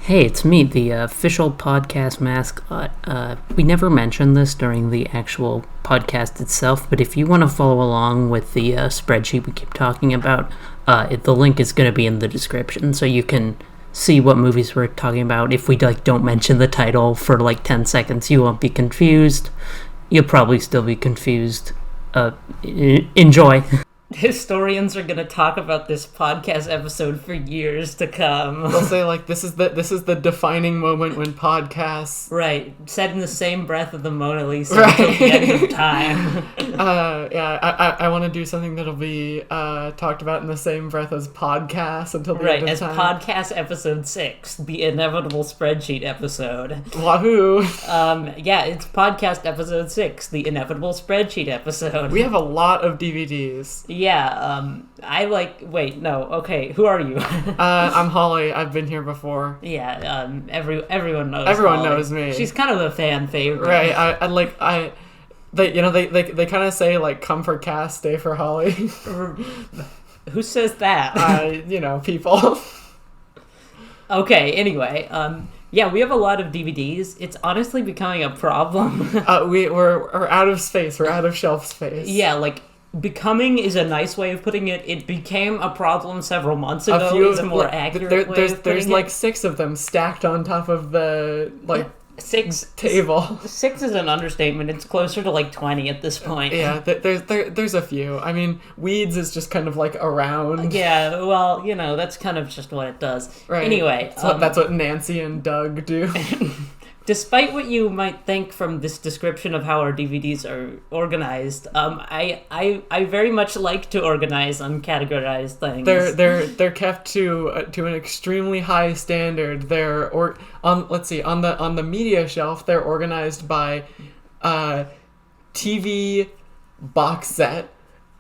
Hey, it's me, the official podcast mascot. We never mentioned this during the actual podcast itself, but if you want to follow along with the spreadsheet we keep talking about, the link is going to be in the description, so you can see what movies we're talking about. If we don't mention the title for 10 seconds, you won't be confused. You'll probably still be confused. Enjoy. Historians are going to talk about this podcast episode for years to come. They'll say, this is the defining moment when podcasts... Right, said in the same breath of the Mona Lisa until the end of time. I want to do something that'll be talked about in the same breath as podcasts until the end of time. Right, as podcast episode 6, the Inevitable Spreadsheet episode. Wahoo! It's podcast episode 6, the Inevitable Spreadsheet episode. We have a lot of DVDs. Yeah, who are you? I'm Holly. I've been here before. Yeah, everyone knows. Everyone Holly. knows me. She's kind of a fan favorite. Right. They kind of say come for Cass, stay for Holly. Who says that? People. Okay. Anyway, we have a lot of DVDs. It's honestly becoming a problem. We're out of space. We're out of shelf space. Yeah, becoming is a nice way of putting it. It became a problem several months ago. Is a more accurate way of putting it. There's 6 of them stacked on top of the table. 6 is an understatement. It's closer to 20 at this point. Yeah, there's a few. I mean, Weeds is just kind of around. Yeah, well, that's kind of just what it does. Right. Anyway, so that's what Nancy and Doug do. Despite what you might think from this description of how our DVDs are organized, I very much like to organize and categorize things. They're kept to an extremely high standard. On the media shelf, they're organized by TV box set,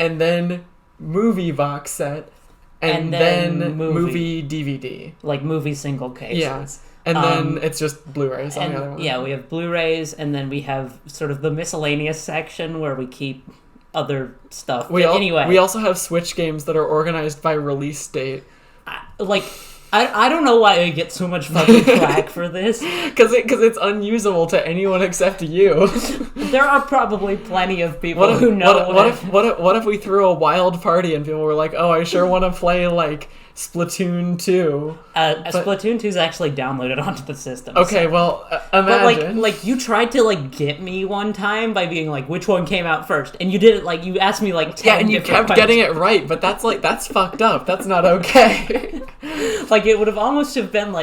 and then movie box set, and then movie DVD. Movie single cases. Yeah. And then it's just Blu-Rays on the other one. Yeah, we have Blu-Rays, and then we have sort of the miscellaneous section where we keep other stuff. We also have Switch games that are organized by release date. I don't know why I get so much fucking flack for this. Because it's unusable to anyone except you. There are probably plenty of people who know. What if we threw a wild party and people were like, oh, I sure want to play Splatoon 2. Splatoon 2 is actually downloaded onto the system. Okay, well, imagine. But you tried to get me one time by being which one came out first, and you did it you asked me 10 yeah, and you kept getting it right, but that's fucked up. That's not okay. It would have almost have been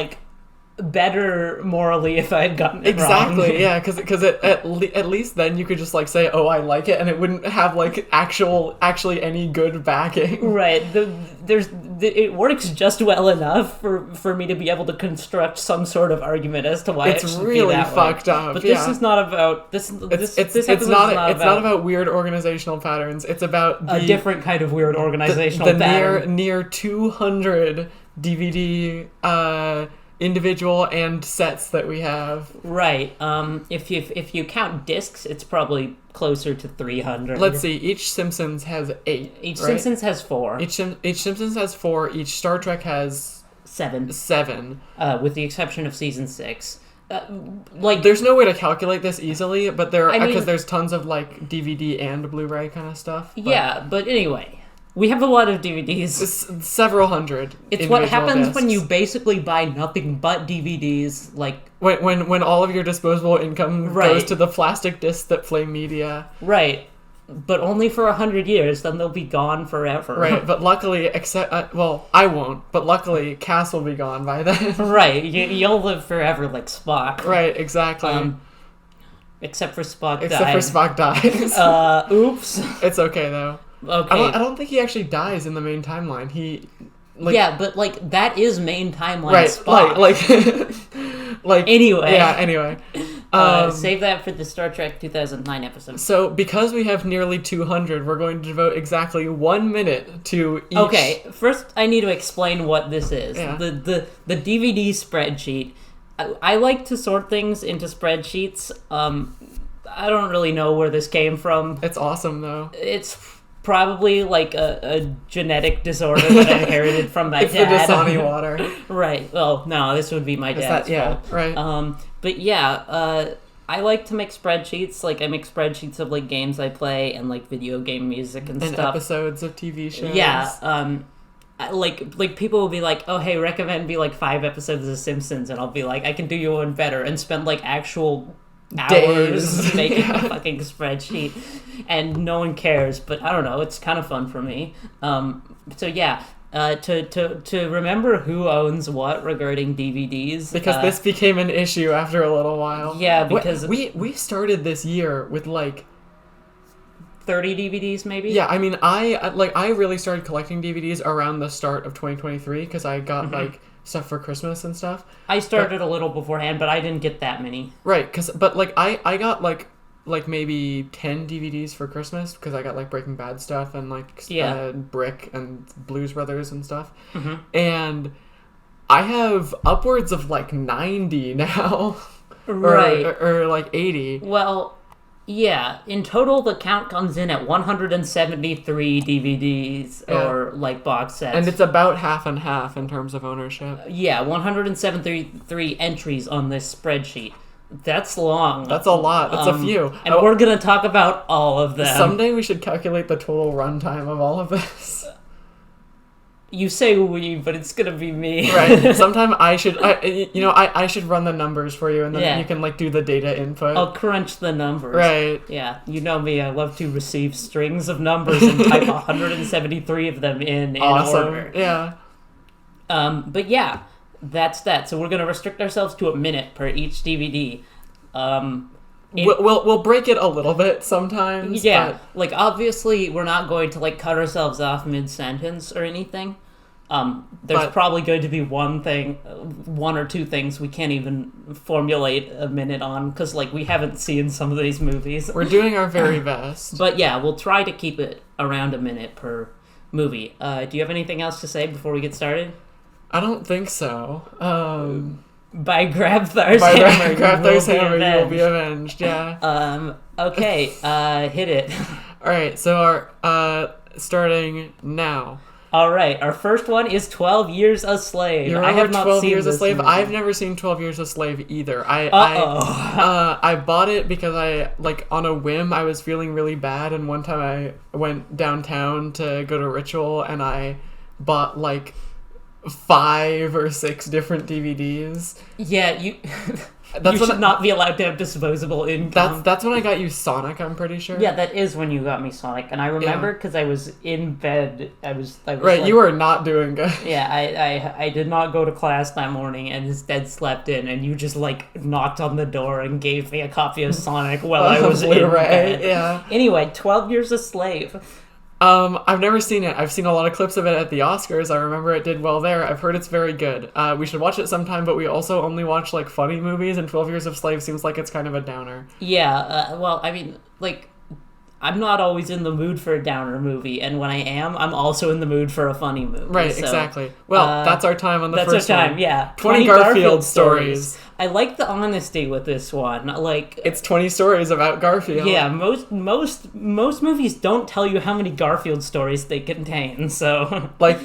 better morally if I had gotten it wrong. Exactly, yeah, because at least then you could just say, oh, I like it, and it wouldn't have actually any good backing. Right. It works just well enough for me to be able to construct some sort of argument as to why it's it should really be that fucked way. up. But this is not about this. It's not about weird organizational patterns. It's about a different kind of weird organizational pattern. near 200 DVD individual and sets that we have. Right. If you count discs, it's probably closer to 300. Let's see. Each Simpsons has 8. Each Simpsons has 4. Each Simpsons has 4. Each Star Trek has 7. With the exception of season 6. There's no way to calculate this easily, but because there's tons of DVD and Blu-ray kind of stuff. But anyway. We have a lot of DVDs. It's several hundred. It's what happens discs. When you basically buy nothing but DVDs. When all of your disposable income goes to the plastic discs that play media. Right. But only for 100 years, then they'll be gone forever. Right, but luckily, I won't, but luckily, Cass will be gone by then. Right, you'll live forever like Spock. Right, exactly. Except for Spock dies. Oops. It's okay, though. Okay. I don't think he actually dies in the main timeline. He, but that is main timeline right, Spock. Anyway. Yeah, anyway. Save that for the Star Trek 2009 episode. So, because we have nearly 200, we're going to devote exactly 1 minute to each... Okay, first I need to explain what this is. Yeah. The DVD spreadsheet. I like to sort things into spreadsheets. I don't really know where this came from. It's awesome, though. Probably like a genetic disorder that I inherited from my dad. It's the Dasani water. Right. Well, no, this would be my dad's fault. Right. But yeah, I like to make spreadsheets. Like, I make spreadsheets of like games I play and like video game music and stuff. And episodes of TV shows. Yeah. Like people will be like, oh, hey, recommend me like 5 episodes of Simpsons, and I'll be like, I can do you one better, and spend like actual hours making a fucking spreadsheet, and no one cares. But I don't know, it's kind of fun for me. So yeah. To remember who owns what regarding DVDs, because this became an issue after a little while. Yeah, because we started this year with like 30 DVDs maybe. Yeah, I mean, I really started collecting DVDs around the start of 2023 because I got like stuff for Christmas and stuff. I started a little beforehand, but I didn't get that many. Right, but like I got like maybe 10 DVDs for Christmas because I got like Breaking Bad stuff and like Brick and Blues Brothers and stuff. And I have upwards of like 90 now. Right. or like 80. Well, yeah, in total the count comes in at 173 DVDs or like box sets. And it's about half and half in terms of ownership. Yeah, 173 entries on this spreadsheet. That's long. That's a lot. That's a few. And we're going to talk about all of them. Someday we should calculate the total runtime of all of this. You say we, but it's going to be me. Right. Sometime I should run the numbers for you, and then you can like do the data input. I'll crunch the numbers. Right. Yeah. You know me. I love to receive strings of numbers and type 173 of them in order. Yeah. But yeah. That's that. So we're going to restrict ourselves to a minute per each DVD. We'll break it a little bit sometimes. Yeah, like obviously we're not going to like cut ourselves off mid-sentence or anything. There's probably going to be one or two things we can't even formulate a minute on because like we haven't seen some of these movies. We're doing our very best. But yeah, we'll try to keep it around a minute per movie. Do you have anything else to say before we get started? I don't think so. By Grabthar's hammer, you will be avenged. Yeah. Okay. Hit it. All right. So our starting now. All right. Our first one is 12 Years a Slave. I have not 12 Years a Slave. Movie. I've never seen 12 Years a Slave either. I bought it because I like on a whim. I was feeling really bad, and one time I went downtown to go to Ritual, and I bought like 5 or 6 different DVDs. Yeah, you should not be allowed to have disposable income. That's when I got you Sonic, I'm pretty sure. Yeah, that is when you got me Sonic, and I remember because I was in bed. I was right. Like, you were not doing good. Yeah, I did not go to class that morning, and instead slept in. And you just like knocked on the door and gave me a copy of Sonic while I was in bed. Yeah. Anyway, 12 Years a Slave. I've never seen it. I've seen a lot of clips of it at the Oscars. I remember it did well there. I've heard it's very good. We should watch it sometime, but we also only watch like funny movies, and 12 Years a Slave seems like it's kind of a downer. Yeah, well, I mean, like, I'm not always in the mood for a downer movie, and when I am, I'm also in the mood for a funny movie. Right, so, exactly. Well, that's our time on the first one. That's our time, yeah. 20 Garfield stories. I like the honesty with this one. Like, it's 20 stories about Garfield. Yeah, most movies don't tell you how many Garfield stories they contain, so... Like,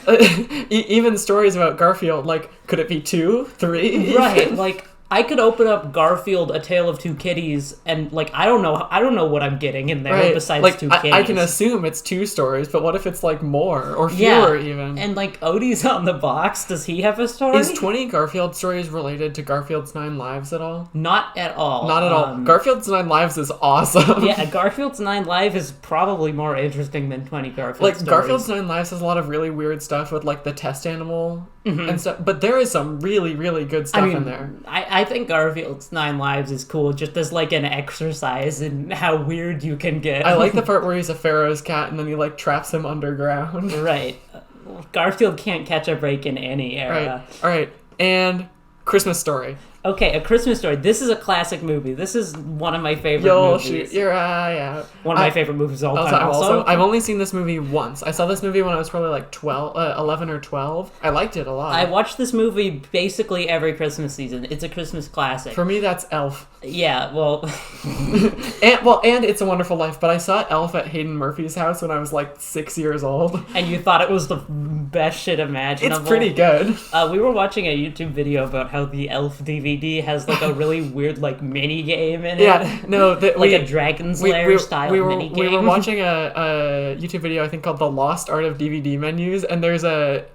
even stories about Garfield, like, could it be 2, 3? Right, like... I could open up Garfield, A Tale of Two Kitties, and like I don't know what I'm getting in there besides like, 2 kitties. I can assume it's 2 stories, but what if it's like more or fewer even? And like Odie's on the box, does he have a story? Is 20 Garfield stories related to Garfield's 9 Lives at all? Not at all. Not at all. Garfield's 9 Lives is awesome. Yeah, Garfield's 9 Lives is probably more interesting than 20 Garfield like, stories. Garfield's 9 Lives has a lot of really weird stuff with like the test animal and stuff, but there is some really, really good stuff in there. I think Garfield's 9 Lives is cool just as like an exercise in how weird you can get. I like the part where he's a Pharaoh's cat and then he like traps him underground. Right. Garfield can't catch a break in any era. Right. All right. And Christmas Story. Okay, A Christmas Story. This is a classic movie. This is one of my favorite movies. Shoot your eye out. One of my favorite movies of all time. Also, I've only seen this movie once. I saw this movie when I was probably like 11 or 12. I liked it a lot. I watched this movie basically every Christmas season. It's a Christmas classic. For me, that's Elf. Yeah, well... and It's a Wonderful Life, but I saw Elf at Hayden Murphy's house when I was like 6 years old. And you thought it was the best shit imaginable. It's pretty good. We were watching a YouTube video about how the Elf DVD has like a really weird like mini game in it. Yeah, no, a Dragon's Lair style mini game. We were watching a YouTube video I think called The Lost Art of DVD Menus, and there's a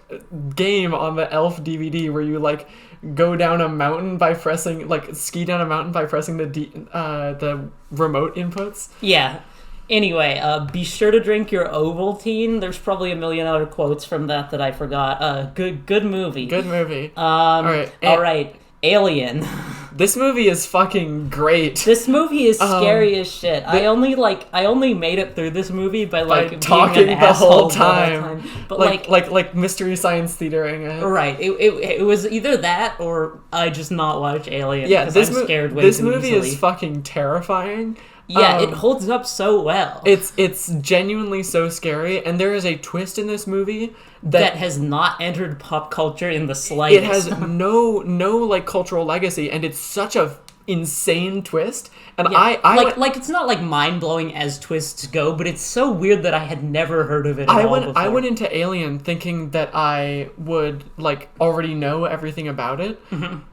game on the Elf DVD where you like go down a mountain by pressing ski down a mountain by pressing the remote inputs. Yeah. Anyway, be sure to drink your Ovaltine. There's probably a million other quotes from that I forgot. Good movie. Good movie. All right. Alien. This movie is fucking great. This movie is scary as shit. I only made it through this movie by talking being an the whole time. But like mystery science theatering it. Right. It was either that or I just not watch Alien. Yeah, I'm scared way this too movie easily. is fucking terrifying. Yeah, it holds up so well. It's genuinely so scary, and there is a twist in this movie that has not entered pop culture in the slightest. It has no like cultural legacy, and it's such a insane twist. And yeah, it's not like mind blowing as twists go, but it's so weird that I had never heard of it at all before. I went into Alien thinking that I would like already know everything about it,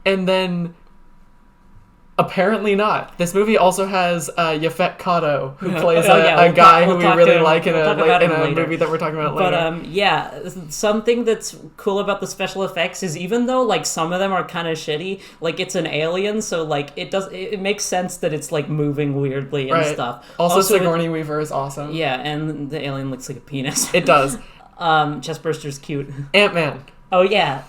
and then. Apparently not. This movie also has Yaphet Kotto, who plays a guy who we really like in a movie that we're talking about later. But something that's cool about the special effects is even though like some of them are kind of shitty, like it's an alien, so like it makes sense that it's like moving weirdly and stuff. Also Sigourney Weaver is awesome. Yeah, and the alien looks like a penis. It does. Chestburster's cute. Ant-Man. Oh yeah,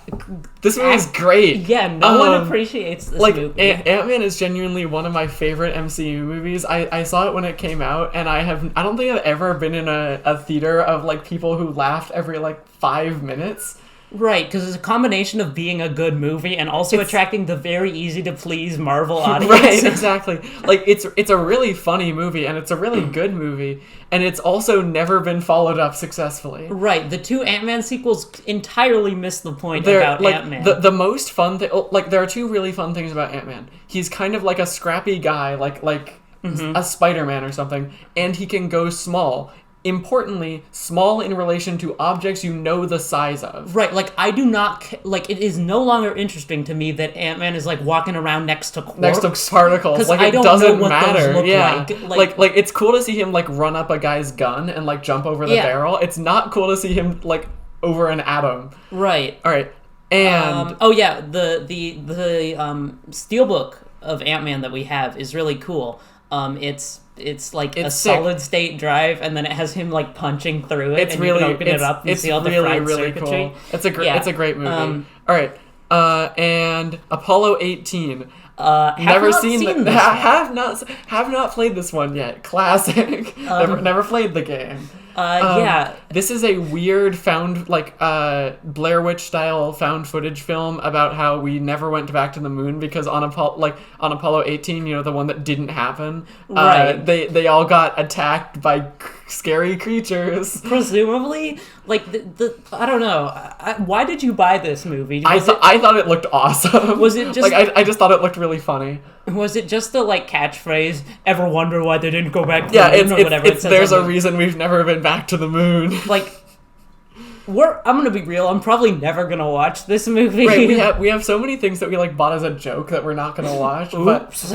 this movie is great. Yeah, no one appreciates this movie. Ant-Man is genuinely one of my favorite MCU movies. I saw it when it came out, and I don't think I've ever been in a theater of like people who laughed every like 5 minutes. Right, because it's a combination of being a good movie and also attracting the very easy-to-please Marvel audience. Right, exactly. Like, it's a really funny movie, and it's a really good movie, and it's also never been followed up successfully. Right, the 2 Ant-Man sequels entirely miss the point about Ant-Man. The most fun thing... Like, there are 2 really fun things about Ant-Man. He's kind of like a scrappy guy, like a Spider-Man or something, and he can go small. Importantly, small in relation to objects you know the size of. Right, like, I do not... Like, it is no longer interesting to me that Ant-Man is, like, walking around next to quarks. Next to particles. Like, I don't doesn't know what matter. Those look like. Like, it's cool to see him, like, run up a guy's gun and, like, jump over the barrel. It's not cool to see him, like, over an atom. Right. All right. And... the steelbook of Ant-Man that we have is really cool. It's like a solid state drive, and then it has him like punching through it. You can open it up and see all the fried circuitry. Cool. It's a great movie. All right, and Apollo 18. Never seen this. Have not played this one yet. Classic. Never played the game. This is a weird Blair Witch style found footage film about how we never went back to the moon because on Apollo 18, you know, the one that didn't happen. Right. They all got attacked by scary creatures. Presumably, like I don't know. Why did you buy this movie? I thought it looked awesome. Was it just I just thought it looked really funny. Was it just the like catchphrase? Ever wonder why they didn't go back to the moon or whatever? There's a reason we've never been back to the moon. Like, I'm gonna be real. I'm probably never gonna watch this movie. Right, we have so many things that we like bought as a joke that we're not gonna watch. Oops.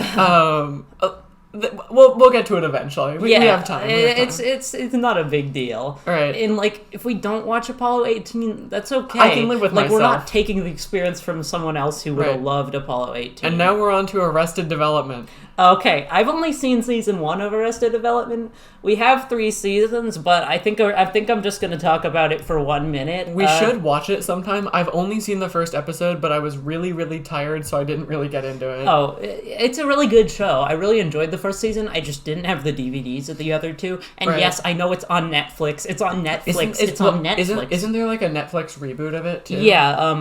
But we'll get to it eventually. We have time. It's not a big deal. Right. And like, if we don't watch Apollo 18, that's okay. I can live with myself. We're not taking the experience from someone else who would have loved Apollo 18. And now we're on to Arrested Development. Okay, I've only seen season 1 of Arrested Development. We have 3 seasons, but I think I'm just going to talk about it for 1 minute. We should watch it sometime. I've only seen the first episode, but I was really, really tired, so I didn't really get into it. Oh, it's a really good show. I really enjoyed the first season. I just didn't have the DVDs of the other 2. And yes, I know it's on Netflix. It's on Netflix. It's on Netflix. Isn't there like a Netflix reboot of it too? Yeah.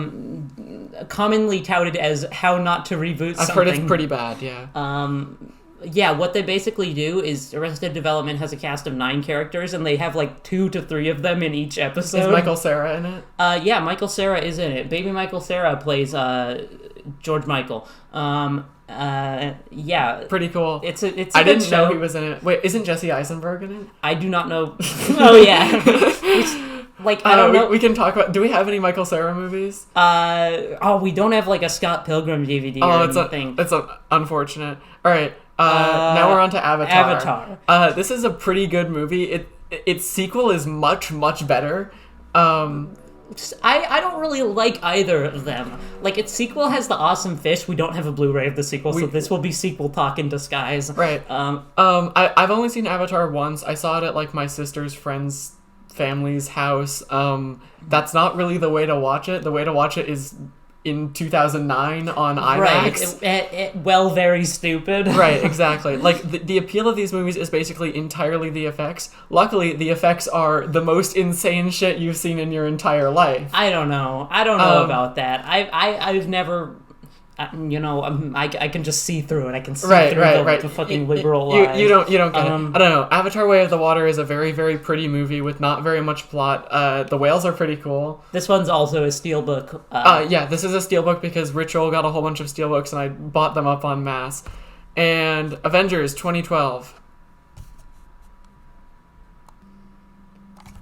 commonly touted as how not to reboot something. I've heard it's pretty bad, yeah. Yeah, what they basically do is Arrested Development has a cast of 9 characters, and they have like 2 to 3 of them in each episode. Is Michael Cera in it? Yeah, Michael Cera is in it. Baby Michael Cera plays George Michael. Yeah. Pretty cool. It's a I good didn't show. know he was in it. Wait, isn't Jesse Eisenberg in it? I do not know. Oh, yeah. Like, I don't know. We can talk about... Do we have any Michael Cera movies? We don't have, like, a Scott Pilgrim DVD or anything. It's unfortunate. All right. Now we're on to Avatar. This is a pretty good movie. Its sequel is much, much better. I don't really like either of them. Like, its sequel has the awesome fish. We don't have a Blu-ray of the sequel, so this will be sequel talk in disguise. Right. I've only seen Avatar once. I saw it at, like, my sister's friend's family's house. That's not really the way to watch it. The way to watch it is in 2009 on IMAX. Right. Very stupid. Right, exactly. Like, the appeal of these movies is basically entirely the effects. Luckily, the effects are the most insane shit you've seen in your entire life. I don't know about that. I've never... I can just see through it. I can see through the fucking liberal lies. You don't get it. I don't know. Avatar: Way of the Water is a very, very pretty movie with not very much plot. The whales are pretty cool. This one's also a steelbook. Yeah, this is a steelbook because Ritual got a whole bunch of steelbooks and I bought them up en masse. And Avengers 2012.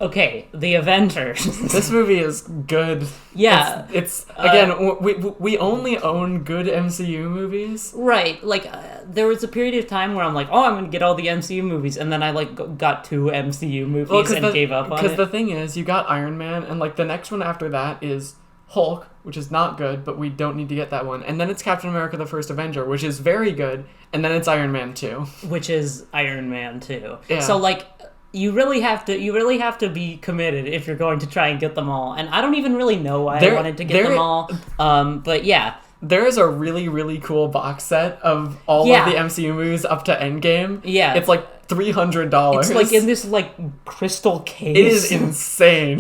Okay, The Avengers. This movie is good. Yeah. It's again, we only own good MCU movies. Right. Like, there was a period of time where I'm like, I'm going to get all the MCU movies, and then I, like, got 2 MCU movies and gave up on it. Because the thing is, you got Iron Man, and, like, the next one after that is Hulk, which is not good, but we don't need to get that one. And then it's Captain America: The First Avenger, which is very good, and then it's Iron Man 2. Which is Iron Man 2. Yeah. So, like... You really have to be committed if you're going to try and get them all. And I don't even really know why I wanted to get them all. But yeah. There is a really, really cool box set of all of the MCU movies up to Endgame. Yeah. It's like $300. It's like in this like crystal case. It is insane.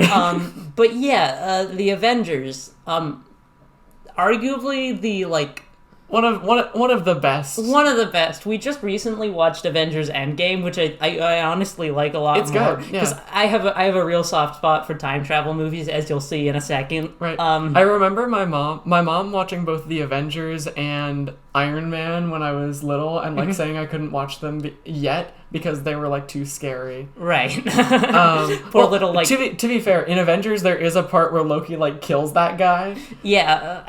But yeah, the Avengers, arguably the like One of the best. One of the best. We just recently watched Avengers Endgame, which I honestly like a lot more. It's good, yeah. Because I have a real soft spot for time travel movies, as you'll see in a second. Right. I remember my mom watching both the Avengers and Iron Man when I was little, and like saying I couldn't watch them yet because they were like too scary. Right. Poor little like. To be fair, in Avengers there is a part where Loki like kills that guy. Yeah.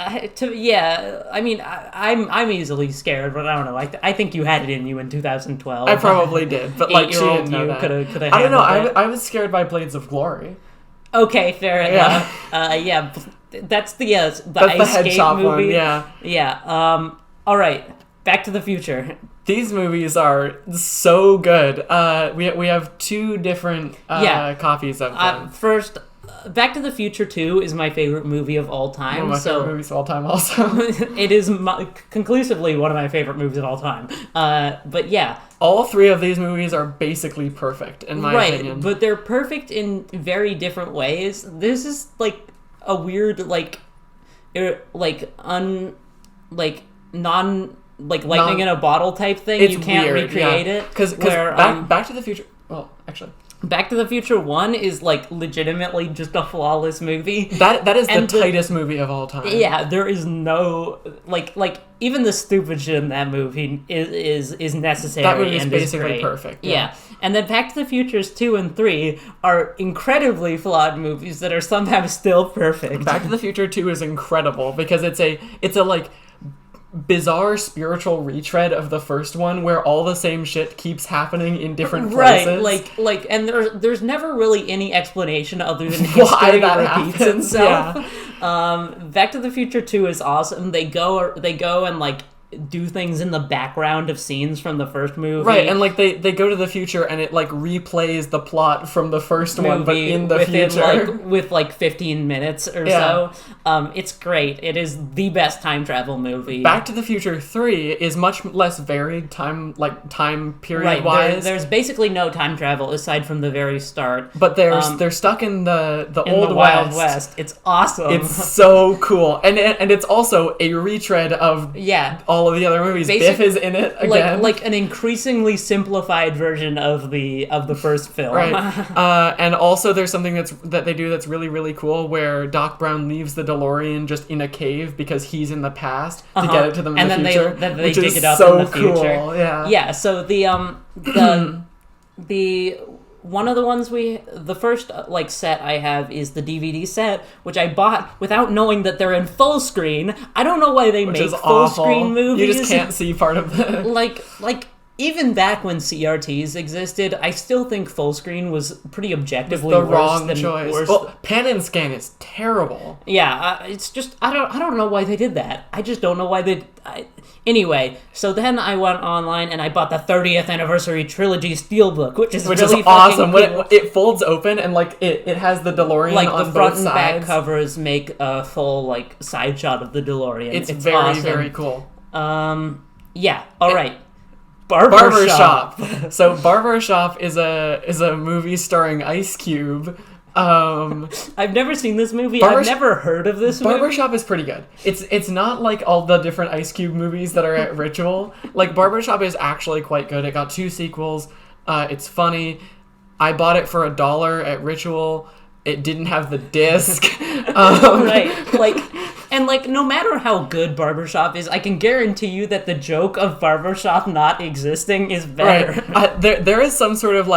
I mean, I'm easily scared, but I don't know. I think you had it in you in 2012. I probably did, but like she didn't know that. Could I don't know. I was scared by Blades of Glory. Okay, fair enough. Yeah. That's the Ice head Skate shop movie. One. Yeah. Yeah. All right. Back to the Future. These movies are so good. We have 2 different copies of them. First, Back to the Future 2 is my favorite movie of all time. One of my favorite movies of all time also. It is conclusively one of my favorite movies of all time. But yeah. All 3 of these movies are basically perfect, in my opinion. Right, but they're perfect in very different ways. This is like a weird, lightning in a bottle type thing. You can't weird, recreate it. Because Back to the Future... Well, actually... Back to the Future 1 is, like, legitimately just a flawless movie. That is the tightest movie of all time. Yeah, there is no... Like even the stupid shit in that movie is necessary. That movie is and basically great. perfect. Yeah. And then Back to the Futures 2 and 3 are incredibly flawed movies that are somehow still perfect. Back to the Future 2 is incredible because it's a like... bizarre spiritual retread of the first one where all the same shit keeps happening in different places. Right, and there's never really any explanation other than history repeats itself. Yeah. Back to the Future 2 is awesome. They go and like do things in the background of scenes from the first movie. Right, and like they go to the future and it like replays the plot from the first one, but in the future. With like 15 minutes or so. It's great. It is the best time travel movie. Back to the Future 3 is much less varied time period wise. There's basically no time travel aside from the very start. But they're stuck in the old Wild West. It's awesome. It's so cool. And it's also a retread of all of the other movies. Biff is in it again. Like an increasingly simplified version of the first film. Right. And also there's something that they do that's really, really cool where Doc Brown leaves the DeLorean just in a cave because he's in the past to get it to them in the future. And then they dig it up in the future. Cool. Yeah. Yeah, so the one of the ones the first set I have is the DVD set, which I bought without knowing that they're in full screen. I don't know why they make full screen movies. You just can't see part of it. Like even back when CRTs existed, I still think full screen was pretty objectively the wrong choice. Well, pan and scan is terrible. Yeah, it's just I don't know why they did that. I just don't know why they. Anyway, so then I went online and I bought the 30th anniversary trilogy steelbook, which is really awesome. When it folds open and it has the DeLorean on both sides. The front and back covers make a full side shot of the DeLorean. It's very awesome. Very cool. Yeah. All right. Barbershop. So Barbershop is a movie starring Ice Cube. I've never seen this movie. I've never heard of this movie. Barbershop is pretty good. It's not like all the different Ice Cube movies that are at Ritual. Like Barbershop is actually quite good. It got 2 sequels. It's funny. I bought it for $1 at Ritual. It didn't have the disc. Right. And no matter how good Barbershop is, I can guarantee you that the joke of Barbershop not existing is better. Right. There is some sort of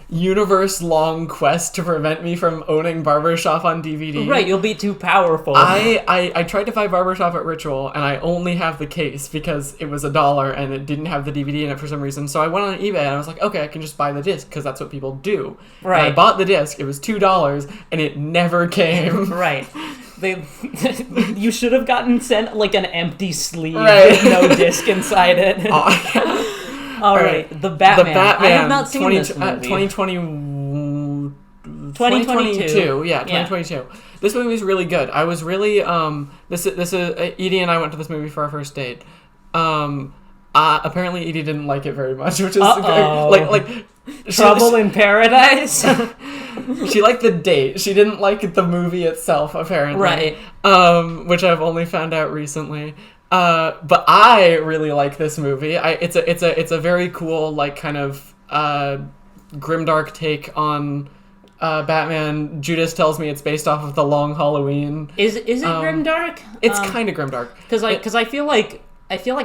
universe-long quest to prevent me from owning Barbershop on DVD. Right, you'll be too powerful. I tried to find Barbershop at Ritual, and I only have the case because it was $1 and it didn't have the DVD in it for some reason. So I went on eBay and I was like, okay, I can just buy the disc because that's what people do. Right. And I bought the disc. It was $2 and it never came. Right. You should have gotten sent an empty sleeve with no disc inside it. All right, The Batman. I have not seen this movie. 2022. Yeah, 2022. Yeah. This movie is really good. I was really this is Edie and I went to this movie for our first date. Apparently Edie didn't like it very much, which is Trouble in Paradise. She liked the date. She didn't like the movie itself, apparently. Right. Which I've only found out recently. But I really like this movie. It's a very cool kind of grimdark take on Batman. Judas tells me it's based off of The Long Halloween. Is it grimdark? It's kind of grimdark. Because I feel like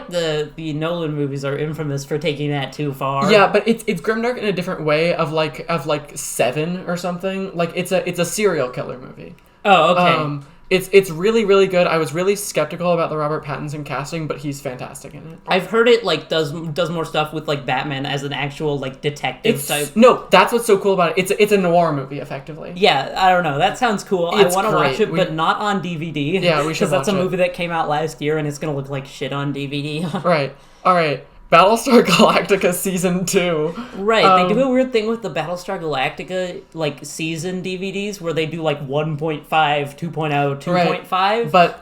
the Nolan movies are infamous for taking that too far. Yeah, but it's grimdark in a different way of Seven or something. It's a serial killer movie. Oh, okay. It's really, really good. I was really skeptical about the Robert Pattinson casting, but he's fantastic in it. I've heard it does more stuff with Batman as an actual detective type. No, that's what's so cool about it. It's a noir movie, effectively. Yeah, I don't know. That sounds cool. I want to watch it, but not on DVD. Yeah, we should watch it. Because that's a movie that came out last year, and it's gonna look like shit on DVD. Right. All right. Battlestar Galactica Season 2. Right, they do a weird thing with the Battlestar Galactica, season DVDs, where they do, 1.5, 2.0, 2.5. Right. But,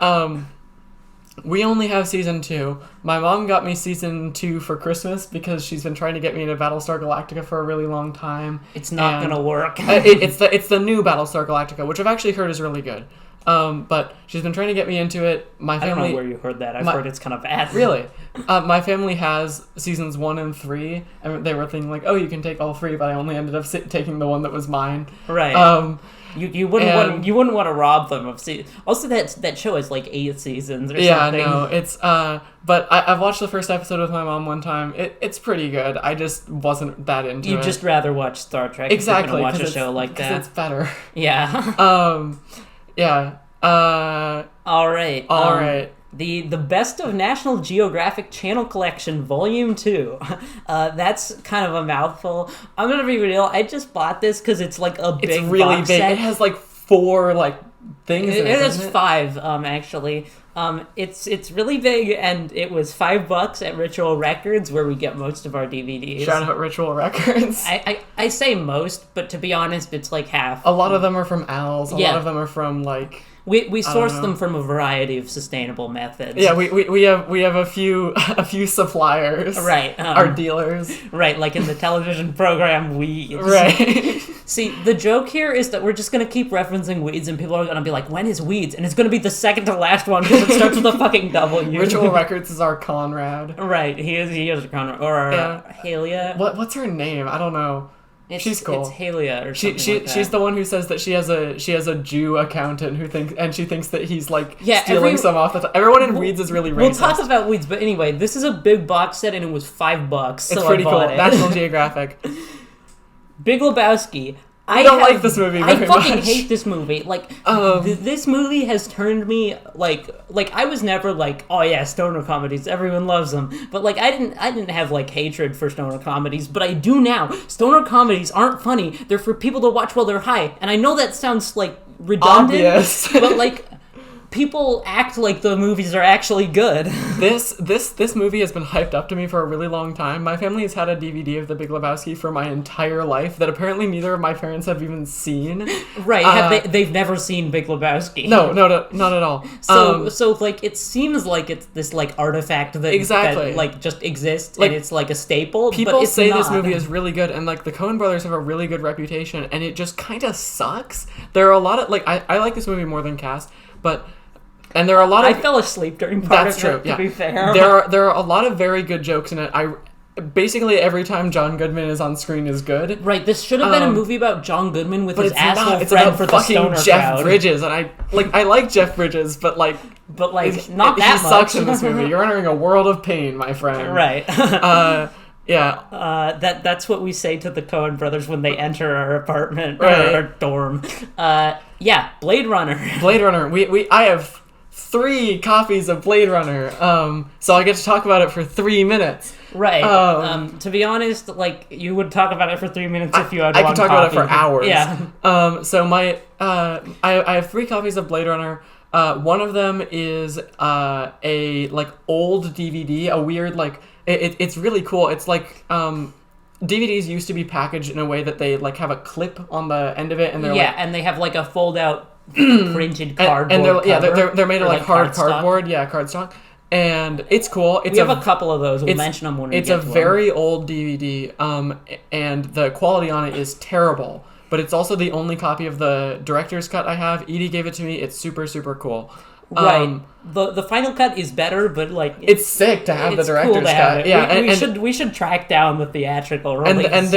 we only have Season 2. My mom got me Season 2 for Christmas because she's been trying to get me into Battlestar Galactica for a really long time. It's not gonna work. It's the new Battlestar Galactica, which I've actually heard is really good. But she's been trying to get me into it. I don't know where you heard that. I've heard it's kind of bad. Really? My family has seasons 1 and 3, and they were thinking you can take all 3, but I only ended up taking the one that was mine. Right. You wouldn't want to rob them of seasons. Also, that show has 8 seasons or something. Yeah, no, it's but I've watched the first episode with my mom one time. It's pretty good. I just wasn't that into it. You'd just rather watch Star Trek. Exactly. Watch a show like that. Because it's better. Yeah. Yeah. All right. All right. The Best of National Geographic Channel Collection, Volume 2. That's kind of a mouthful. I'm gonna be real. I just bought this because it's a big. It's really box big. set. It has 4 things. It has 5 actually. It's really big, and it was $5 at Ritual Records, where we get most of our DVDs. Shout out Ritual Records. I say most, but to be honest, it's like half. A lot of them are from Al's. A lot of them are from like. We source them from a variety of sustainable methods. Yeah, we have a few suppliers. Right. Our dealers. Right, like in the television program Weeds. Right. See, the joke here is that we're just going to keep referencing Weeds, and people are going to be like, when is Weeds? And it's going to be the second to last one because it starts with a fucking W. Ritual Records is our Conrad. Right, he is a Conrad. Or our Halia. What's her name? I don't know. She's cool. It's Halia or something like that. She's the one who says that she has a Jew accountant she thinks that he's like stealing some off the top. Everyone in Weeds is really racist. We'll talk about Weeds, but anyway, this is a big box set and it was $5. So it's pretty cool. It. National Geographic. Big Lebowski. I don't like this movie very much. I fucking hate this movie. Like, this movie has turned me, like, I was never like, oh yeah, stoner comedies, everyone loves them. But, like, I didn't have, like, hatred for stoner comedies, but I do now. Stoner comedies aren't funny. They're for people to watch while they're high. And I know that sounds, like, redundant. Obvious. But, like, people act like the movies are actually good. This movie has been hyped up to me for a really long time. My family has had a DVD of The Big Lebowski for my entire life that apparently neither of my parents have even seen. Right? They've never seen Big Lebowski. No, not at all. So like it seems like it's this like artifact that like just exists, like, and it's like a staple. People but it's say not. This movie is really good, and like the Coen brothers have a really good reputation, and it just kind of sucks. There are a lot of like I like this movie more than Cast, but. And there are a lot of... I fell asleep during part of it, to be fair. There are a lot of very good jokes in it. Basically, every time John Goodman is on screen is good. Right, this should have been a movie about John Goodman with his asshole it's friend about for the stoner Jeff crowd. Bridges, and I like Jeff Bridges, but not that much. He sucks in this movie. You're entering a world of pain, my friend. Right. Yeah. That's what we say to the Coen brothers when they enter our apartment right. or our dorm. Yeah, Blade Runner. Blade Runner. I have 3 copies of Blade Runner, so I get to talk about it for 3 minutes. Right. To be honest, like, you would talk about it for 3 minutes if you had I one could talk copy. about it for hours. Yeah. So I have 3 copies of Blade Runner. One of them is a like old DVD, a weird like it's really cool. It's like DVDs used to be packaged in a way that they like have a clip on the end of it, and they're and they have like a fold out printed cardboard and they're made of like hard cardboard, cardstock. Cardstock, and it's cool. We have a couple of those. We'll mention them when we get to them. It's a very old DVD, and the quality on it is terrible, but it's also the only copy of the director's cut I have. Edie gave it to me. It's super, super cool. Right. The final cut is better, but like it's sick to have the director's cool to cut. It. Yeah, we should track down the theatrical release.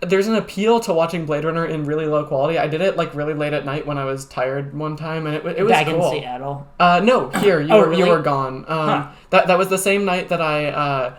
There's an appeal to watching Blade Runner in really low quality. I did it like really late at night when I was tired one time, and it was back cool. in Seattle. No, here you really? you were gone. That was the same night that I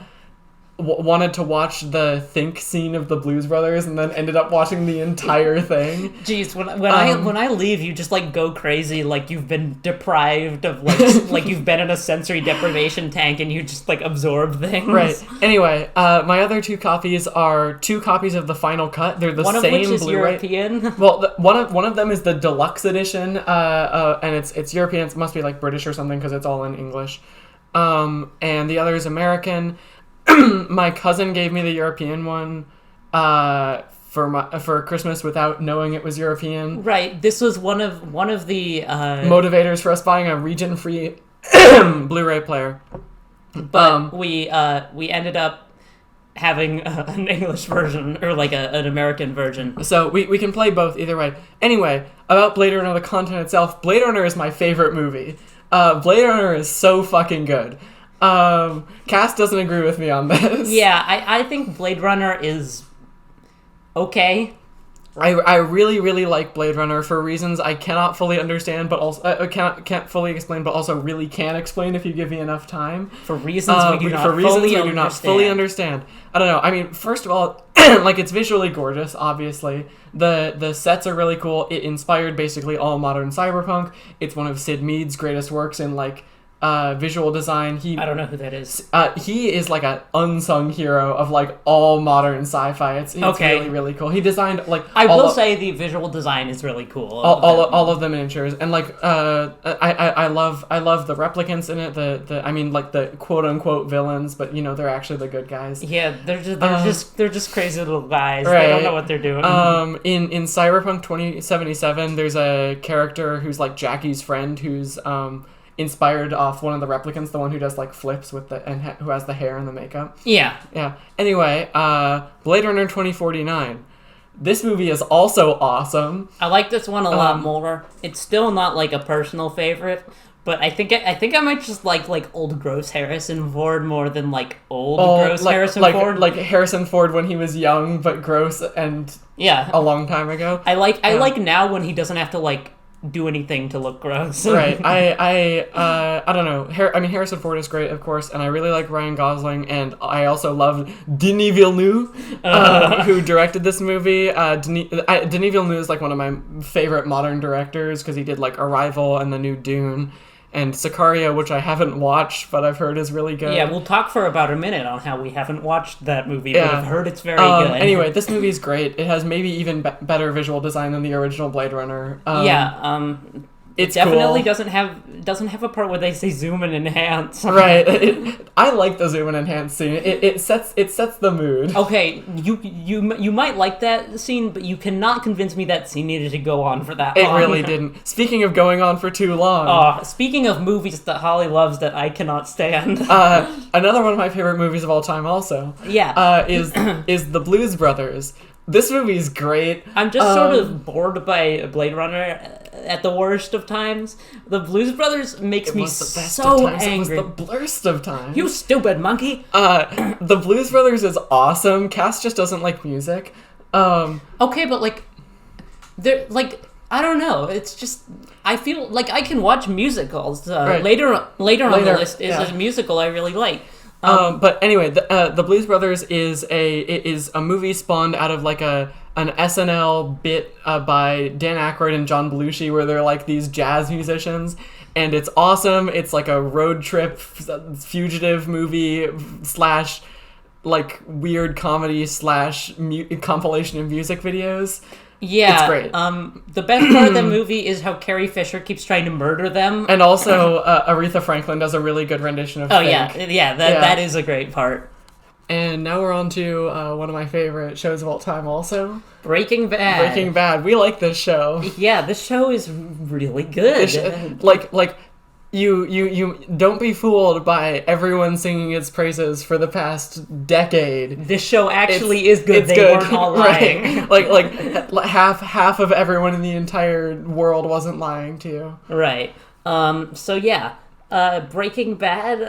wanted to watch the Think scene of the Blues Brothers, and then ended up watching the entire thing. Jeez, when I leave, you just like go crazy, like you've been deprived of like like you've been in a sensory deprivation tank, and you just like absorb things. Right. Anyway, my other 2 copies are 2 copies of the final cut. They're the one same of which is Blu-ray. European. Well, one of them is the deluxe edition, and it's European. It must be like British or something because it's all in English. And the other is American. My cousin gave me the European one for Christmas without knowing it was European. Right. This was one of the motivators for us buying a region-free Blu-ray player. But we ended up having an English version or like an American version. So we can play both either way. Anyway, about Blade Runner, the content itself. Blade Runner is my favorite movie. Blade Runner is so fucking good. Cass doesn't agree with me on this. Yeah, I think Blade Runner is okay. I really, really like Blade Runner for reasons I cannot fully understand, but also can't fully explain, but also really can explain if you give me enough time. For reasons we do not fully understand. I don't know. I mean, first of all, like it's visually gorgeous. Obviously, the sets are really cool. It inspired basically all modern cyberpunk. It's one of Sid Mead's greatest works in like visual design. I don't know who that is. He is like an unsung hero of like all modern sci-fi. It's really, really cool. He designed like I will say the visual design is really cool. All of the miniatures, and like I love the replicants in it. The quote unquote villains, but they're actually the good guys. Yeah, they're just crazy little guys. Right. They don't know what they're doing. In Cyberpunk 2077, there's a character who's like Jackie's friend, who's inspired off one of the replicants, the one who does like flips with who has the hair and the makeup. Yeah. Anyway, Blade Runner 2049. This movie is also awesome. I like this one a lot more. It's still not like a personal favorite, but I think I might just like old gross Harrison Ford more than like Harrison Ford. Like Harrison Ford when he was young but gross and a long time ago. I like now when he doesn't have to like do anything to look gross. Right. I don't know. Harrison Ford is great, of course, and I really like Ryan Gosling, and I also love Denis Villeneuve, who directed this movie. Denis Villeneuve is like one of my favorite modern directors because he did like Arrival and the new Dune. And Sicario, which I haven't watched, but I've heard is really good. Yeah, we'll talk for about a minute on how we haven't watched that movie, but I've heard it's very good. Anyway, this movie is great. It has maybe even better visual design than the original Blade Runner. It definitely cool. doesn't have a part where they say zoom and enhance. Right. I like the zoom and enhance scene. It sets the mood. Okay, you might like that scene, but you cannot convince me that scene needed to go on for that long. It really didn't. Speaking of going on for too long. Speaking of movies that Holly loves that I cannot stand. Another one of my favorite movies of all time also. Yeah. Is The Blues Brothers. This movie is great. I'm just sort of bored by Blade Runner at the worst of times. The Blues Brothers makes me so angry. It was the worst of times. You stupid monkey. The Blues Brothers is awesome. Cass just doesn't like music. Okay, but like, they're like, I don't know. It's just I feel like I can watch musicals. Right. Later on the list is a musical I really like. But anyway, the Blues Brothers is a movie spawned out of like an SNL bit by Dan Aykroyd and John Belushi, where they're like these jazz musicians, and it's awesome. It's like a road trip fugitive movie / like weird comedy / compilation of music videos. Yeah, it's great. The best part of the movie is how Carrie Fisher keeps trying to murder them. And also, Aretha Franklin does a really good rendition of Think. That is a great part. And now we're on to one of my favorite shows of all time also. Breaking Bad. We like this show. Yeah, this show is really good. You don't be fooled by everyone singing its praises for the past decade. This show actually is good. They weren't all lying. Right. like half of everyone in the entire world wasn't lying to you. Right. Breaking Bad.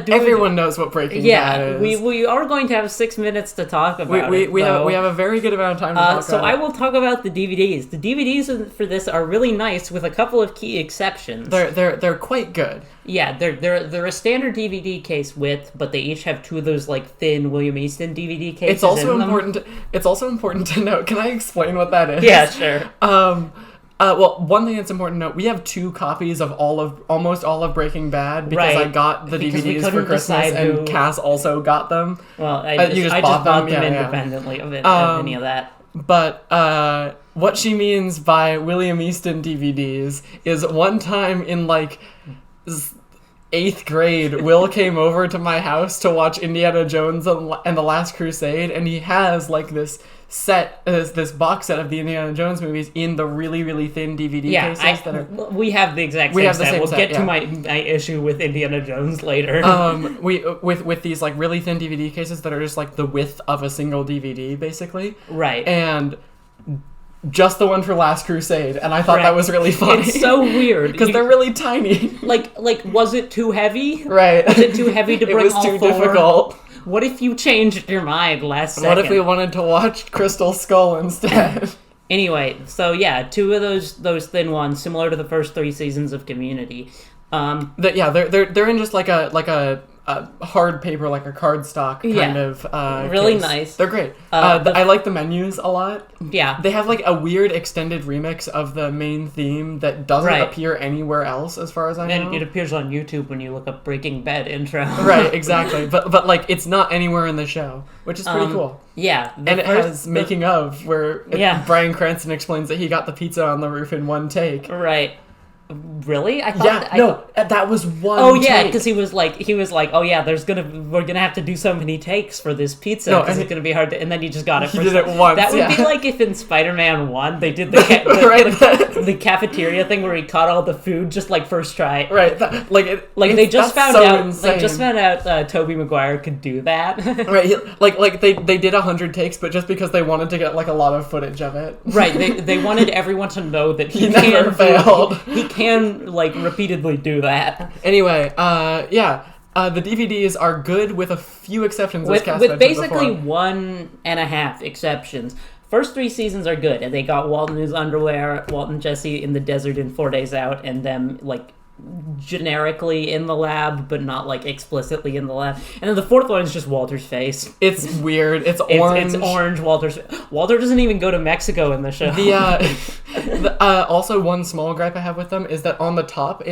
Everyone knows what Breaking Bad is. We are going to have 6 minutes to talk about it. We have a very good amount of time to talk about it. So I will talk about the DVDs. The DVDs for this are really nice, with a couple of key exceptions. They're quite good. Yeah, they're a standard DVD case width, but they each have two of those like thin William Easton DVD cases. It's also important to note. Can I explain what that is? Yeah, sure. Well, one thing that's important to note, we have 2 copies of almost all of Breaking Bad, because I got the DVDs for Christmas, and Cass also got them. Well, I just bought them independently of any of that. But what she means by William Easton DVDs is one time in like 8th grade, Will came over to my house to watch Indiana Jones and the Last Crusade, and he has like this box set of the Indiana Jones movies in the really, really thin DVD cases. We have the exact same set. We'll get to my issue with Indiana Jones later. With these like really thin DVD cases that are just like the width of a single DVD, basically. Right. And just the one for Last Crusade, and I thought that was really funny. It's so weird because they're really tiny. Like, was it too heavy? Right. Was it too heavy to bring all 4? It was too difficult. What if you changed your mind last second? What if we wanted to watch Crystal Skull instead? Anyway, so yeah, 2 of those thin ones, similar to the first 3 seasons of Community. They're in just like a hard paper, like a cardstock kind of really case. nice. They're great. I like the menus a lot. Yeah. They have like a weird extended remix of the main theme that doesn't appear anywhere else as far as I know. And it appears on YouTube when you look up Breaking Bad intro. Right, exactly. But like it's not anywhere in the show, which is pretty cool. Yeah. And it has making of where Bryan Cranston explains that he got the pizza on the roof in one take. Right. Really? I thought that was one. Oh yeah, because he was like, oh yeah, we're gonna have to do so many takes for this pizza because it's gonna be hard to. And then he just got it. He did it once. That would be like if in Spider-Man 1 they did the cafeteria thing where he caught all the food just like first try. Right. They just found out Tobey Maguire could do that. Right. They did 100 takes, but just because they wanted to get like a lot of footage of it. Right. They wanted everyone to know that he never failed. He can like repeatedly do that. Anyway, the DVDs are good with a few exceptions. With basically 1.5 exceptions. First 3 seasons are good, and they got Walt in his underwear, Walt and Jesse in the desert in 4 Days Out, and them like generically in the lab, but not like explicitly in the lab. And then the 4th one is just Walter's face. It's weird. It's orange. It's orange. Walter doesn't even go to Mexico in the show. Also, one small gripe I have with them is that on the top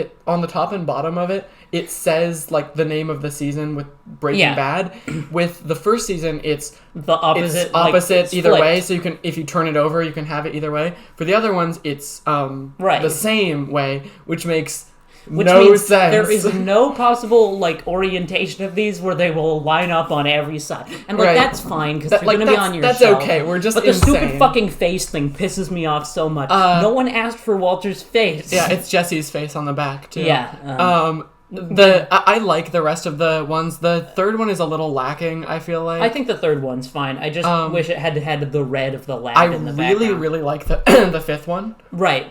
and bottom of it says like the name of the season with Breaking Bad. With the first season, it's the opposite. It's opposite either way. So you can, if you turn it over, you can have it either way. For the other ones, it's the same way, which makes no means sense. There is no possible like orientation of these where they will line up on every side, and like that's fine because they're going to be on your that's shelf. Okay. We're just but the stupid fucking face thing pisses me off so much. No one asked for Walter's face. Yeah, it's Jesse's face on the back too. Yeah. I like the rest of the ones. The third one is a little lacking, I feel like. I think the third one's fine. I just wish it had the red of the lab in the background. I really like the the 5th one. Right.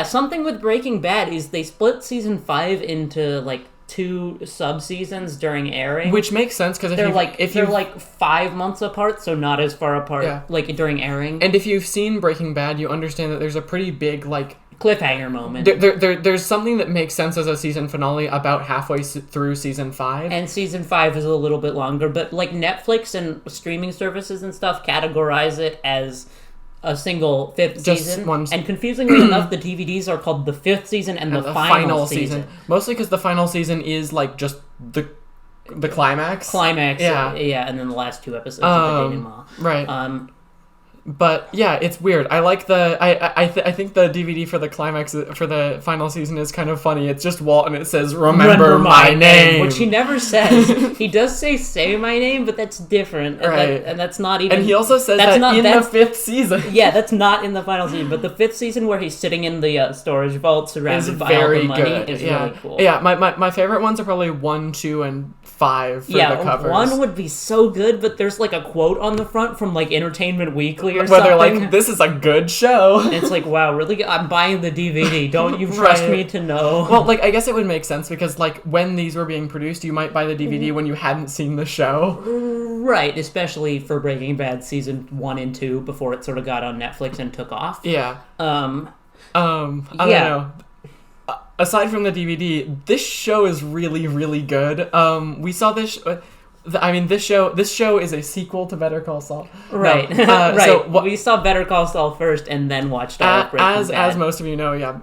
Something with Breaking Bad is they split season 5 into like 2 sub-seasons during airing. Which makes sense because they're like 5 months apart, so not as far apart like during airing. And if you've seen Breaking Bad, you understand that there's a pretty big like cliffhanger moment. There's something that makes sense as a season finale about halfway through season 5. And season 5 is a little bit longer, but like Netflix and streaming services and stuff categorize it as a single 5th season. And confusingly enough, the DVDs are called the 5th season and the final season. Mostly because the final season is like just the climax. Yeah, and then the last 2 episodes of the denouement. Right. But yeah, it's weird. I like I think the DVD for the climax for the final season is kind of funny. It's just Walt and it says "Remember my name," which he never says. He does say my name, but that's different, right? And that's not even. And he also says that in the 5th season. Yeah, that's not in the final season, but the 5th season where he's sitting in the storage vault surrounded by all the money is really cool. Yeah, my favorite ones are probably 1, 2, and 5 for the covers. 1 would be so good, but there's like a quote on the front from like Entertainment Weekly or where something. They're like, this is a good show. And it's like, wow, really? I'm buying the DVD. Don't you trust me to know? Well, like, I guess it would make sense because, like, when these were being produced, you might buy the DVD when you hadn't seen the show. Right, especially for Breaking Bad season 1 and 2 before it sort of got on Netflix and took off. Yeah. I don't know. Aside from the DVD, this show is really, really good. We saw this. This show is a sequel to Better Call Saul. Right. No, right. So we saw Better Call Saul first and then watched all of Breaking Bad. As most of you know,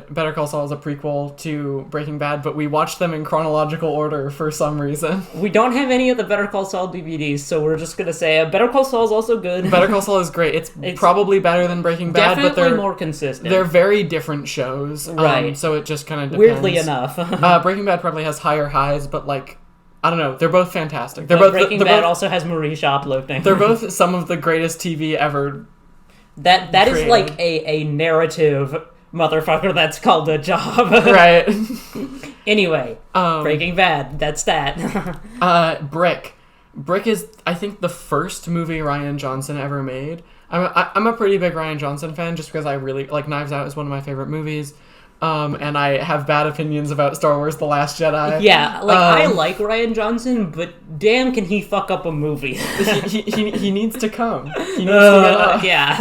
Better Call Saul is a prequel to Breaking Bad, but we watched them in chronological order for some reason. We don't have any of the Better Call Saul DVDs, so we're just going to say Better Call Saul is also good. Better Call Saul is great. It's probably better than Breaking Bad, but they're more consistent. They're very different shows. Right. So it just kind of depends. Weirdly enough. Breaking Bad probably has higher highs, but like, I don't know. They're both fantastic. Breaking Bad also has Marie shoplifting. They're both some of the greatest TV ever. That created. Is like a narrative motherfucker that's called a job. Right. Anyway, Breaking Bad. That's that. Brick. Brick is, I think, the first movie Rian Johnson ever made. I'm a pretty big Rian Johnson fan just because I really like Knives Out is one of my favorite movies. and I have bad opinions about Star Wars The Last Jedi. Yeah, I like Rian Johnson, but damn can he fuck up a movie. he needs to come. He needs to get yeah.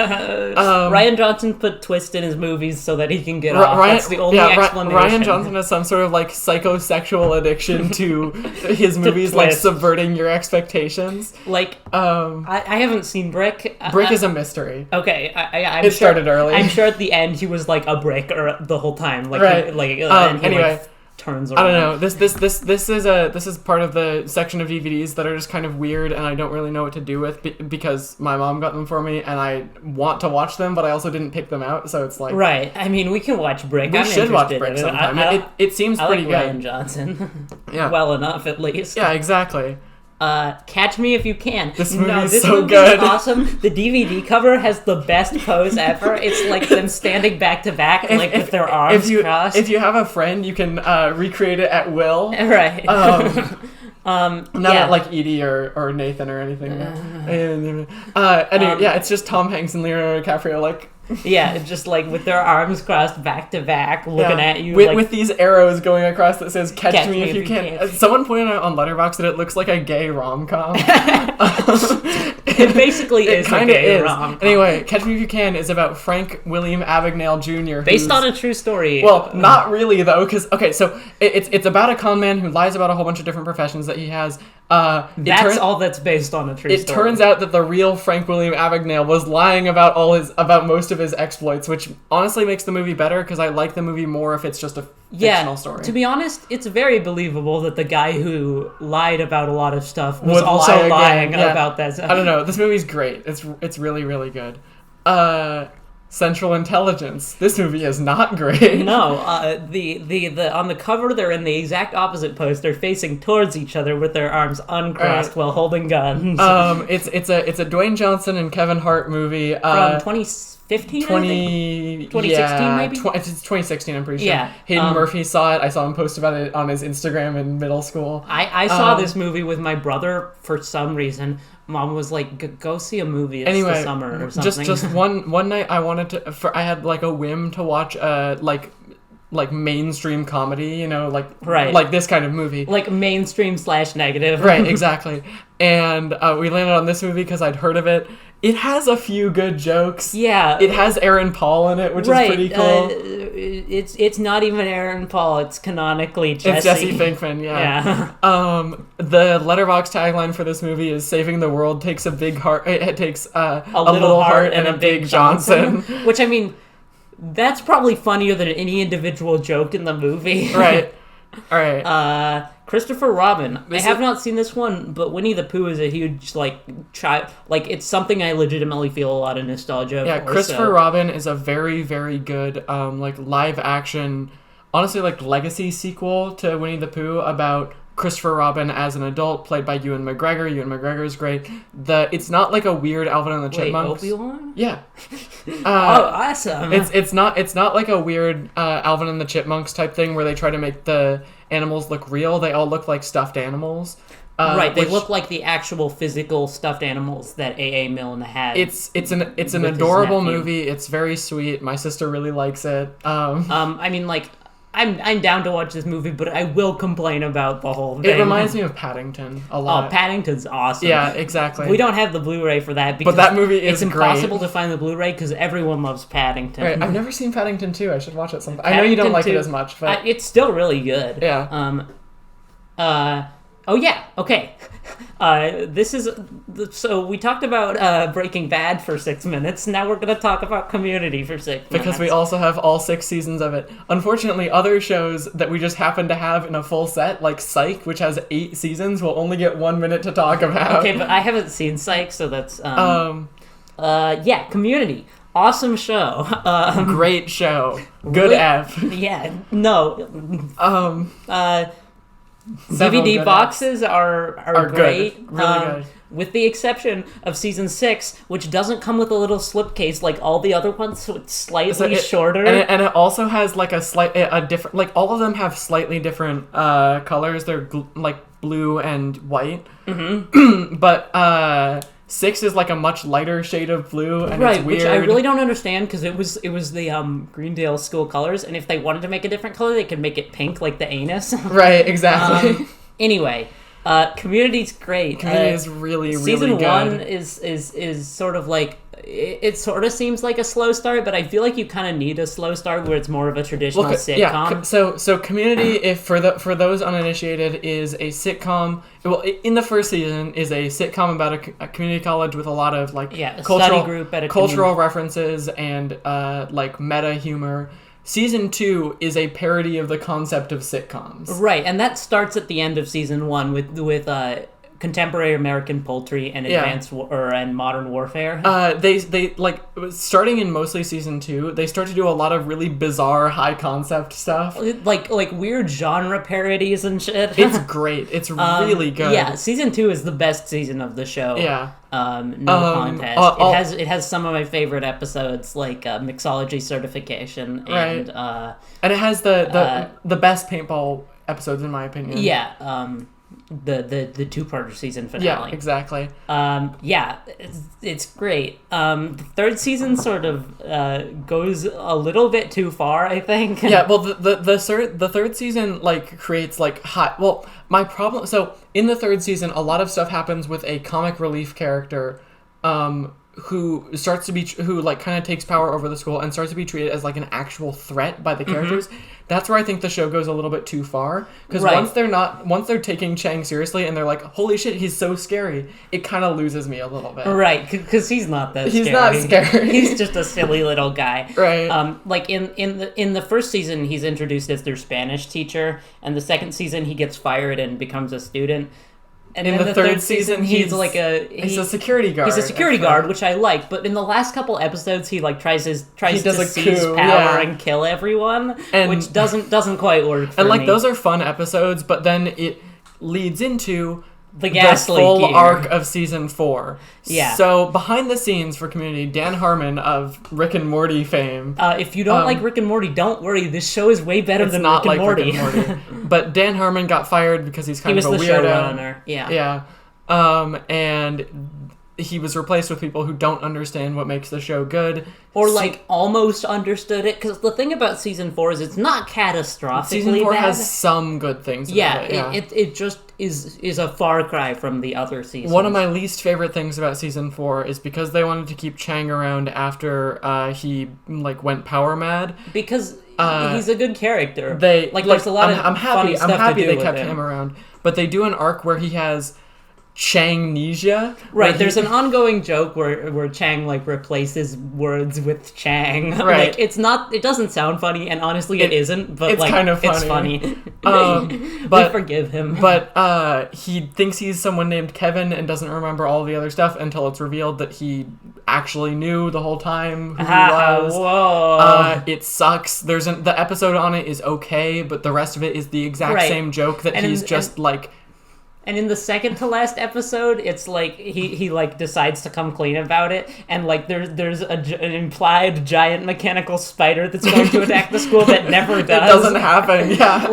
Rian Johnson put twist in his movies so that he can get off. That's the only explanation. Rian Johnson has some sort of psychosexual addiction to his movies, subverting your expectations. I haven't seen Brick. Brick is a mystery. Okay, it started early. I'm sure at the end he was like a brick or the whole time. And he anyway, turns around. I don't know. This is part of the section of DVDs that are just kind of weird, and I don't really know what to do with because my mom got them for me, and I want to watch them, but I also didn't pick them out, so it's like right. I mean, we can watch Brick. We should watch Brick sometime. It seems pretty good. Rian Johnson. Yeah. Well enough, at least. Yeah, exactly. Catch Me If You Can. This movie is so good. Awesome. The DVD cover has the best pose ever. It's like them standing back to back, with their arms crossed. If you have a friend, you can recreate it at will. Right. Not like Edie or Nathan or anything. Anyway, it's just Tom Hanks and Leonardo DiCaprio yeah, just with their arms crossed back to back, looking at you with these arrows going across that says "Catch me if you can." Someone pointed out on Letterboxd that it looks like a gay rom-com. It basically is a gay rom-com. Anyway, Catch Me If You Can is about Frank William Abagnale Jr. Based on a true story. Well, not really though, because so it's about a con man who lies about a whole bunch of different professions that he has. That's all that's based on a true story. It turns out that the real Frank William Abagnale was lying about most of his exploits, which honestly makes the movie better because I like the movie more if it's just a fictional story. To be honest, it's very believable that the guy who lied about a lot of stuff was also lying about that stuff. I don't know. This movie's great. It's really, really good. Central Intelligence. This movie is not great. No, the on the cover they're in the exact opposite pose. They're facing towards each other with their arms uncrossed while holding guns. It's a Dwayne Johnson and Kevin Hart movie from 2015. 2016 maybe. It's 2016. I'm pretty sure. Yeah. Hayden Murphy saw it. I saw him post about it on his Instagram in middle school. I saw this movie with my brother for some reason. Mom was like, "Go see a movie. It's the summer or something." Just one night, I wanted to. I had a whim to watch mainstream comedy. Like this kind of movie. Like mainstream / negative. Right, exactly. And we landed on this movie because I'd heard of it. It has a few good jokes. Yeah. It has Aaron Paul in it, which is pretty cool. It's not even Aaron Paul. It's canonically Jesse. It's Jesse Pinkman, yeah. The Letterboxd tagline for this movie is "Saving the world takes a big heart. It takes a little heart and a big Johnson." Which, I mean, that's probably funnier than any individual joke in the movie. Right. All right. Christopher Robin. I have not seen this one, but Winnie the Pooh is a huge child. It's something I legitimately feel a lot of nostalgia for. Yeah, Christopher Robin is a very, very good live action, honestly legacy sequel to Winnie the Pooh about Christopher Robin as an adult, played by Ewan McGregor. Ewan McGregor is great. It's not like a weird Alvin and the Chipmunks. Wait, Obi-Wan? Yeah. Awesome. It's not like a weird Alvin and the Chipmunks type thing where they try to make the animals look real. They all look like stuffed animals. Right, they look like the actual physical stuffed animals that A.A. Milne had. It's an adorable movie. It's very sweet. My sister really likes it. I mean, I'm down to watch this movie, but I will complain about the whole thing. It reminds me of Paddington a lot. Oh, Paddington's awesome. Yeah, exactly. We don't have the Blu-ray for that because but that movie is it's impossible to find the Bluray because everyone loves Paddington. Right, I've never seen Paddington 2. I should watch it sometime. I know you don't like it as much, but it's still really good. Yeah. Oh yeah. Okay. So we talked about Breaking Bad for 6 minutes. Now we're going to talk about Community for 6 minutes. Because we also have all 6 seasons of it. Unfortunately, other shows that we just happen to have in a full set, like Psych, which has 8 seasons, will only get 1 minute to talk about. Okay, but I haven't seen Psych, so that's yeah, Community. Awesome show. Great show. Good F. Yeah. No. DVD boxes are great. Good. Really good. With the exception of season 6, which doesn't come with a little slipcase like all the other ones, so it's slightly shorter. And it also has a different, all of them have slightly different colors. They're blue and white. Mm-hmm. But 6 is like a much lighter shade of blue, and right, it's weird. Which I really don't understand, because it was the Greendale school colors, and if they wanted to make a different color, they could make it pink like the anus. Right, exactly. Anyway, Community's great. Community is really, really season good. Season 1 is sort of like, it sort of seems like a slow start, but I feel like you kind of need a slow start where it's more of a traditional sitcom. Yeah, so Community, if for those uninitiated, is a sitcom. Well, in the first season, is a sitcom about a community college with a lot of like study group at a cultural references and like meta humor. Season 2 is a parody of the concept of sitcoms. Right, and that starts at the end of season 1 with contemporary American poultry and and modern warfare. They like, starting in mostly season 2, they start to do a lot of really bizarre high concept stuff, like weird genre parodies and shit. It's great. It's really good. Yeah, season 2 is the best season of the show. Yeah. No contest. It has some of my favorite episodes, like mixology certification, and and it has the best paintball episodes in my opinion. Yeah. The two-parter season finale. Yeah, exactly. It's great. The third season sort of goes a little bit too far, I think. Yeah, well, the third season like creates like hot. Well, my problem. So in the third season, a lot of stuff happens with a comic relief character, who starts to be who like kind of takes power over the school and starts to be treated as like an actual threat by the characters. That's where I think the show goes a little bit too far, because once they're taking Chang seriously and they're like, holy shit, he's so scary, it kind of loses me a little bit. Right, because he's not that scary. He's not scary. He's just a silly little guy. Right. Like in the first season, he's introduced as their Spanish teacher, and the second season he gets fired and becomes a student. And in the third season, he's a security guard. He's a security guard, which I like. But in the last couple episodes, he like tries to seize power and kill everyone, which doesn't quite work for me. And like those are fun episodes, but then it leads into the full arc of season 4. Yeah. So behind the scenes for Community, Dan Harmon of Rick and Morty fame. If you don't like Rick and Morty, don't worry. This show is way better than Rick and Morty. Rick and Morty. But Dan Harmon got fired because he's kind of a weirdo. He was the showrunner. Yeah. Yeah. And he was replaced with people who don't understand what makes the show good. Or, almost understood it. Because the thing about Season 4 is it's not catastrophically bad. Season 4 has some good things about it. It just is a far cry from the other seasons. One of my least favorite things about Season 4 is because they wanted to keep Chang around after he, went power mad. Because he's a good character. There's a lot of funny stuff to do with him. I'm happy they kept him around. But they do an arc where he has Changnesia. Right, there's an ongoing joke where Chang replaces words with Chang. Right. It doesn't sound funny, and honestly it isn't, but it's kind of funny. It's funny. But forgive him. But he thinks he's someone named Kevin and doesn't remember all the other stuff until it's revealed that he actually knew the whole time who he was. Whoa. It sucks. The episode on it is okay, but the rest of it is the exact same joke that And in the second to last episode, it's like he decides to come clean about it, and there's an implied giant mechanical spider that's going to attack the school that never does. It doesn't happen, yeah.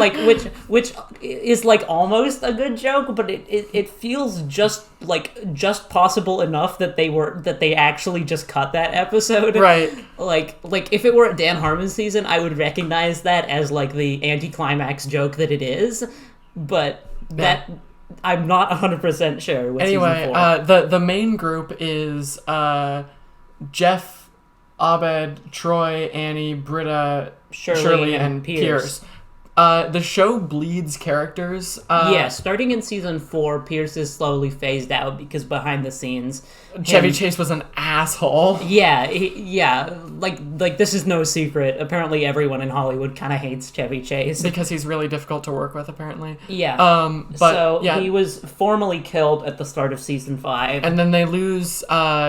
Which is almost a good joke, but it feels just possible enough that they actually just cut that episode. Right. Like if it were a Dan Harmon season, I would recognize that as the anticlimax joke that it is, but that. I'm not 100% sure what season 4. The main group is Jeff, Abed, Troy, Annie, Britta, Shirley, and Pierce. The show bleeds characters. Starting in season 4, Pierce is slowly phased out because behind the scenes, Chevy Chase was an asshole. Yeah, this is no secret. Apparently, everyone in Hollywood kind of hates Chevy Chase because he's really difficult to work with. Apparently, He was formally killed at the start of season 5, and then they lose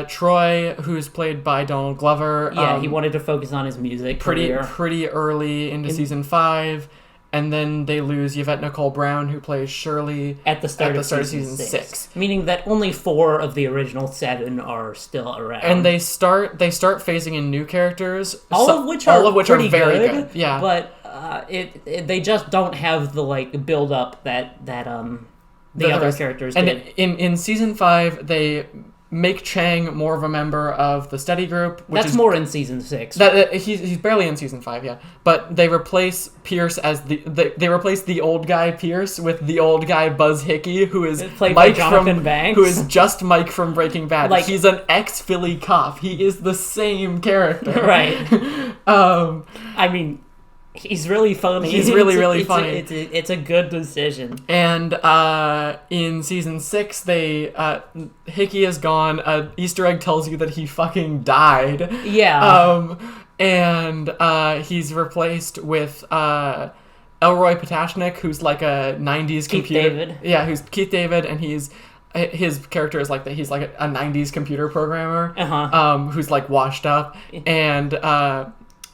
Troy, who's played by Donald Glover. Yeah, he wanted to focus on his music career pretty early into season 5. And then they lose Yvette Nicole Brown, who plays Shirley at the start of season 6. Meaning that only 4 of the original 7 are still around. And they start phasing in new characters, all of which are very good. Yeah, but they just don't have the build up that the other characters did. And in season 5, make Chang more of a member of the study group. That's more in season 6. He's barely in season 5, yeah. But they replace Pierce as they replace the old guy Pierce with the old guy Buzz Hickey, who is played by Jonathan Banks, who is just Mike from Breaking Bad. Like, he's an ex-Philly cop. He is the same character, right? I mean, he's really funny. He's really funny. It's a good decision. And in season 6, Hickey is gone. An Easter egg tells you that he fucking died. Yeah. And he's replaced with Elroy Patashnik, who's like a 90s computer. Keith David. Yeah, who's Keith David, and his character is like that. He's like a 90s computer programmer. Who's like washed up, and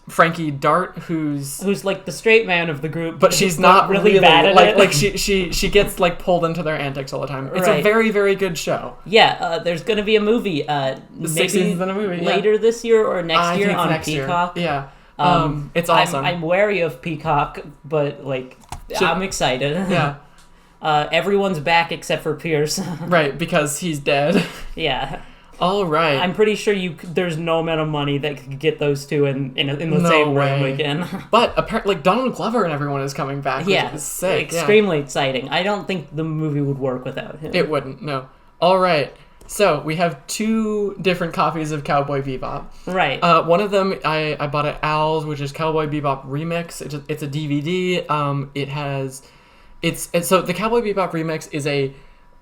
Frankie Dart, who's like the straight man of the group, but she's not really bad at it. Like she gets like pulled into their antics all the time. It's a very, very good show. Yeah, there's gonna be a movie. Maybe 6 seasons in a movie later this year or next year on Peacock. Year. Yeah, it's awesome. I'm wary of Peacock, but I'm excited. Yeah. Everyone's back except for Pierce. Right, because he's dead. Yeah. All right. I'm pretty sure there's no amount of money that could get those two in the same room again. But apparently, Donald Glover and everyone is coming back. Yeah, which is sick. Extremely exciting. I don't think the movie would work without him. It wouldn't. No. All right. So we have 2 different copies of Cowboy Bebop. Right. One of them I bought at Owl's, which is Cowboy Bebop Remix. It's a DVD. So the Cowboy Bebop Remix is a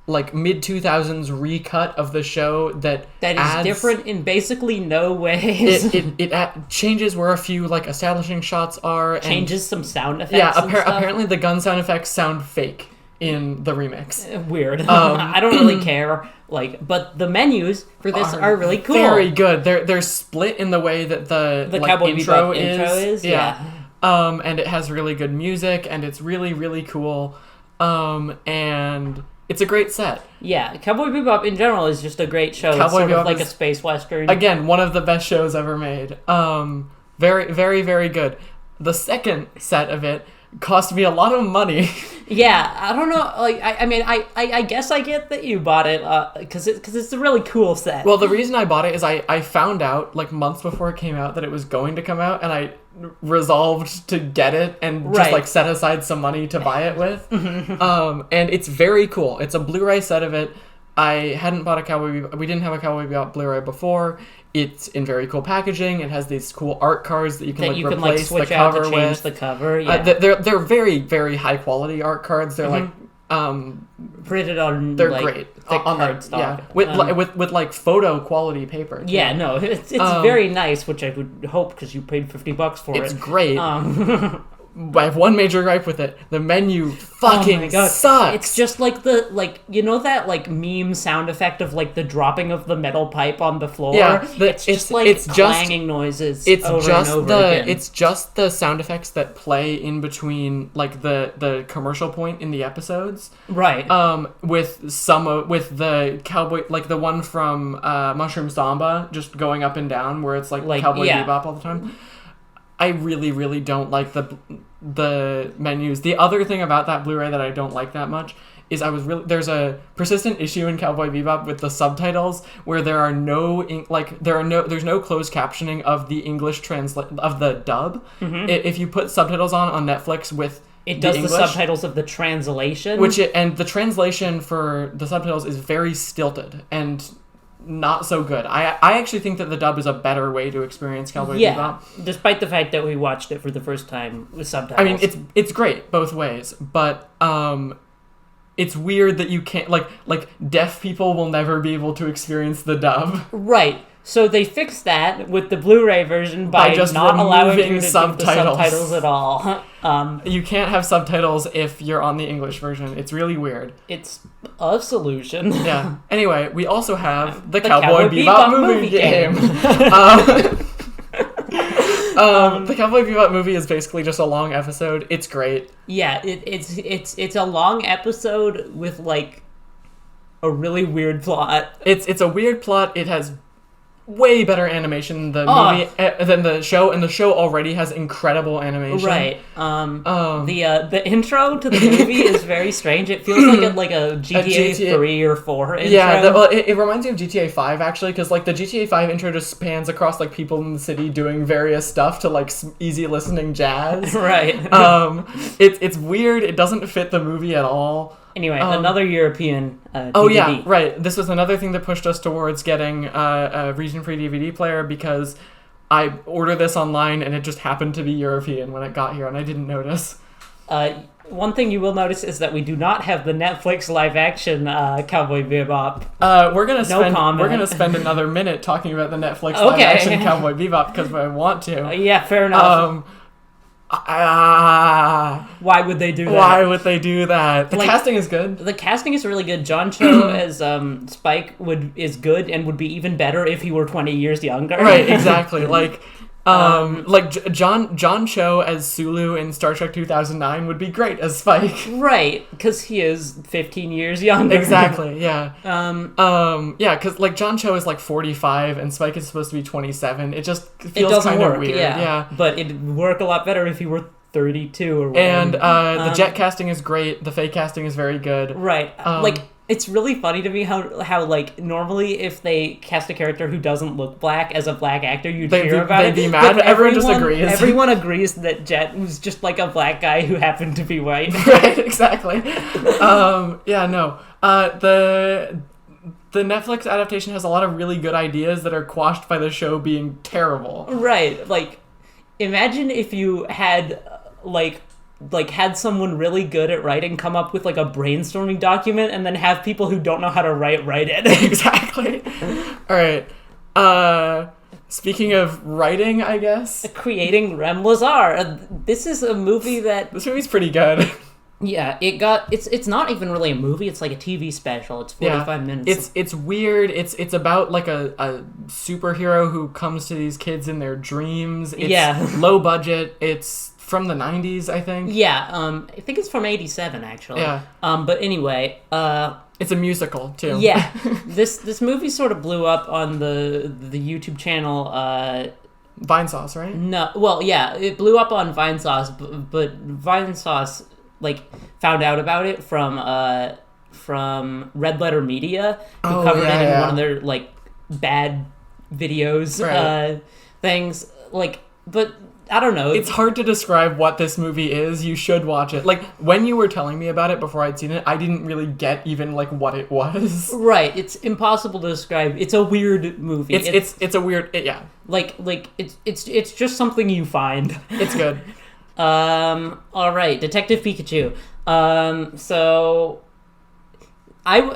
mid-2000s recut of the show that is different in basically no ways. It changes where a few establishing shots are. Changes some sound effects. Yeah, apparently the gun sound effects sound fake in the remix. Weird. I don't really care. But the menus for this are really cool. Very good. They're split in the way that the Cowboy intro Bebop intro is. Yeah. And it has really good music, and it's really, really cool. And it's a great set. Yeah, Cowboy Bebop in general is just a great show. It's sort of like a space western. Again, one of the best shows ever made. Very, very, very good. The second set of it cost me a lot of money. Yeah, I don't know. I guess I get that you bought it because it's a really cool set. Well, the reason I bought it is I found out months before it came out that it was going to come out, and I resolved to get it and just set aside some money to buy it with. And it's very cool. It's a Blu-ray set of it. I hadn't bought a Cowboy Bebop. We didn't have a Cowboy Bebop Blu-ray before. It's in very cool packaging. It has these cool art cards that you can replace switch the cover out to change with. The cover. Yeah. They're very, very high quality art cards. They're printed on. They're great thick cardstock. Yeah, with photo quality paper. Too. Yeah, no, it's very nice, which I would hope because you paid $50 for it. It's great. I have one major gripe with it. The menu fucking sucks. It's just that meme sound effect of the dropping of the metal pipe on the floor. Yeah, it's just clanging noises. It's over just and over again. It's just the sound effects that play in between the commercial point in the episodes. Right. With the cowboy the one from Mushroom Samba just going up and down where it's Cowboy Bebop all the time. I really, really don't like the menus. The other thing about that Blu-ray that I don't like that much is there's a persistent issue in Cowboy Bebop with the subtitles where there's no closed captioning of the English of the dub. Mm-hmm. If you put subtitles on Netflix with it does English, the subtitles of the translation, and the translation for the subtitles is very stilted and not so good. I actually think that the dub is a better way to experience Cowboy Bebop. Despite the fact that we watched it for the first time with subtitles. I mean, it's great both ways, but it's weird that you can't deaf people will never be able to experience the dub. Right. So they fixed that with the Blu-ray version by just not allowing you to subtitles. The subtitles at all. You can't have subtitles if you're on the English version. It's really weird. It's a solution. Yeah. Anyway, we also have the Cowboy Bebop movie game. The Cowboy Bebop movie is basically just a long episode. It's great. Yeah, it's a long episode with a really weird plot. It's a weird plot. It has way better animation than the movie than the show, and the show already has incredible animation. Right. The intro to the movie is very strange. It feels like a GTA 3 or 4 intro. Yeah, it reminds me of GTA 5 actually, because like the GTA 5 intro just pans across like people in the city doing various stuff to like easy listening jazz. Right. It's weird. It doesn't fit the movie at all. Anyway, another European DVD. Oh yeah, right. This was another thing that pushed us towards getting a region-free DVD player, because I ordered this online and it just happened to be European when it got here, and I didn't notice. One thing you will notice is that we do not have the Netflix live-action Cowboy Bebop. We're gonna spend another minute talking about the Netflix live-action Cowboy Bebop because I want to. Yeah, fair enough. Why would they do that? Why would they do that? The casting is good. The casting is really good. John Cho as Spike is good and would be even better if he were 20 years younger. Right, exactly. John Cho as Sulu in Star Trek 2009 would be great as Spike. Right, because he is 15 years younger. Exactly, yeah. Yeah, because like John Cho is like 45 and Spike is supposed to be 27. It just feels kind of weird. Yeah, but it'd work a lot better if he were 32 or whatever. And the jet casting is great. The fake casting is very good. Right, it's really funny to me how like normally if they cast a character who doesn't look black as a black actor, you'd hear about it. They'd be mad, but everyone just agrees. Everyone agrees that Jet was just like a black guy who happened to be white. Right, exactly. Yeah, no. The Netflix adaptation has a lot of really good ideas that are quashed by the show being terrible. Right, like imagine if you had had someone really good at writing come up with like a brainstorming document and then have people who don't know how to write it. Exactly. All right. Speaking of writing, I guess. Creating Rem Lazar. This is a movie that... This movie's pretty good. Yeah, it's not even really a movie, it's like a TV special. It's 45 minutes. It's weird. It's about like a superhero who comes to these kids in their dreams. It's low budget. It's from the 90s, I think. Yeah, I think it's from 87, actually. Yeah. But anyway, it's a musical, too. Yeah. This movie sort of blew up on the YouTube channel, Vinesauce, right? No, well, yeah, it blew up on Vinesauce, but Vinesauce, like, found out about it from Red Letter Media, who covered it in one of their, like, bad videos, things, like, but... I don't know. It's hard to describe what this movie is. You should watch it. Like, when you were telling me about it before I'd seen it, I didn't really get even, like, what it was. Right. It's impossible to describe. It's a weird movie. It's a weird... yeah. Like, it's just something you find. It's good. All right. Detective Pikachu. So...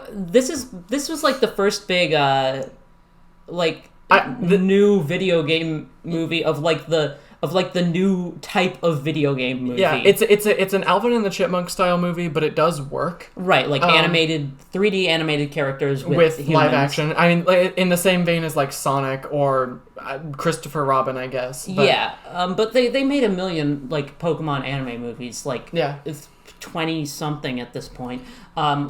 This was, like, the first big, new video game movie of the new type of video game movie. Yeah, it's an Alvin and the Chipmunk style movie, but it does work. Right, like 3D animated characters with humans. Live action. I mean, in the same vein as like Sonic or Christopher Robin, I guess. But... Yeah, but they made a million like Pokemon anime movies. Like it's 20 something at this point. But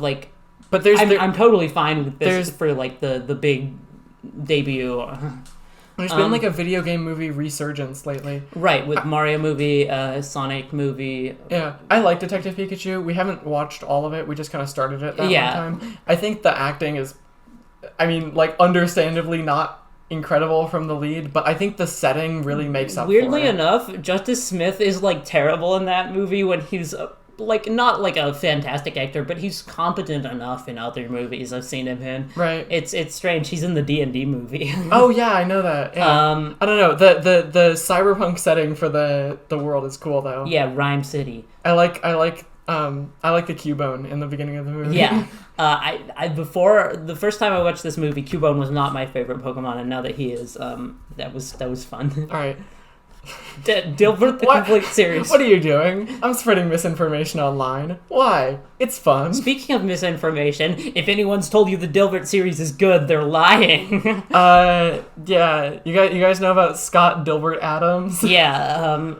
I'm totally fine with this for like the big debut. There's been like a video game movie resurgence lately. Right, with Mario movie, Sonic movie. Yeah, I like Detective Pikachu. We haven't watched all of it. We just kind of started it that one time. I think the acting is, I mean, like, understandably not incredible from the lead, but I think the setting really makes up for it. Weirdly enough, Justice Smith is, like, terrible in that movie when he's... like, not like a fantastic actor, but he's competent enough in other movies I've seen him in. Right. It's strange. He's in the D&D movie. Oh yeah, I know that. Yeah. I don't know. The cyberpunk setting for the world is cool though. Yeah, Rhyme City. I like the Cubone in the beginning of the movie. Yeah. Before the first time I watched this movie, Cubone was not my favorite Pokemon, and now that he is, that was fun. All right. Dilbert the Complete Series. What are you doing? I'm spreading misinformation online. Why? It's fun. Speaking of misinformation, if anyone's told you the Dilbert series is good, they're lying. Yeah. You guys know about Scott Dilbert Adams? Yeah.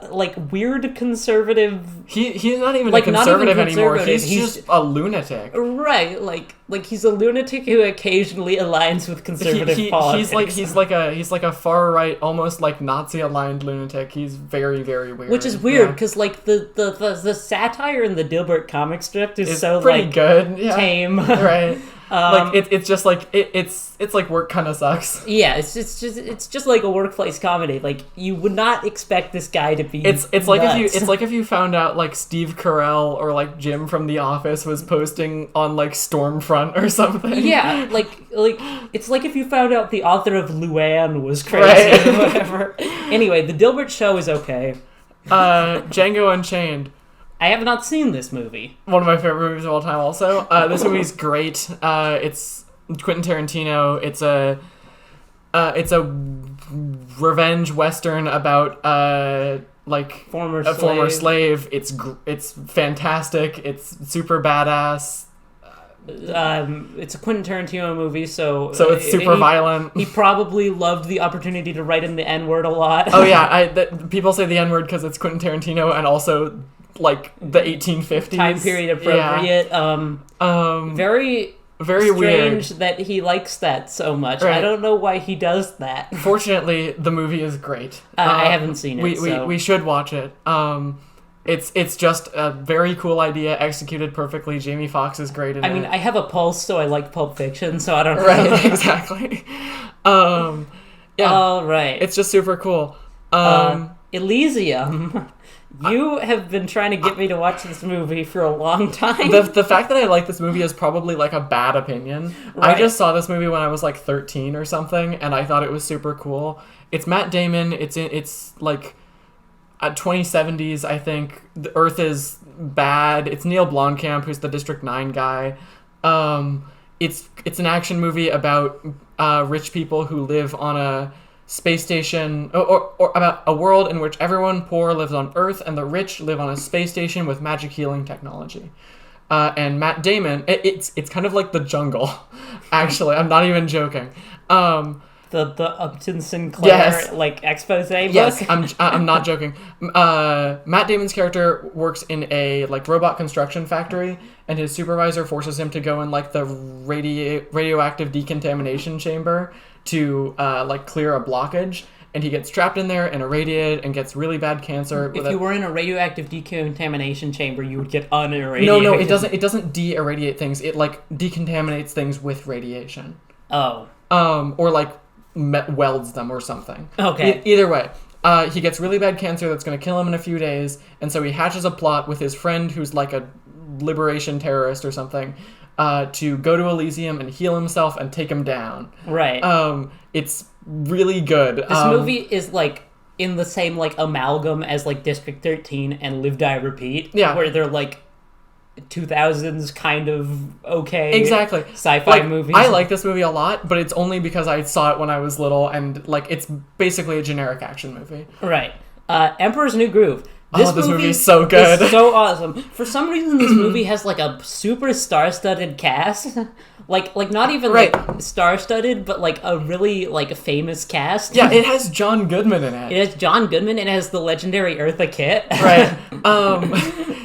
Like weird conservative. He's not even like a conservative anymore. He's just a lunatic. Right, like he's a lunatic who occasionally aligns with conservative politics. He's like a far right, almost like Nazi aligned lunatic. He's very, very weird. Which is weird because like the satire in the Dilbert comic strip is so pretty like good, tame, right? Like it's just like it's like work kind of sucks. Yeah, it's just like a workplace comedy. Like you would not expect this guy to be. It's like if you found out like Steve Carell or like Jim from The Office was posting on like Stormfront or something. Yeah, like it's like if you found out the author of Luann was crazy or whatever. Anyway, the Dilbert Show is okay. Django Unchained. I have not seen this movie. One of my favorite movies of all time also. This movie's great. It's Quentin Tarantino. It's a revenge western about former slave. It's fantastic. It's super badass. It's a Quentin Tarantino movie, so it's super violent. He probably loved the opportunity to write in the N-word a lot. Oh yeah, people say the N-word because it's Quentin Tarantino and also like the 1850s time period appropriate. Yeah. Very strange weird that he likes that so much. Right. I don't know why he does that. Fortunately, the movie is great. I haven't seen it. We should watch it. It's just a very cool idea, executed perfectly. Jamie Foxx is great in it. I mean, I have a pulse, so I like Pulp Fiction, so I don't know. Right, exactly. Yeah. All right. It's just super cool. Elysium. You have been trying to get me to watch this movie for a long time. The fact that I like this movie is probably like a bad opinion. Right. I just saw this movie when I was like 13 or something, and I thought it was super cool. It's Matt Damon. It's like at 2070s, I think. The Earth is bad. It's Neil Blomkamp, who's the District 9 guy. It's an action movie about rich people who live on a space station, or about a world in which everyone poor lives on Earth and the rich live on a space station with magic healing technology. And Matt Damon, it's kind of like The Jungle, actually. I'm not even joking. The Upton Sinclair expose book. Yes, I'm not joking. Matt Damon's character works in a like robot construction factory, and his supervisor forces him to go in like the radioactive decontamination chamber to clear a blockage, and he gets trapped in there and irradiated and gets really bad cancer. If you were in a radioactive decontamination chamber, you would get unirradiated. No, it doesn't de-irradiate things. It like decontaminates things with radiation. Oh. Or like welds them or something. Okay. Either way, he gets really bad cancer that's going to kill him in a few days, and so he hatches a plot with his friend who's like a liberation terrorist or something, to go to Elysium and heal himself and take him down. Right. It's really good. This movie is like in the same like amalgam as like District 13 and Live Die Repeat. Yeah. Where they're like 2000s kind of okay exactly sci-fi movies. I like this movie a lot, but it's only because I saw it when I was little, and like it's basically a generic action movie. Right. Emperor's New Groove. This movie is so good. It's so awesome. For some reason, this movie has like a super star-studded cast. like not even like star-studded, but like a really like famous cast. Yeah, it has John Goodman in it. It has John Goodman. It has the legendary Eartha Kitt. Right.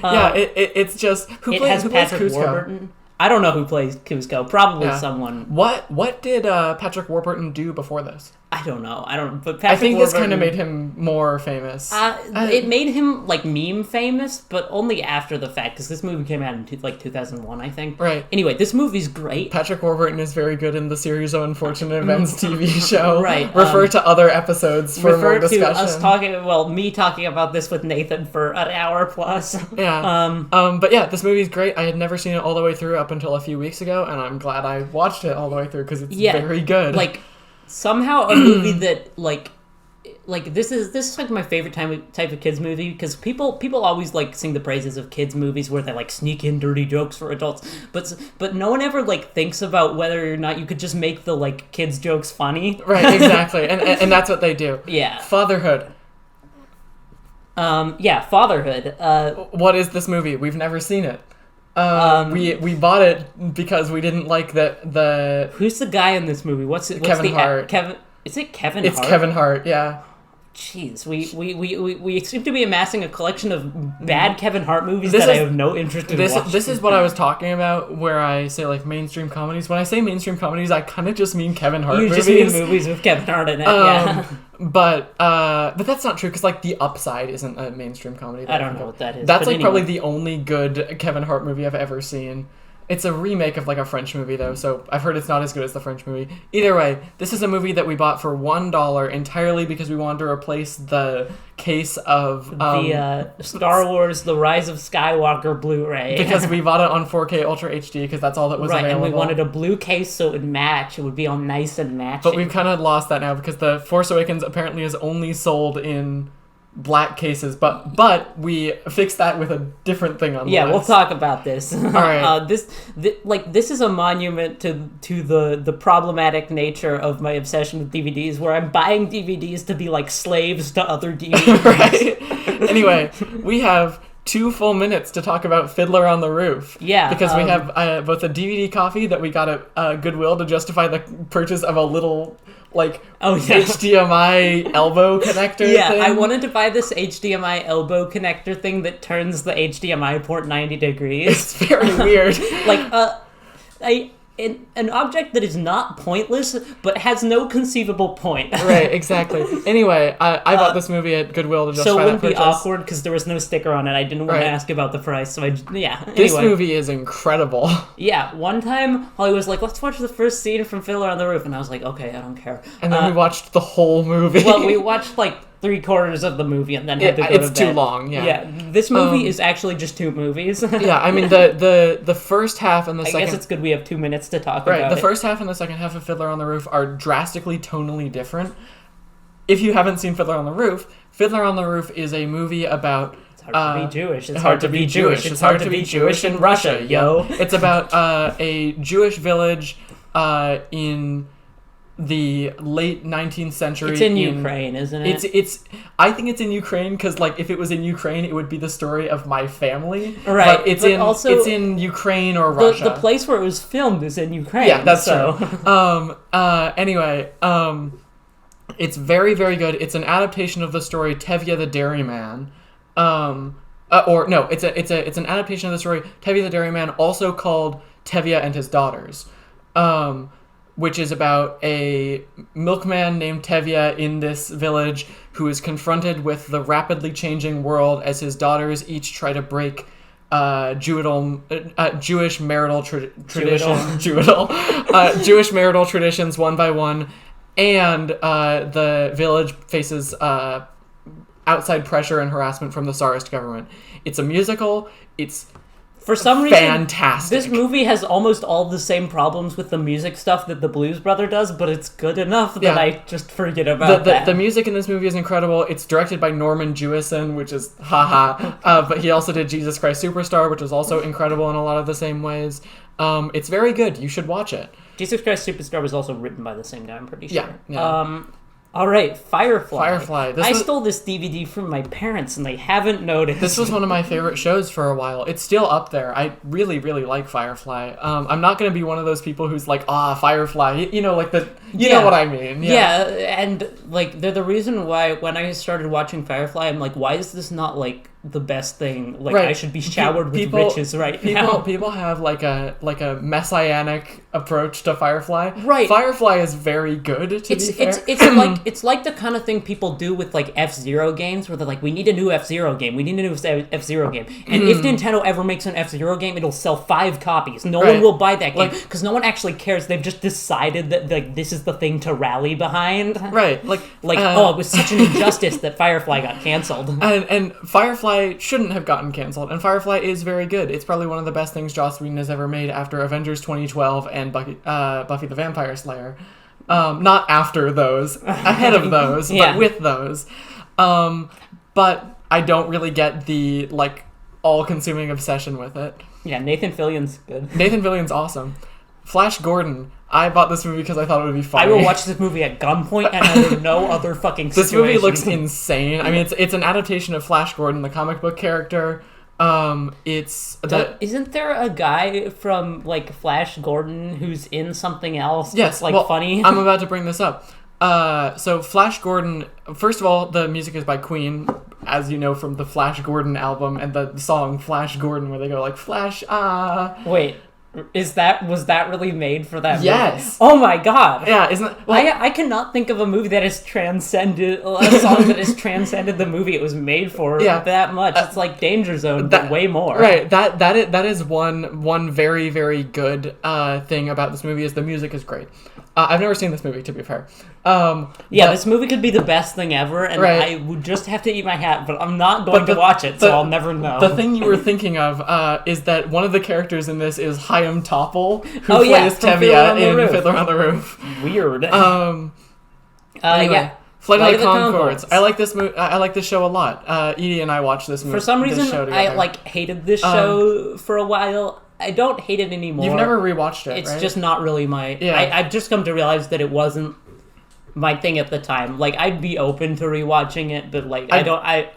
Yeah. It's just who plays Patrick Warburton. I don't know who plays Kuzco. Probably someone. What did Patrick Warburton do before this? I don't know. But I think this kind of made him more famous. It made him like meme famous, but only after the fact, because this movie came out in 2001, I think. Right. Anyway, this movie's great. Patrick Warburton is very good in the series of Unfortunate Events TV show. Right. Refer to other episodes for more discussion. Me talking about this with Nathan for an hour plus. Yeah. But yeah, this movie's great. I had never seen it all the way through up until a few weeks ago, and I'm glad I watched it all the way through because it's very good. Like, somehow a movie that like this is like my favorite type of kids movie, because people always like sing the praises of kids movies where they like sneak in dirty jokes for adults, but no one ever like thinks about whether or not you could just make the like kids jokes funny. Right, exactly. and that's what they do. Yeah. Fatherhood. Fatherhood. What is this movie? We've never seen it. We bought it because we didn't like the Who's the guy in this movie? What's Kevin Hart. Is it Kevin Hart? It's Kevin Hart, yeah. Jeez, we seem to be amassing a collection of bad Kevin Hart movies I have no interest in watching. This is what I was talking about, where I say, like, mainstream comedies. When I say mainstream comedies, I kind of just mean Kevin Hart movies. You just mean movies with Kevin Hart in it, yeah. But that's not true, because, like, The Upside isn't a mainstream comedy. I don't know what that is. That's, like, probably the only good Kevin Hart movie I've ever seen. It's a remake of, like, a French movie, though, so I've heard it's not as good as the French movie. Either way, this is a movie that we bought for $1 entirely because we wanted to replace the case of... the Star Wars The Rise of Skywalker Blu-ray. Because we bought it on 4K Ultra HD, because that's all that was available. And we wanted a blue case so it would match. It would be all nice and matching. But we've kind of lost that now, because The Force Awakens apparently is only sold in black cases, but we fixed that with a different thing on the list. We'll talk about this. All right. This is a monument to the problematic nature of my obsession with DVDs, where I'm buying DVDs to be like slaves to other DVDs. Right. Anyway, we have 2 full minutes to talk about Fiddler on the Roof. Yeah. Because we have both a DVD copy that we got at Goodwill to justify the purchase of a little, like, HDMI elbow connector thing. I wanted to buy this HDMI elbow connector thing that turns the HDMI port 90 degrees. It's very weird. An object that is not pointless, but has no conceivable point. Right, exactly. Anyway, I bought this movie at Goodwill to justify that purchase. So it wouldn't be awkward because there was no sticker on it. I didn't want to ask about the price, so This movie is incredible. Yeah, one time Holly was like, let's watch the first scene from Fiddler on the Roof, and I was like, okay, I don't care. And then we watched the whole movie. Well, we watched like 3/4 of the movie and then had to go to bed. It's too long, yeah. Yeah, this movie is actually just 2 movies. Yeah, I mean, the first half and the second... I guess it's good we have 2 minutes to talk about it. Right, the first half and the second half of Fiddler on the Roof are drastically tonally different. If you haven't seen Fiddler on the Roof is a movie about... It's hard to be Jewish. It's hard to be Jewish. It's hard to be Jewish in Russia, yo. It's about a Jewish village in... the late 19th century. It's in Ukraine, isn't it? I think it's in Ukraine because, like, if it was in Ukraine, it would be the story of my family. Right. But it's in Ukraine or Russia. The place where it was filmed is in Ukraine. Yeah, that's true. Anyway, it's very, very good. It's an adaptation of the story Tevye the Dairyman. It's an adaptation of the story Tevye the Dairyman, also called Tevye and His Daughters. Which is about a milkman named Tevye in this village who is confronted with the rapidly changing world as his daughters each try to break Jewish marital Jewish marital traditions one by one, and the village faces outside pressure and harassment from the Tsarist government. It's a musical. It's for some reason, fantastic. This movie has almost all the same problems with the music stuff that the Blues Brother does, but it's good enough that I just forget about that. The music in this movie is incredible. It's directed by Norman Jewison, which is but he also did Jesus Christ Superstar, which is also incredible in a lot of the same ways. It's very good. You should watch it. Jesus Christ Superstar was also written by the same guy, I'm pretty sure. Yeah. All right, Firefly. I stole this DVD from my parents, and they haven't noticed. This was one of my favorite shows for a while. It's still up there. I really, really like Firefly. I'm not going to be one of those people who's like, Firefly. You know, like you know what I mean. Yeah, and like they're the reason why when I started watching Firefly, I'm like, why is this not like the best thing? Like I should be showered with riches now. People have like a messianic approach to Firefly. Right. Firefly is very good. To be fair. It's like the kind of thing people do with like F-Zero games, where they're like, we need a new F-Zero game. We need a new F-Zero game. And if Nintendo ever makes an F-Zero game, it'll sell 5 copies. No one will buy that game because no one actually cares. They've just decided that like this is the thing to rally behind. Right. It was such an injustice that Firefly got canceled. And Firefly shouldn't have gotten canceled. And Firefly is very good. It's probably one of the best things Joss Whedon has ever made after Avengers 2012 and Buffy the Vampire Slayer. Not after those, ahead of those, but with those. But I don't really get the like all-consuming obsession with it. Yeah, Nathan Fillion's good. Nathan Fillion's awesome. Flash Gordon. I bought this movie because I thought it would be funny. I will watch this movie at gunpoint and under no other fucking situation. This movie looks insane. I mean, it's an adaptation of Flash Gordon, the comic book character. Isn't there a guy from like Flash Gordon who's in something else? Yes, that's funny. I'm about to bring this up. So Flash Gordon, first of all, the music is by Queen, as you know from the Flash Gordon album and the song Flash Gordon, where they go like, Flash, Wait, was that really made for that movie? Yes. Oh my god. Yeah, isn't it? Well, I cannot think of a movie that has transcended, a song that has transcended the movie it was made for that much. It's like Danger Zone, but way more. Right, that is one very, very good thing about this movie is the music is great. I've never seen this movie, to be fair. This movie could be the best thing ever, and I would just have to eat my hat, but I'm not going to watch it, so I'll never know. The thing you were thinking of is that one of the characters in this is Chaim Topol, who plays Tevye in Fiddler on the Roof. Weird. Anyway, Flight of the Conchords. I like this movie. I like this show a lot. Edie and I watched this movie. For some reason, I hated this show for a while. I don't hate it anymore. You've never rewatched it, It's right? just not really my... Yeah. I've just come to realize that it wasn't my thing at the time. Like, I'd be open to rewatching it, but, like, I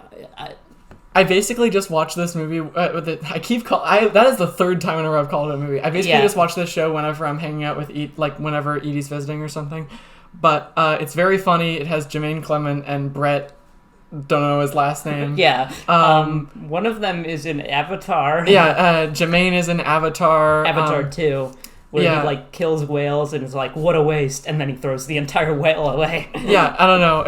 basically just watched this movie that is the third time in a row I've called it a movie. I basically just watch this show whenever I'm hanging out with whenever Edie's visiting or something. But it's very funny. It has Jermaine Clement and Brett... Don't know his last name. Yeah. One of them is in Avatar. Yeah, Jermaine is in Avatar. Avatar 2, where he, like, kills whales and is like, what a waste, and then he throws the entire whale away. Yeah, I don't know.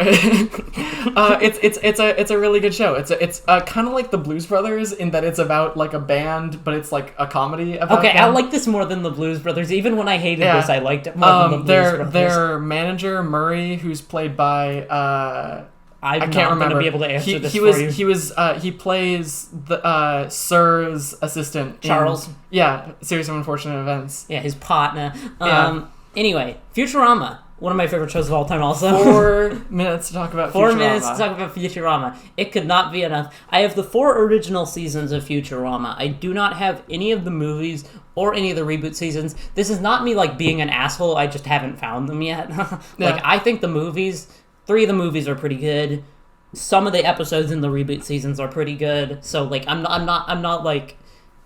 It's a really good show. It's kind of like the Blues Brothers in that it's about, like, a band, but it's, like, a comedy about them. I like this more than the Blues Brothers. Even when I hated this, I liked it more than the Blues Brothers. Their manager, Murray, who's played by... I can't remember. Going to be able to answer this for you. He plays the Sir's assistant. Charles. Series of Unfortunate Events. Yeah, his partner. Anyway, Futurama. One of my favorite shows of all time also. 4 minutes to talk about Futurama. 4 minutes to talk about Futurama. It could not be enough. I have the 4 original seasons of Futurama. I do not have any of the movies or any of the reboot seasons. This is not me, like, being an asshole. I just haven't found them yet. I think the movies... 3 of the movies are pretty good. Some of the episodes in the reboot seasons are pretty good. So, like, I'm not like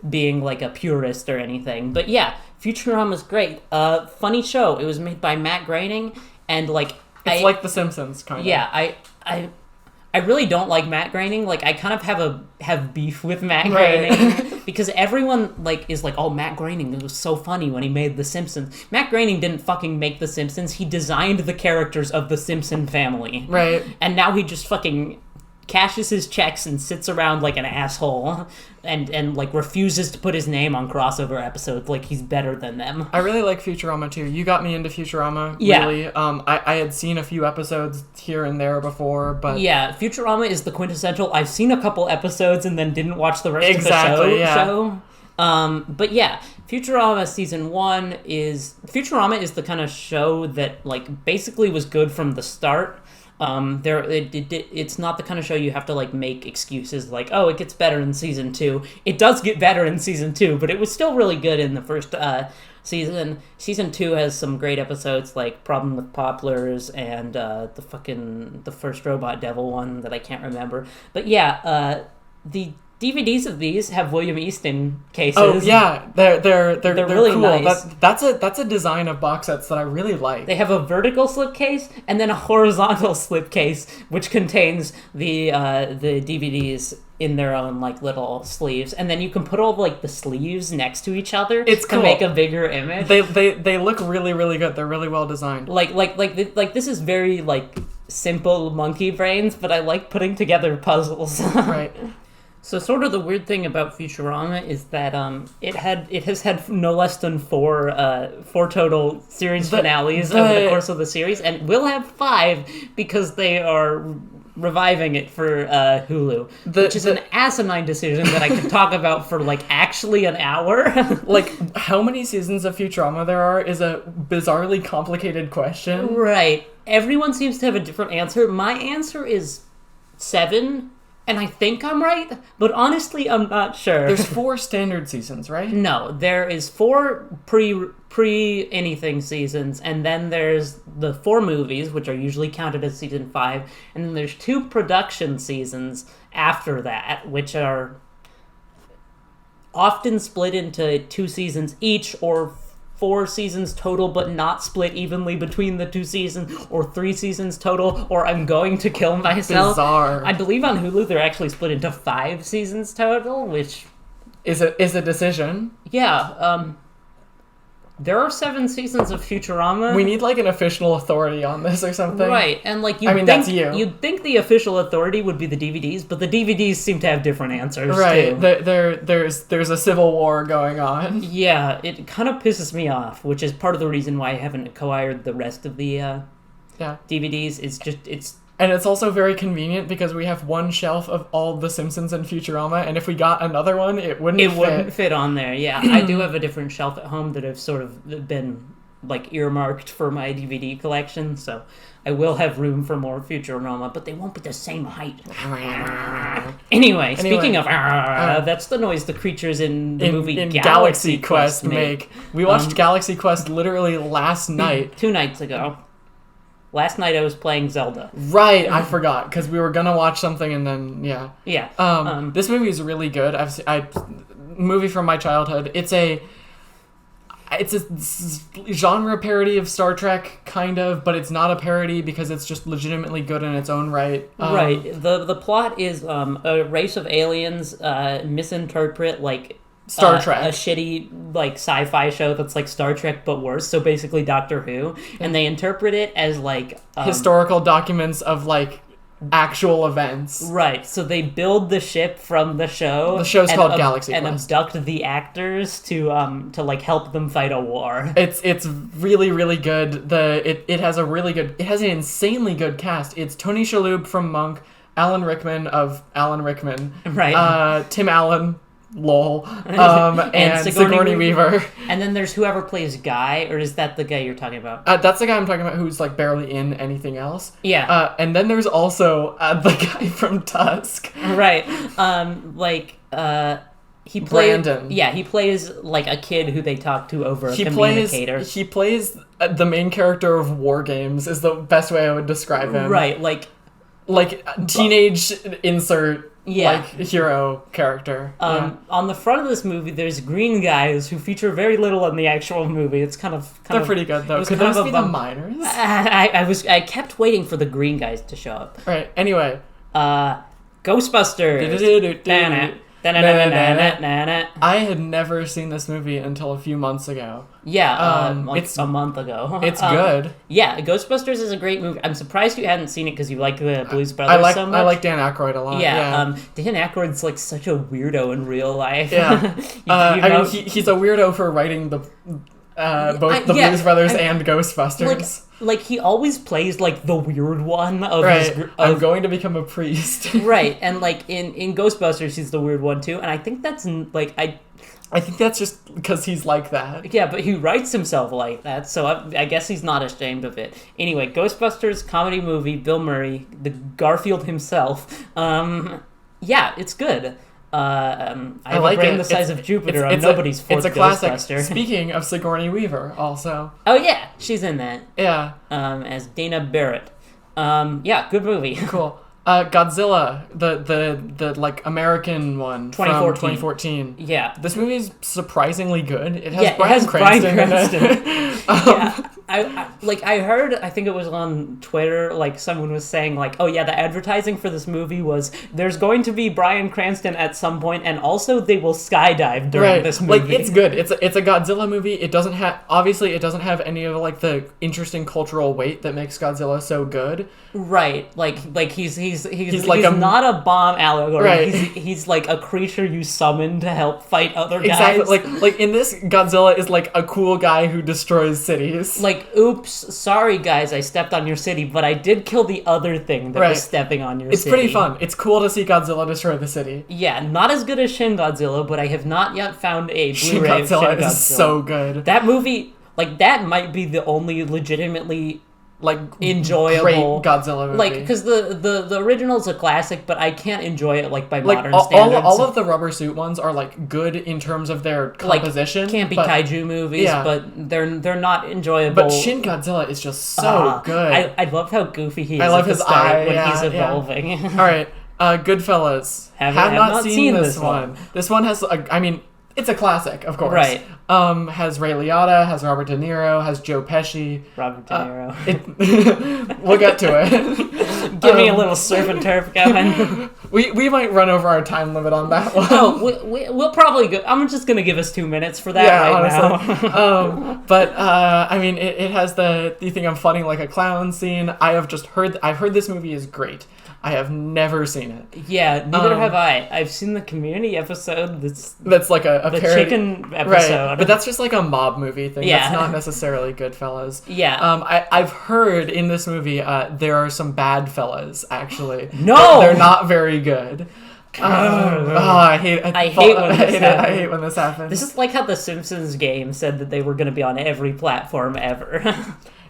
being like a purist or anything. But yeah, Futurama's great. Funny show. It was made by Matt Groening, and like it's like The Simpsons kind of. Yeah, I really don't like Matt Groening. Like, I kind of have beef with Matt Groening because everyone like is like, oh, Matt Groening, it was so funny when he made The Simpsons. Matt Groening didn't fucking make The Simpsons. He designed the characters of the Simpson family. Right. And now he just fucking cashes his checks and sits around like an asshole and like refuses to put his name on crossover episodes like he's better than them. I really like Futurama too. You got me into Futurama, really. I had seen a few episodes here and there before, but... Yeah, Futurama is the quintessential, I've seen a couple episodes and then didn't watch the rest of the show. But yeah, Futurama season 1 Futurama is the kind of show that like basically was good from the start. It's not the kind of show you have to like make excuses like, oh, it gets better in season 2. It does get better in season 2, but it was still really good in the first season. Season 2 has some great episodes like Problem with Poplars and the first Robot Devil one that I can't remember. But yeah, the DVDs of these have William Easton cases. Oh yeah, they're really cool. Nice. That's a design of box sets that I really like. They have a vertical slipcase and then a horizontal slipcase, which contains the DVDs in their own like little sleeves, and then you can put all like the sleeves next to each other to make a bigger image. They look really, really good. They're really well designed. Like this is very like simple monkey brains, but I like putting together puzzles. Right. So sort of the weird thing about Futurama is that it has had no less than four total series finales over the course of the series, and will have 5 because they are reviving it for Hulu, which is an asinine decision that I could talk about for like actually an hour. Like how many seasons of Futurama there are is a bizarrely complicated question. Right. Everyone seems to have a different answer. My answer is 7. And I think I'm right, but honestly, I'm not sure. There's 4 standard seasons, right? No, there is 4 pre-anything seasons, and then there's the 4 movies, which are usually counted as season 5, and then there's 2 production seasons after that, which are often split into 2 seasons each, or 4 seasons total, but not split evenly between the 2 seasons, or 3 seasons total, or I'm going to kill myself. Bizarre. I believe on Hulu they're actually split into 5 seasons total, which is a decision. Yeah. There are 7 seasons of Futurama. We need like an official authority on this or something. Right, and like that's you. You'd think the official authority would be the DVDs, but the DVDs seem to have different answers. Right, too. There's a civil war going on. Yeah, it kind of pisses me off, which is part of the reason why I haven't acquired the rest of the DVDs. And it's also very convenient because we have one shelf of all The Simpsons and Futurama, and if we got another one, it wouldn't fit on there, yeah. I do have a different shelf at home that have sort of been, like, earmarked for my DVD collection, so I will have room for more Futurama, but they won't be the same height. Anyway, speaking of, that's the noise the creatures in the movie Galaxy Quest make. We watched Galaxy Quest literally last night. 2 nights ago. Last night I was playing Zelda. Right, I forgot, because we were gonna watch something and then, yeah. Yeah. This movie is really good. Movie from my childhood. It's a genre parody of Star Trek, kind of, but it's not a parody because it's just legitimately good in its own right. Right. The plot is a race of aliens misinterpret, like, Star Trek. A shitty, like, sci-fi show that's like Star Trek but worse, so basically Doctor Who, and they interpret it as, like... historical documents of, like, actual events. Right, so they build the ship from the show. The show's called Galaxy Quest. And abduct the actors to like, help them fight a war. It's really, really good. It has an insanely good cast. It's Tony Shalhoub from Monk, Alan Rickman of Alan Rickman. Right. Tim Allen... lol. And Sigourney Weaver. And then there's whoever plays Guy, or is that the guy you're talking about? That's the guy I'm talking about who's like barely in anything else. Yeah. And then there's also the guy from Tusk. Right. He plays Brandon. Yeah, he plays like a kid who they talk to over a communicator. He plays the main character of War Games is the best way I would describe him. Right, like teenage insert. Yeah. Like hero character. On the front of this movie, there's green guys who feature very little in the actual movie. It's they're pretty good though. Could those be the minors? I kept waiting for the green guys to show up. Right. Anyway. Ghostbusters. I had never seen this movie until a few months ago. Yeah, it's a month ago. It's good. Yeah, Ghostbusters is a great movie. I'm surprised you hadn't seen it because you like the Blues Brothers so much. I like Dan Aykroyd a lot. Yeah. Dan Aykroyd's like such a weirdo in real life. Yeah. He's a weirdo for writing both the Blues Brothers and Ghostbusters. Like he always plays like the weird one of right. I'm going to become a priest. Right, and like in Ghostbusters he's the weird one too, and I think that's like I think that's just because he's like that. Yeah, but he writes himself like that, so I guess he's not ashamed of it. Anyway, Ghostbusters comedy movie, Bill Murray, the Garfield himself. Yeah, it's good. I have a brain the size of Jupiter. I'm nobody's fourth Ghostbuster. It's a classic. Speaking of Sigourney Weaver, also. Oh yeah, she's in that. Yeah. As Dana Barrett. Yeah, good movie. Cool. Godzilla, the like American one 2014. From 2014. Yeah. This movie is surprisingly good. It has Bryan Cranston in it. Yeah. I heard, I think it was on Twitter, like someone was saying like, oh yeah, the advertising for this movie was there's going to be Bryan Cranston at some point, and also they will skydive during this movie. Like it's good. It's a Godzilla movie. It doesn't have any of like the interesting cultural weight that makes Godzilla so good. Right. Like he's not a bomb allegory. Right. He's like a creature you summon to help fight other guys. Exactly. Like in this, Godzilla is like a cool guy who destroys cities. Like, oops, sorry guys, I stepped on your city, but I did kill the other thing that was stepping on your city. It's pretty fun. It's cool to see Godzilla destroy the city. Yeah, not as good as Shin Godzilla, but I have not yet found a Blu-ray Shin Godzilla is so good. That movie, like, that might be the only legitimately like enjoyable great Godzilla movie. Like, because the original's a classic, but I can't enjoy it like by modern standards. All of the rubber suit ones are like good in terms of their composition. Like, can't be kaiju movies, but they're not enjoyable. But Shin Godzilla is just so good. I love how goofy he is. I love his eye when he's evolving. All right, Goodfellas. Have not seen this one. This one has, I mean, it's a classic, of course. Right. Has Ray Liotta, has Robert De Niro, has Joe Pesci. Robert De Niro. We'll get to it. Give me a little surf and turf going. We might run over our time limit on that one. Oh, we'll probably go. I'm just gonna give us 2 minutes for that honestly. Now. But I mean, it has the "you think I'm funny like a clown" scene. I've heard this movie is great. I have never seen it. Yeah, neither have I. I've seen the Community episode. That's like a the parody. chicken episode. Right, but that's just like a mob movie thing. Yeah. That's not necessarily Goodfellas. Yeah. I've heard in this movie there are some bad fellas, actually. No! They're not very good. I hate when this happens. This is like how the Simpsons game said that they were going to be on every platform ever.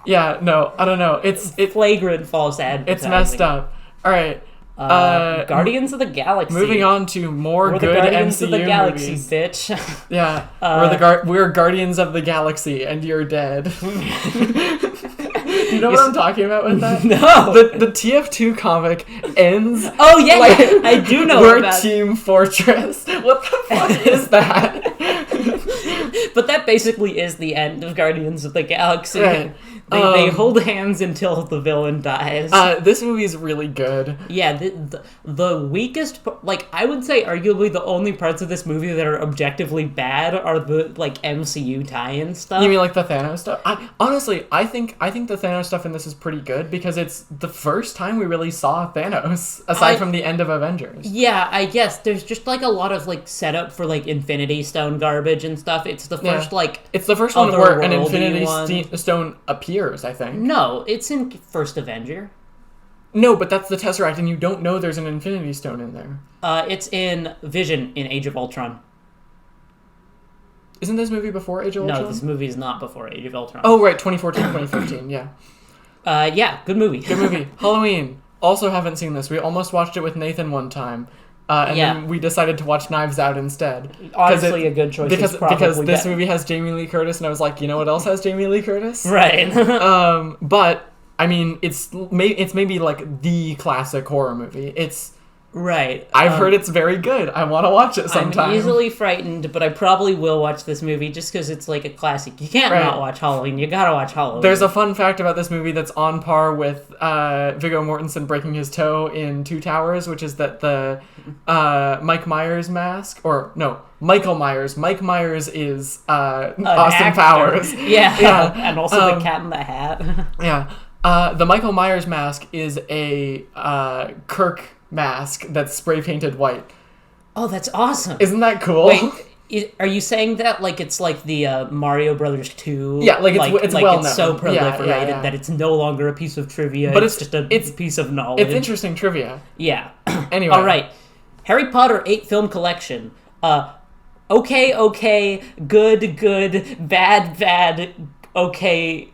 Yeah, no, I don't know. It's flagrant false advertising. It's messed up. All right. Guardians of the Galaxy. Moving on to more we're good the Guardians MCU of the Galaxy, movies. Bitch. Yeah, we're Guardians of the Galaxy, and you're dead. You know what I'm talking about with that? No. The TF2 comic ends. Oh yeah, I do know. We're Team Fortress. What the fuck is that? But that basically is the end of Guardians of the Galaxy. Right. They hold hands until the villain dies. This movie is really good. Yeah, the weakest, I would say arguably the only parts of this movie that are objectively bad are the, MCU tie-in stuff. You mean like the Thanos stuff? Honestly, I think the Thanos stuff in this is pretty good because it's the first time we really saw Thanos, aside from the end of Avengers. Yeah, I guess. There's just, a lot of, setup for, Infinity Stone garbage and stuff. It's the first, It's the first one where an Infinity Stone appears. I think. No, it's in First Avenger. No, but that's the Tesseract, and you don't know there's an Infinity Stone in there. It's in Vision in Age of Ultron. Isn't this movie before Age of Ultron? No, this movie is not before Age of Ultron. Oh, right, 2014, 2015, yeah. Yeah, good movie. Good movie. Halloween. Also haven't seen this. We almost watched it with Nathan one time. Then we decided to watch Knives Out instead. Honestly, a good choice. Because this movie has Jamie Lee Curtis, and I was like, you know what else has Jamie Lee Curtis? Right. But I mean, it's maybe the classic horror movie. It's right. I've heard it's very good. I want to watch it sometime. I'm easily frightened, but I probably will watch this movie just because it's a classic. You can't not watch Halloween. You gotta watch Halloween. There's a fun fact about this movie that's on par with Viggo Mortensen breaking his toe in Two Towers, which is that the Mike Myers mask, or no, Michael Myers. Mike Myers is Austin actor. Powers. Yeah. And also the Cat in the Hat. Yeah. The Michael Myers mask is a Kirk mask that's spray painted white. Oh, that's awesome. Isn't that cool? Wait, are you saying that it's like the Mario Brothers 2? Yeah, it's well known. It's so proliferated that it's no longer a piece of trivia, but it's just a piece of knowledge. It's interesting trivia. Yeah. Anyway. All right. Harry Potter 8 film collection. Okay, good, bad, okay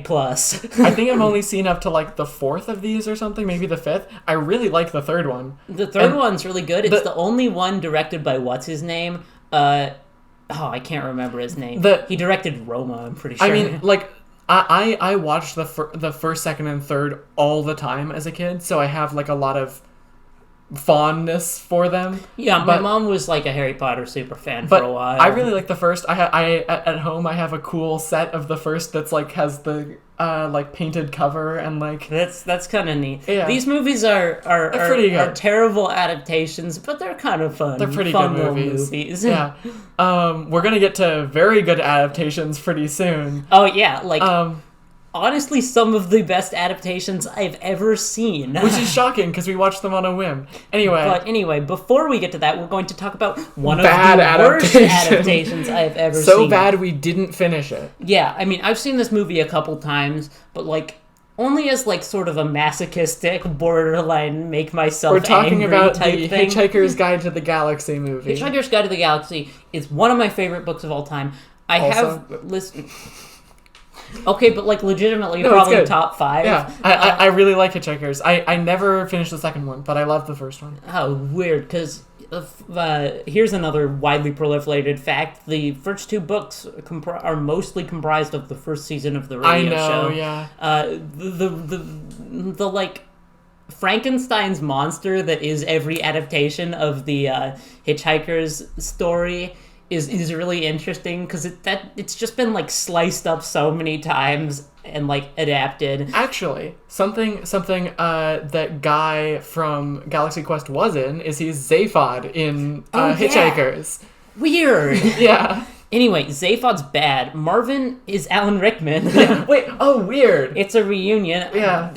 plus. I think I've only seen up to the fourth of these or something, maybe the fifth. I really like the third one. The third one's really good. It's the only one directed by what's his name? I can't remember his name. He directed Roma, I'm pretty sure. I mean, I watched the first, second, and third all the time as a kid, so I have a lot of fondness for them. Yeah, my mom was a Harry Potter super fan for a while. I really like the first. I at home I have a cool set of the first that's has the painted cover and that's kind of neat. Yeah. These movies are pretty good. Are terrible adaptations, but they're kind of fun. They're pretty fun good movies. Yeah. Yeah. We're gonna get to very good adaptations pretty soon. Oh yeah, honestly, some of the best adaptations I've ever seen. Which is shocking, because we watched them on a whim. Anyway, before we get to that, we're going to talk about one bad of the worst adaptations I've ever seen. So bad we didn't finish it. Yeah, I mean, I've seen this movie a couple times, but, only as, sort of a masochistic, borderline, make myself angry type thing. We're talking about the Hitchhiker's Guide to the Galaxy movie. Hitchhiker's Guide to the Galaxy is one of my favorite books of all time. I have listened... Okay, but legitimately, probably top 5. Yeah, I really like Hitchhikers. I never finished the second one, but I loved the first one. Oh, weird, because here's another widely proliferated fact. The first 2 books are mostly comprised of the first season of the radio show. Yeah. Frankenstein's monster that is every adaptation of the Hitchhiker's story is really interesting because it's just been like sliced up so many times and like adapted. Actually, something that guy from Galaxy Quest was in is he's Zaphod in Hitchhikers. Weird. Yeah. Anyway, Zaphod's bad. Marvin is Alan Rickman. Wait, weird. It's a reunion. Yeah.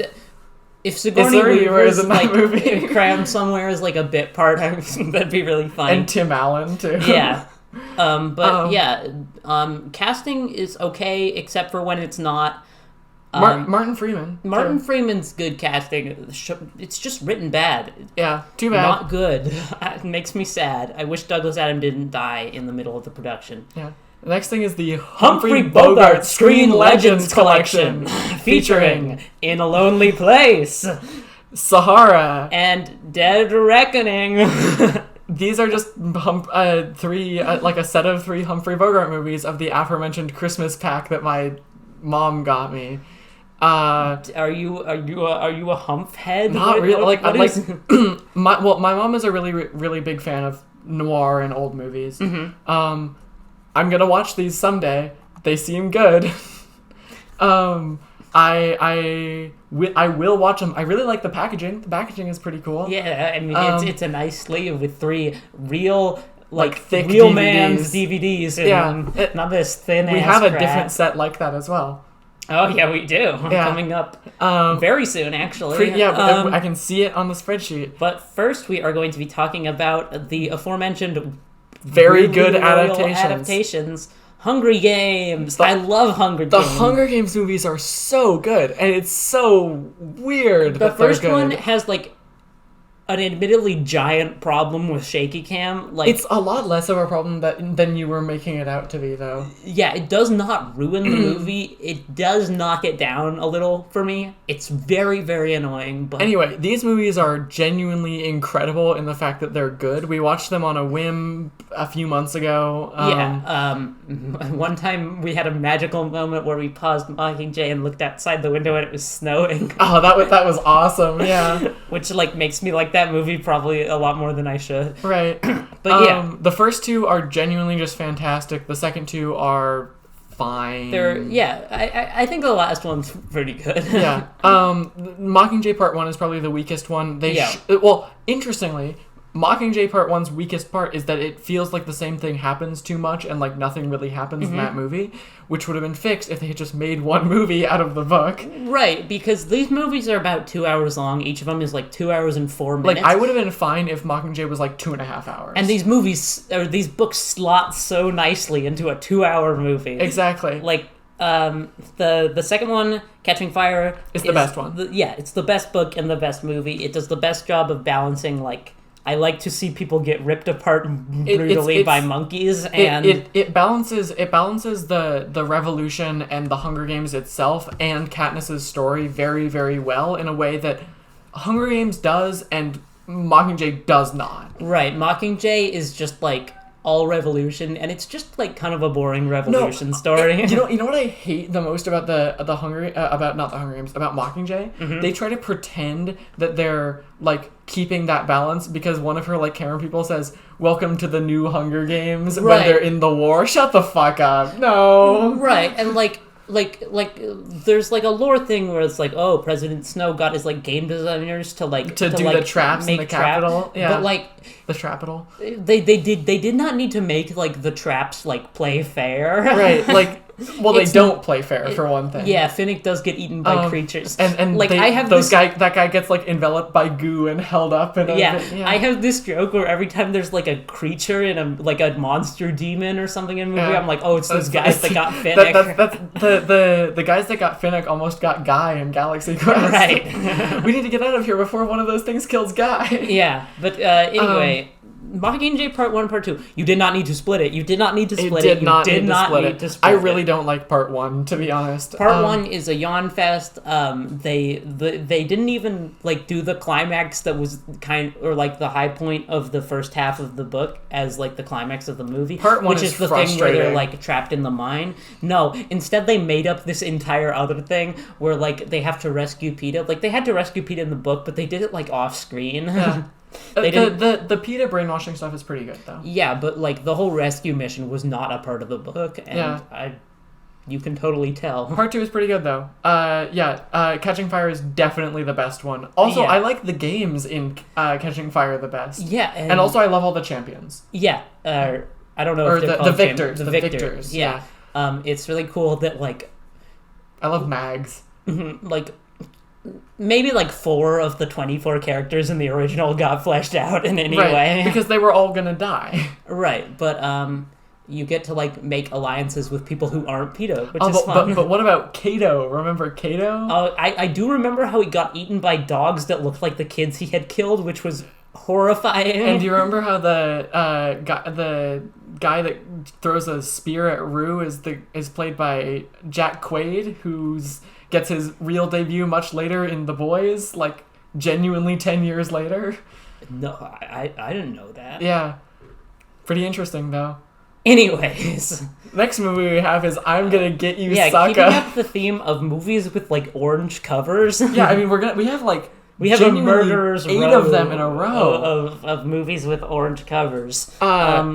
If Sigourney Weaver is in that movie crammed somewhere as like a bit part, that'd be really fun. And Tim Allen too. Yeah. Casting is okay except for when it's not. Martin Freeman. Martin Freeman's good casting. It's just written bad. Yeah, too bad. Not good. It makes me sad. I wish Douglas Adams didn't die in the middle of the production. Yeah. The next thing is the Humphrey Bogart Screen Legends Collection, featuring In a Lonely Place, Sahara, and Dead Reckoning. These are just three, like a set of 3 Humphrey Bogart movies of the aforementioned Christmas pack that my mom got me. Are you a hump head? Not really. My mom is a really big fan of noir and old movies. Mm-hmm. I'm gonna watch these someday. They seem good. I will watch them. I really like the packaging. The packaging is pretty cool. Yeah, I mean it's a nice sleeve with 3 real thick real DVDs. Man's DVDs. And not this thin. We have a different set like that as well. Oh yeah, we do. Coming up very soon, actually. I can see it on the spreadsheet. But first, we are going to be talking about the aforementioned very good adaptations. Hunger Games. I love Hunger Games. The Hunger Games movies are so good, and it's so weird. The first one has an admittedly giant problem with shaky cam. It's a lot less of a problem than you were making it out to be, though. Yeah, it does not ruin the movie. It does knock it down a little for me. It's very, very annoying. But anyway, these movies are genuinely incredible in the fact that they're good. We watched them on a whim a few months ago. One time we had a magical moment where we paused Mockingjay and looked outside the window and it was snowing. Oh, that was awesome. Yeah, which makes me like that movie probably a lot more than I should. Right. But the first 2 are genuinely just fantastic. The second 2 are fine. I think the last one's pretty good. Yeah. Mockingjay Part 1 is probably the weakest one. Interestingly, Mockingjay Part 1's weakest part is that it feels like the same thing happens too much and nothing really happens in that movie, which would have been fixed if they had just made one movie out of the book. Right, because these movies are about 2 hours long. Each of them is 2 hours and 4 minutes. I would have been fine if Mockingjay was 2.5 hours. And these books slot so nicely into a 2-hour movie. Exactly. The second one, Catching Fire, is the best one. It's the best book and the best movie. It does the best job of balancing I like to see people get ripped apart brutally by monkeys, and it balances the revolution and the Hunger Games itself and Katniss's story very, very well in a way that Hunger Games does and Mockingjay does not. Right, Mockingjay is just all revolution, and it's just kind of a boring revolution story. You know what I hate the most about about Mockingjay? Mm-hmm. They try to pretend that they're keeping that balance because one of her camera people says, "Welcome to the new Hunger Games," right, when they're in the war. Shut the fuck up. No. Right, and there's a lore thing where it's President Snow got his game designers to do the traps in the Capitol. Yeah. But the Trapital. They did not need to make the traps play fair. Right. They don't play fair for one thing. Yeah, Finnick does get eaten by creatures. And that guy gets enveloped by goo and held up and I have this joke where every time there's a creature in a monster demon or something in a movie, I'm it's those guys that got Finnick. That's the guys that got Finnick almost got Guy in Galaxy Quest. Right. We need to get out of here before one of those things kills Guy. Yeah, but anyway, Mockingjay Part 1, Part 2. You did not need to split it. You did not need to split it. You did not need to split it. I really don't like Part 1, to be honest. Part 1 is a yawn fest. They didn't even like do the climax that was like the high point of the first half of the book as like the climax of the movie. Part 1 which is the thing where they're like trapped in the mine. No, instead they made up this entire other thing where like they have to rescue PETA. Like they had to rescue PETA in the book, but they did it like off screen. Yeah. The PETA brainwashing stuff is pretty good though. Yeah, but like the whole rescue mission was not a part of the book, and you can totally tell. Part 2 is pretty good though. Catching Fire is definitely the best one. Also, I like the games in Catching Fire the best. Yeah, and also I love all the champions. Yeah, I don't know if they're called the victors. The victors. Yeah. It's really cool that like I love Mags. Like. Maybe like 4 of the 24 characters in the original got fleshed out in any way. Because they were all gonna die. Right, but you get to like make alliances with people who aren't PETA, which is fun. But what about Kato? Remember Kato? Oh, I do remember how he got eaten by dogs that looked like the kids he had killed, which was horrifying. And do you remember how the guy that throws a spear at Rue is played by Jack Quaid, who's gets his real debut much later in The Boys, like genuinely 10 years later? No, I didn't know that. Yeah. Pretty interesting, though. Anyways. Next movie we have is I'm Gonna Get You, Sucker. Yeah, keeping up the theme of movies with, like, orange covers. Yeah, I mean, we have a murderer's 8 row of them in a row. Of movies with orange covers.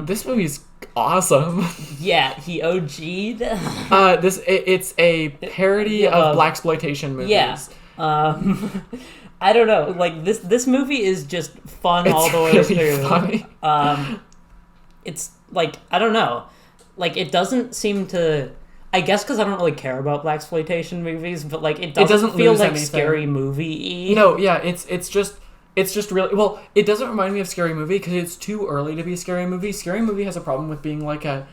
This movie's awesome. Yeah, he OG'd. It's a parody of blaxploitation movies. Yeah. I don't know. Like this movie is just fun all the way really through. Funny. It's like I don't know. Like it doesn't seem to. I guess because I don't really care about blaxploitation movies, but like it doesn't feel like anything. Scary Movie-y. No, yeah, it's just really... Well, it doesn't remind me of Scary Movie because it's too early to be a Scary Movie. Scary Movie has a problem with being like a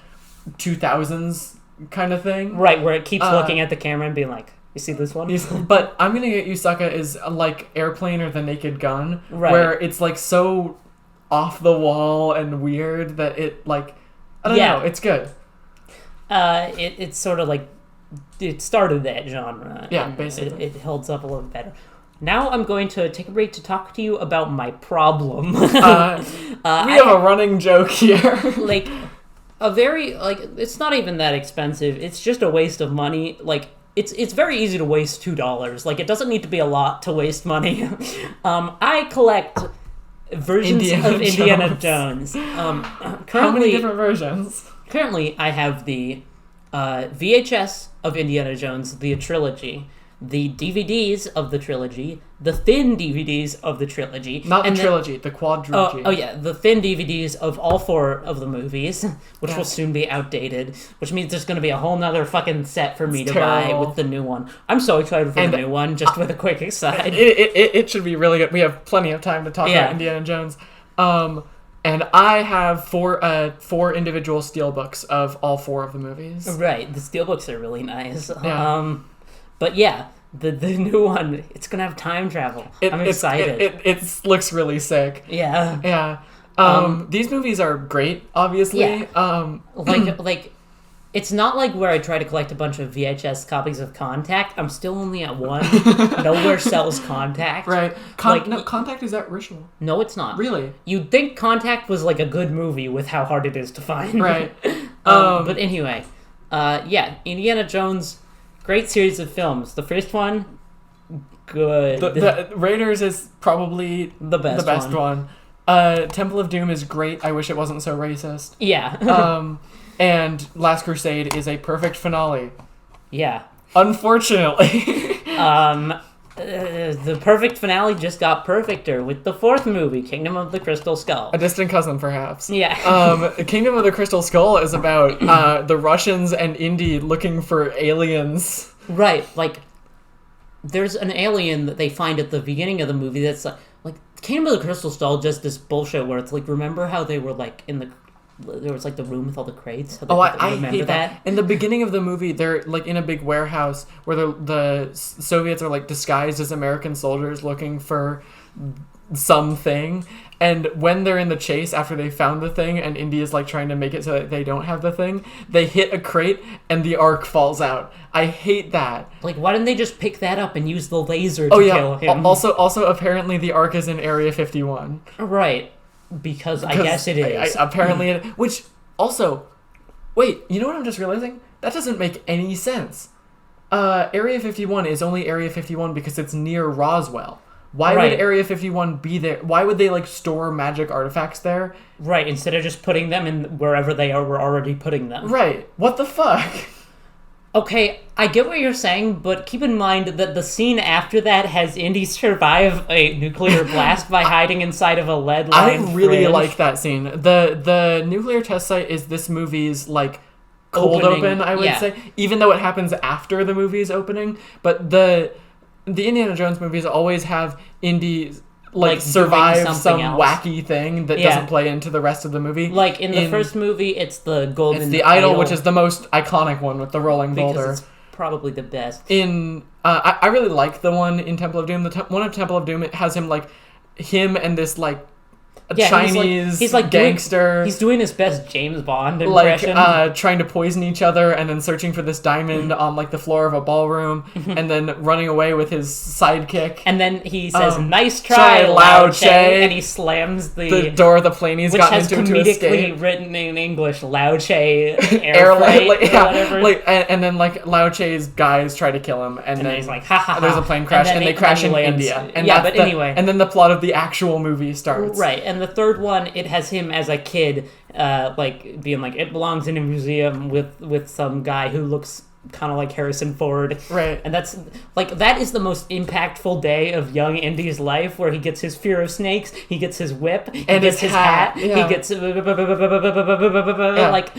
2000s kind of thing. Right, where it keeps looking at the camera and being like, you see this one? But I'm Gonna Get You, Sucker is like Airplane or The Naked Gun, right. Where it's like so off the wall and weird that it like... I don't know, it's good. It's sort of like... It started that genre. Yeah, basically. It holds up a little better. Now I'm going to take a break to talk to you about my problem. We have a running joke here. Like, it's not even that expensive. It's just a waste of money. Like, it's very easy to waste $2. Like, it doesn't need to be a lot to waste money. I collect versions of Indiana Jones. How many different versions? Currently, I have the VHS of Indiana Jones, the trilogy, the DVDs of the trilogy, the thin DVDs of the trilogy. Not the trilogy, the quadrilogy. Oh yeah, the thin DVDs of all 4 of the movies, which will soon be outdated, which means there's going to be a whole nother fucking set for me to buy with the new one. I'm so excited for the new one, just with a quick aside. It should be really good. We have plenty of time to talk about Indiana Jones. And I have 4 individual steelbooks of all 4 of the movies. Right, the steelbooks are really nice. Yeah. But yeah, the new one, it's gonna have time travel. I'm excited. It looks really sick. Yeah. Yeah. These movies are great, obviously. Yeah. Like, it's not like where I try to collect a bunch of VHS copies of Contact. I'm still only at 1. Nowhere sells Contact. Right. Contact is at Ritual. No, it's not. Really? You'd think Contact was like a good movie with how hard it is to find. Right. But anyway, Indiana Jones, great series of films. The first one, good. The Raiders is probably the best one. Temple of Doom is great. I wish it wasn't so racist. Yeah. And Last Crusade is a perfect finale. Yeah. Unfortunately. The perfect finale just got perfecter with the 4th movie, Kingdom of the Crystal Skull. A distant cousin, perhaps. Yeah. Kingdom of the Crystal Skull is about the Russians and Indy looking for aliens. Right. Like, there's an alien that they find at the beginning of the movie that's like Kingdom of the Crystal Skull just this bullshit where it's like, remember how they were like there was like the room with all the crates? I hate that. In the beginning of the movie, they're like in a big warehouse where the Soviets are like disguised as American soldiers looking for something, And when they're in the chase after they found the thing and Indy is like trying to make it so that they don't have the thing, they hit a crate and the arc falls out. I hate that. Like, why didn't they just pick that up and use the laser to kill him? Also, apparently the arc is in Area 51. Right. Because I guess it is. Apparently which, also, wait, you know what I'm just realizing? That doesn't make any sense. Area 51 is only Area 51 because it's near Roswell. Why would Area 51 be there? Why would they, like, store magic artifacts there? Right, instead of just putting them in wherever they were already putting them. Right. What the fuck? Okay, I get what you're saying, but keep in mind that the scene after that has Indy survive a nuclear blast by hiding inside of a lead-lined I really fridge. like that scene. The nuclear test site is this movie's, like, cold open, I would say. Even though it happens after the movie's opening. But the Indiana Jones movies always have Indy like survive some wacky thing that doesn't play into the rest of the movie. Like in the first movie, it's the golden. It's the idol, which is the most iconic one with the rolling boulder. Because it's probably the best. I really like the one in Temple of Doom. The one of Temple of Doom, it has him and this like Chinese he's like gangster. He's doing his best James Bond impression. Like trying to poison each other and then searching for this diamond on like the floor of a ballroom and then running away with his sidekick. And then he says, "Nice try, Lao Che," and he slams the door of the plane he's gotten into to escape. Which has comedically written in English, Lao Che air flight or whatever. And then like Lao Che's guys try to kill him and then he's like, ha ha ha. There's a plane crash and they crash in India. And anyway. And then the plot of the actual movie starts. Right, and the third one, it has him as a kid, like being like, it belongs in a museum with some guy who looks kind of like Harrison Ford. Right. And that's like, that is the most impactful day of young Indy's life, where he gets his fear of snakes, he gets his whip, he gets his hat, he gets like.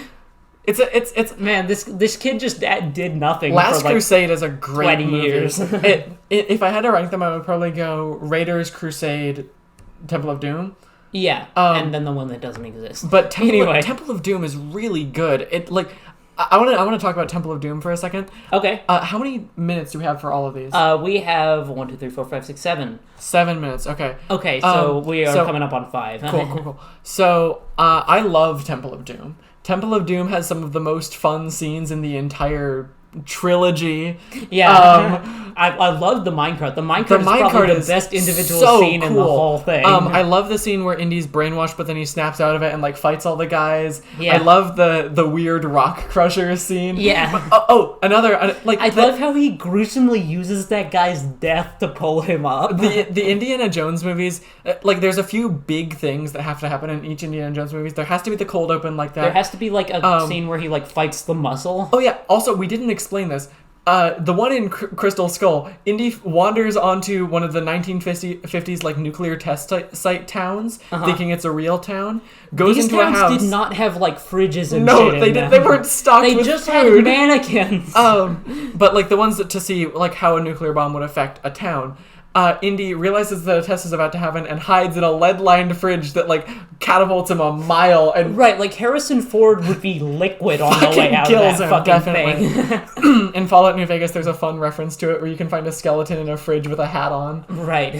It's man, this kid just did nothing. Last for like Crusade is a great 20 movie. years. If I had to rank them, I would probably go Raiders, Crusade, Temple of Doom. Yeah, and then the one that doesn't exist. But Temple of Doom is really good. It like I want to talk about Temple of Doom for a second. Okay. How many minutes do we have for all of these? We have 1, 2, 3, 4, 5, 6, 7. 7 minutes. Okay. Okay, so we are coming up on 5. Cool. So I love Temple of Doom. Temple of Doom has some of the most fun scenes in the entire trilogy. Yeah. I love the minecart. The minecart is probably the best individual scene in the whole thing. I love the scene where Indy's brainwashed, but then he snaps out of it and like fights all the guys. Yeah. I love the weird rock crusher scene. Yeah. Another like I love how he gruesomely uses that guy's death to pull him up. The Indiana Jones movies, like there's a few big things that have to happen in each Indiana Jones movies. There has to be the cold open like that. There has to be like a scene where he like fights the muscle. Oh yeah. Also, we didn't explain this. The one in Crystal Skull, Indy wanders onto one of the 1950s like nuclear test site towns, thinking it's a real town. Goes These into a house. These towns did not have like fridges and shit. No, they did. They weren't stocked with food. They just had mannequins. But like the ones to see like how a nuclear bomb would affect a town. Indy realizes that a test is about to happen and hides in a lead-lined fridge that like catapults him a mile and like Harrison Ford would be liquid on the way out of that fucking thing. In Fallout New Vegas, there's a fun reference to it where you can find a skeleton in a fridge with a hat on. Right.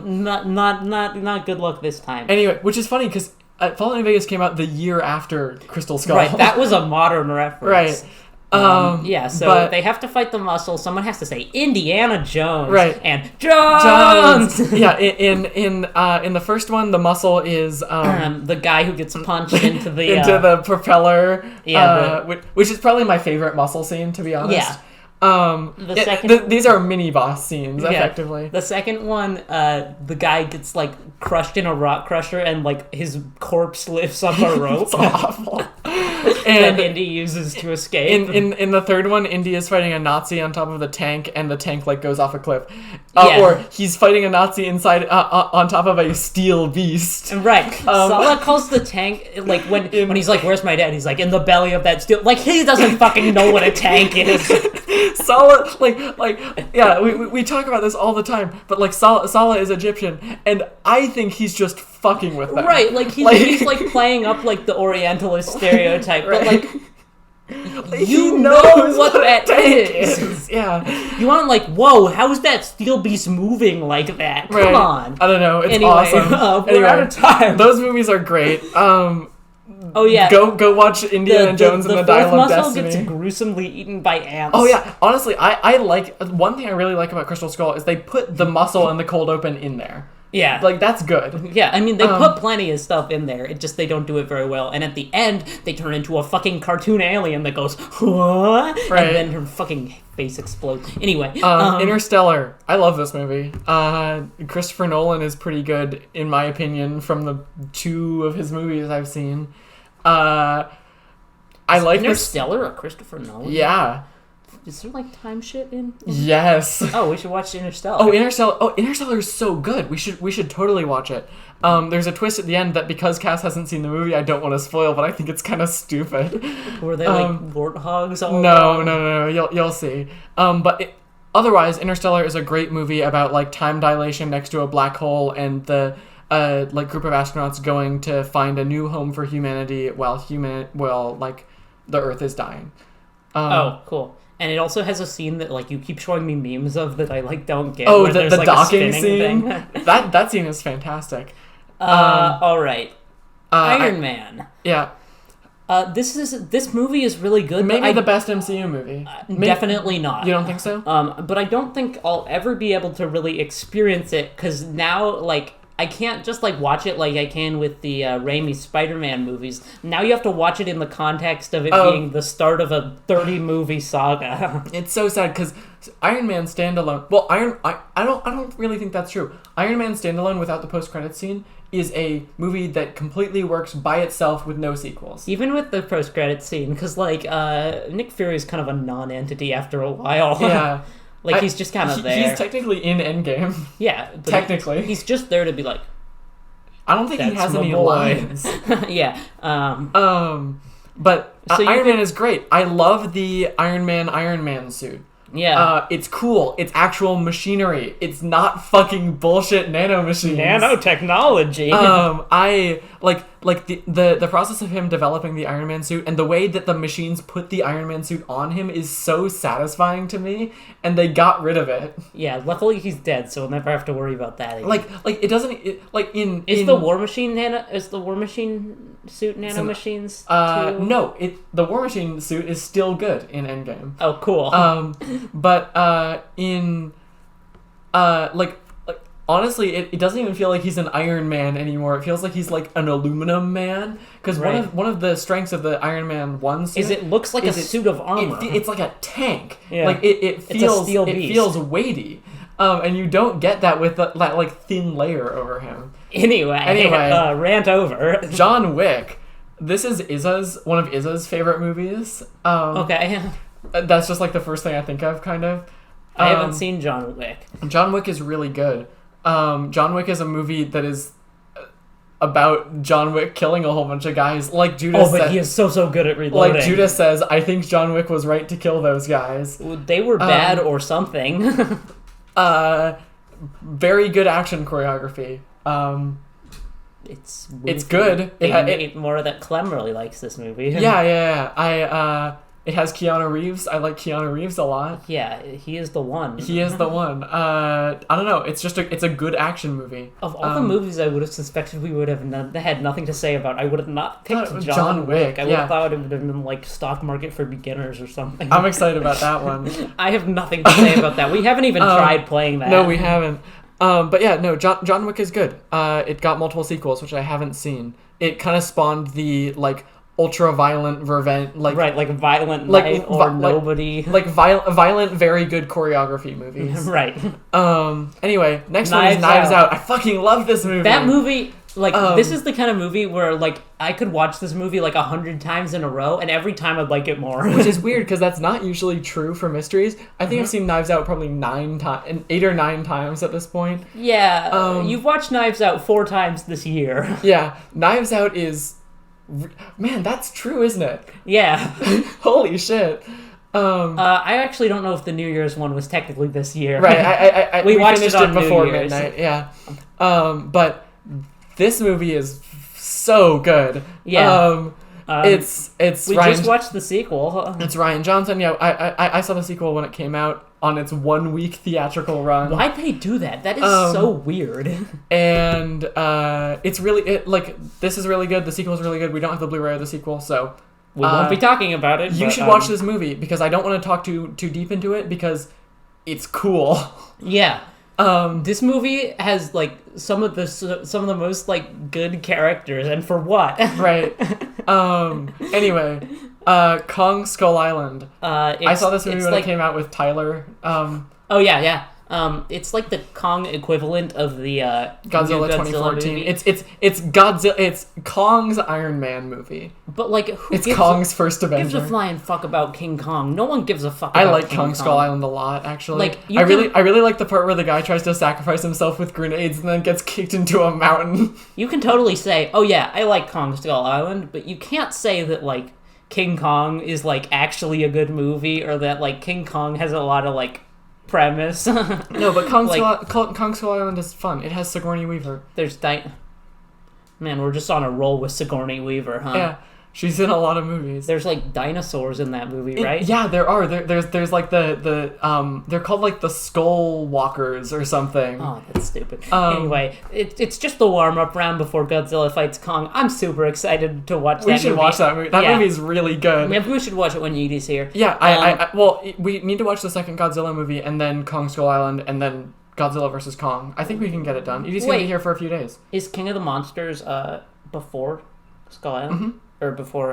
Not good luck this time. Anyway, which is funny because Fallout New Vegas came out the year after Crystal Skull. Right. That was a modern reference. Right. So they have to fight the muscle. Someone has to say Indiana Jones, right? And Jones. Yeah, in the first one, the muscle is the guy who gets punched into the the propeller. Yeah, which is probably my favorite muscle scene, to be honest. Yeah. These are mini boss scenes, effectively. The second one, the guy gets like crushed in a rock crusher, and like his corpse lifts up a rope. It's awful. And Indy uses to escape. In the third one, Indy is fighting a Nazi on top of the tank, and the tank like goes off a cliff. Or he's fighting a Nazi inside on top of a steel beast. Right. Sala calls the tank like when he's like, "Where's my dad?" He's like, "In the belly of that steel." Like he doesn't fucking know what a tank is. Sala, we talk about this all the time, but like Sala is Egyptian, and I think he's just fucking with them. Right, like he's like playing up like the Orientalist stereotype, right. but like You know what that is. Yeah. You want like, whoa, how is that steel beast moving like that? Come on. I don't know. It's anyway, awesome. We're out of time. Those movies are great. Oh yeah. Go watch Indiana Jones and the Dial of Destiny. The muscle gets gruesomely eaten by ants. Oh yeah. Honestly, I like one thing I really like about Crystal Skull is they put the muscle and the cold open in there. Yeah. Like, that's good. Yeah, I mean, they put plenty of stuff in there. It just, they don't do it very well. And at the end, they turn into a fucking cartoon alien that goes, what? Right. And then her fucking face explodes. Anyway. Interstellar. I love this movie. Christopher Nolan is pretty good, in my opinion, from the 2 of his movies I've seen. I like Interstellar a Christopher Nolan? Yeah. Is there like time shit in? Yes. Oh, we should watch Interstellar. Oh, Interstellar is so good. We should totally watch it. There's a twist at the end that because Cass hasn't seen the movie, I don't want to spoil, but I think it's kind of stupid. Were they like warthogs all No. You'll see. Otherwise, Interstellar is a great movie about like time dilation next to a black hole and the like group of astronauts going to find a new home for humanity while the Earth is dying. Oh, cool. And it also has a scene that like you keep showing me memes of that I like don't get. Oh, the like, docking scene. that scene is fantastic. All right. Iron Man. Yeah. This movie is really good. Maybe the best MCU movie. Definitely not. You don't think so? But I don't think I'll ever be able to really experience it because now like. I can't just, like, watch it like I can with the Raimi Spider-Man movies. Now you have to watch it in the context of it being the start of a 30-movie saga. It's so sad, because Iron Man standalone... Well, I don't really think that's true. Iron Man standalone without the post-credits scene is a movie that completely works by itself with no sequels. Even with the post-credits scene, because, like, Nick Fury is kind of a non-entity after a while. Yeah. Like, he's just kind of there. He's technically in Endgame. Yeah. Technically. He's just there to be like... I don't think he has any lines. Yeah. But Iron Man is great. I love the Iron Man suit. Yeah. It's cool. It's actual machinery. It's not fucking bullshit nanomachines. Nanotechnology. I like the process of him developing the Iron Man suit and the way that the machines put the Iron Man suit on him is so satisfying to me, and they got rid of it. Yeah, luckily he's dead, so we'll never have to worry about that again. Like it doesn't the War Machine suit nanomachines too? No, the War Machine suit is still good in Endgame. Oh, cool. Honestly, it doesn't even feel like he's an Iron Man anymore. It feels like he's like an aluminum man. Because one of the strengths of the Iron Man 1 suit is it looks like a suit of armor. It's like a tank. Yeah. Like it feels steel beast. It feels weighty. And you don't get that with that like thin layer over him. Anyway, rant over. John Wick. This is one of Izza's favorite movies. Okay. That's just like the first thing I think of, kind of. I haven't seen John Wick. John Wick is really good. John Wick is a movie that is about John Wick killing a whole bunch of guys. Like Judas said, he is so good at reloading. Like Judas says, I think John Wick was right to kill those guys. They were bad or something. Very good action choreography. It's good. It more that Clem really likes this movie. Yeah. It has Keanu Reeves. I like Keanu Reeves a lot. Yeah, he is the one. He is the one. I don't know. It's a good action movie. Of all the movies I would have suspected we would have had nothing to say about, I would have not picked John Wick. I would have thought it would have been like Stock Market for Beginners or something. I'm excited about that one. I have nothing to say about that. We haven't even tried playing that. No, we haven't. But yeah, no, John Wick is good. It got multiple sequels, which I haven't seen. It kind of spawned the like ultra-violent Violent Night or Nobody. Like violent, very good choreography movies. Right. Anyway, next one is Knives Out. I fucking love this movie. That movie, this is the kind of movie where, like, I could watch this movie, 100 times in a row, and every time I'd like it more. Which is weird, because that's not usually true for mysteries. I think I've seen Knives Out probably 8 or 9 times at this point. Yeah, you've watched Knives Out 4 times this year. Yeah, Knives Out is... Man, that's true, isn't it? Yeah. Holy shit. I actually don't know if the New Year's one was technically this year. Right, we watched it on before New Year's. midnight, yeah. But this movie is so good. Yeah. It's we Ryan, just watched the sequel. It's Rian Johnson. Yeah, I saw the sequel when it came out on its 1 week theatrical run. Why'd they do that? That is so weird. And it's really this is really good. The sequel is really good. We don't have the Blu-ray of the sequel, so we won't be talking about it. You should watch this movie because I don't want to talk too deep into it because it's cool. Yeah. This movie has like some of the most like good characters, and for what? Right. Anyway, Kong Skull Island. I saw this movie when it came out with Tyler. Oh yeah. It's like the Kong equivalent of the Godzilla 2014. Movie. It's Godzilla. It's Kong's Iron Man movie. But like, it's Kong's first Avenger. Gives a flying fuck about King Kong? No one gives a fuck. I like Kong Skull Island a lot, actually. Like, I really like the part where the guy tries to sacrifice himself with grenades and then gets kicked into a mountain. You can totally say, "Oh yeah, I like Kong Skull Island," but you can't say that like King Kong is like actually a good movie, or that like King Kong has a lot of like premise. No, but Kong Skull Island is fun. It has Sigourney Weaver. Man, we're just on a roll with Sigourney Weaver, huh? Yeah, she's in a lot of movies. There's like dinosaurs in that movie, right? Yeah, there are. There's like they're called like the Skull Walkers or something. Oh, that's stupid. Anyway, it's just the warm up round before Godzilla fights Kong. I'm super excited to watch that movie. We should watch that movie. That movie's really good. Maybe we should watch it when Edie's here. Yeah, we need to watch the second Godzilla movie and then Kong Skull Island and then Godzilla vs. Kong. I think we can get it done. Edie's gonna be here for a few days. Is King of the Monsters before Skull Island? Mm-hmm. Or before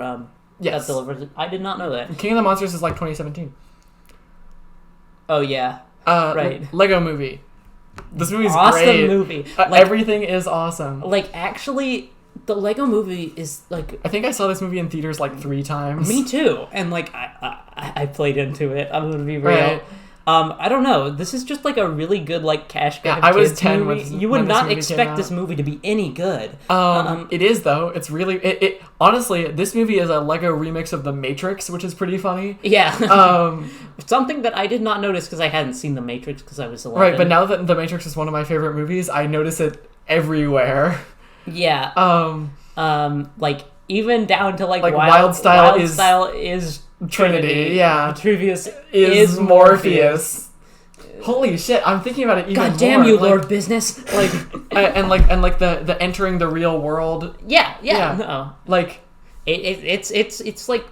yes. Godzilla vs. I did not know that. King of the Monsters is like 2017. Oh yeah. Right. Lego movie. This movie's awesome great. Movie. Everything is awesome. Like actually, the Lego movie is like. I think I saw this movie in theaters like 3 times. Me too, and like I played into it. I'm gonna be real. Right. I don't know. This is just like a really good like cash grab. Yeah, I was 10 movie. You would not expect this movie to be any good. It is though. It's really it. Honestly, this movie is a Lego remix of The Matrix, which is pretty funny. Yeah. Something that I did not notice because I hadn't seen The Matrix because I was 11. Right, but now that The Matrix is one of my favorite movies, I notice it everywhere. Yeah. Like even down to like Wild Style is Trinity, yeah. Trevious is Morpheus. Holy shit! I'm thinking about it even more. God damn you, Lord Business! and the entering the real world. Yeah. No. Like it's like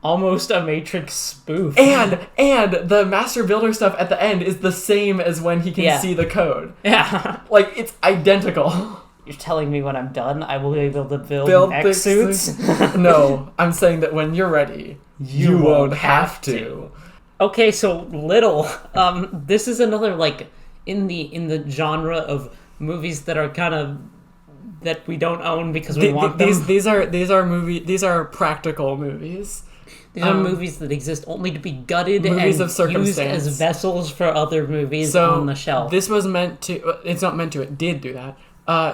almost a Matrix spoof. And the Master Builder stuff at the end is the same as when he can see the code. Yeah. Like it's identical. You're telling me when I'm done, I will be able to build mech suits? No, I'm saying that when you're ready, you won't have to. Okay, so Little. This is another like in the genre of movies that are kind of that we don't own because we want them. These are practical movies. These are movies that exist only to be gutted movies and of circumstance. used as vessels for other movies on the shelf. This was meant to. It's not meant to. It did do that.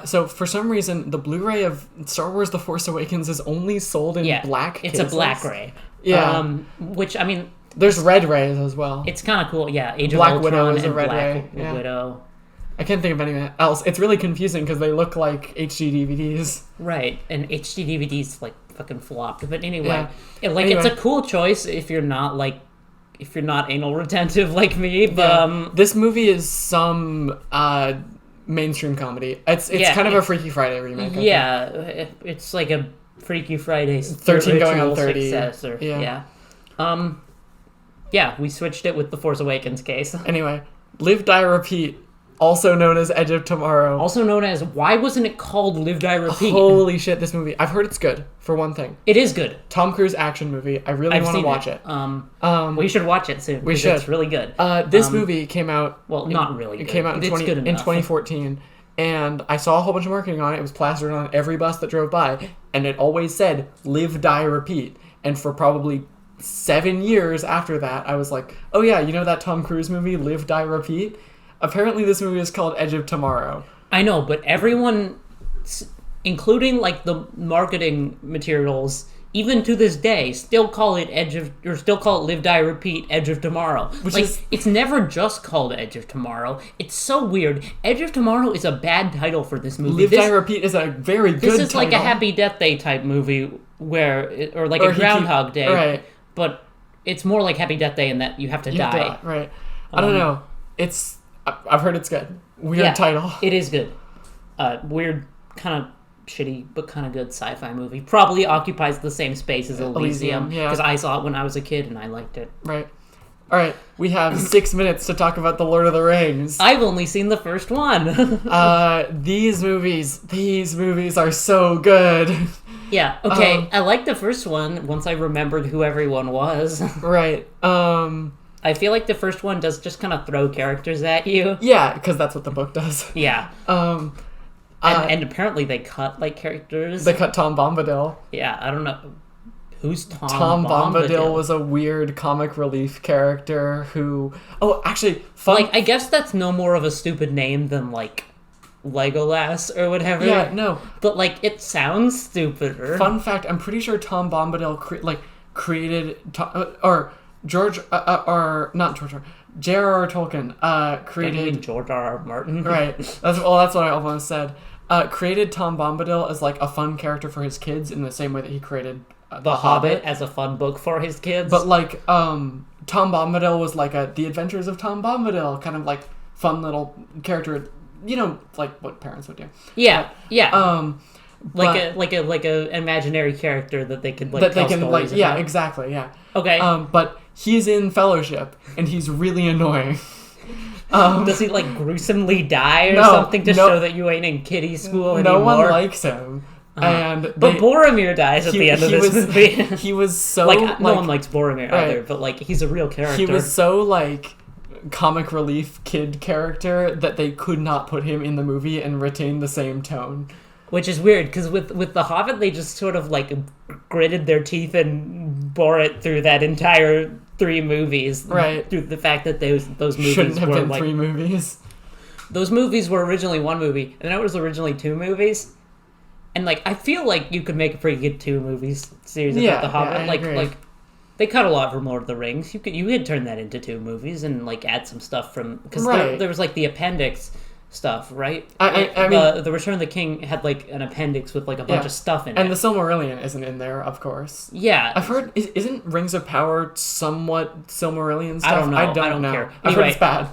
So for some reason, the Blu-ray of Star Wars: The Force Awakens is only sold in black cases. It's a black ray. Yeah. Which, I mean... There's red rays as well. It's kind of cool, yeah. Age Black of Ultron Widow is a red Black ray. Yeah. Widow. I can't think of anything else. It's really confusing because they look like HD DVDs. Right, and HD DVDs, like, fucking flopped. But anyway, it's a cool choice if you're not anal retentive like me. But, this movie is some... mainstream comedy. It's kind of a Freaky Friday remake. It's like a Freaky Friday 13 going on 30 successor. We switched it with the Force Awakens case. Anyway, Live Die Repeat, also known as Edge of Tomorrow. Also known as, why wasn't it called Live Die Repeat? Holy shit, this movie. I've heard it's good, for one thing. It is good. Tom Cruise action movie. I really want to watch it. We should watch it soon. We should. It's really good. This movie came out... Well, not really good. It came out in 2014, and I saw a whole bunch of marketing on it. It was plastered on every bus that drove by, and it always said, Live, Die, Repeat. And for probably 7 years after that, I was like, oh yeah, you know that Tom Cruise movie, Live, Die, Repeat? Apparently this movie is called Edge of Tomorrow. I know, but everyone, including like the marketing materials, even to this day, still call it Live, Die, Repeat, Edge of Tomorrow. It's never just called Edge of Tomorrow. It's so weird. Edge of Tomorrow is a bad title for this movie. Live, Die, Repeat is a very good title. This is like a Happy Death Day type movie or a Groundhog Day, right? But it's more like Happy Death Day in that you have to die. Right. I don't know. I've heard it's good. Weird title. It is good. Weird, kind of shitty, but kind of good sci-fi movie. Probably occupies the same space as Elysium. Because I saw it when I was a kid and I liked it. Right. All right. We have 6 minutes to talk about The Lord of the Rings. I've only seen the first one. These movies are so good. Yeah, okay. I liked the first one once I remembered who everyone was. Right. I feel like the first one does just kind of throw characters at you. Yeah, because that's what the book does. Yeah. And apparently they cut, characters. They cut Tom Bombadil. Yeah, I don't know. Who's Tom Bombadil? Tom Bombadil was a weird comic relief character who... Oh, actually, fun... I guess that's no more of a stupid name than, Legolas or whatever. Yeah, no. But, it sounds stupider. Fun fact, I'm pretty sure Tom Bombadil created... J.R.R. Tolkien created... George R.R. Martin. Right. That's what I almost said. Created Tom Bombadil as, a fun character for his kids in the same way that he created... The Hobbit as a fun book for his kids. But, Tom Bombadil was, The Adventures of Tom Bombadil, kind of, fun little character... what parents would do. Yeah, yeah. A imaginary character that they could tell stories about. Yeah, exactly. Yeah. Okay. But he's in Fellowship and he's really annoying. Does he gruesomely die or something to show that you ain't in kiddie school anymore? No one likes him. But Boromir dies at the end of this movie. He was so no one likes Boromir either, but he's a real character. He was so comic relief kid character that they could not put him in the movie and retain the same tone. Which is weird, because with The Hobbit, they just sort of, gritted their teeth and bore it through that entire 3 movies. Right. Through the fact that those movies shouldn't have were, been 3 movies. Those movies were originally 1 movie, and then it was originally 2 movies. And, I feel like you could make a pretty good 2-movie series about The Hobbit. I agree. They cut a lot from Lord of the Rings. You could turn that into 2 movies and, add some stuff from... Because there was, the appendix... stuff, right? I mean, the Return of the King had an appendix with a bunch of stuff in it, and the Silmarillion isn't in there, of course. Yeah, I've heard isn't Rings of Power somewhat Silmarillion stuff? I don't know. I don't know. Care. I've heard it's bad.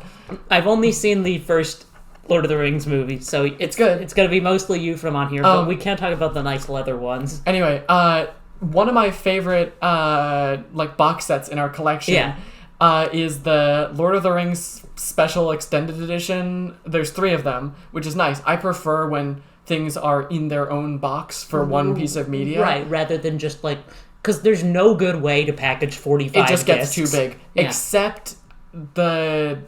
I've only seen the first Lord of the Rings movie, so it's good. It's gonna be mostly you from on here, but we can't talk about the nice leather ones. Anyway, one of my favorite box sets in our collection. Is the Lord of the Rings Special Extended Edition. There's 3 of them, which is nice. I prefer when things are in their own box for one piece of media. Right, rather than just because there's no good way to package 45 It just gets discs. too big. Yeah. Except the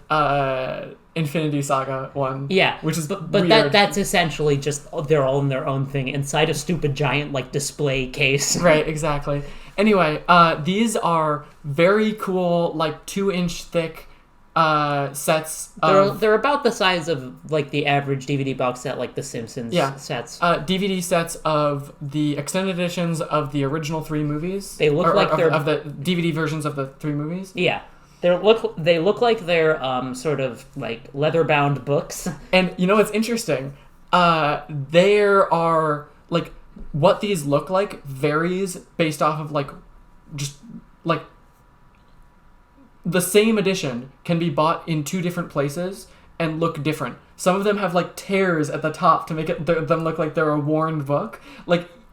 Infinity Saga one. Yeah. Which is but weird. that's essentially just they're all in their own thing inside a stupid giant display case. Right, exactly. Anyway, these are very cool 2-inch thick sets. They're about the size of the average DVD box set, the Simpsons sets. DVD sets of the extended editions of the original 3 movies. They look they're of the DVD versions of the 3 movies. Yeah, they look like they're sort of leather bound books. And you know what's interesting? There are what these look like varies based off of the same edition can be bought in 2 different places and look different. Some of them have tears at the top to make them look like they're a worn book.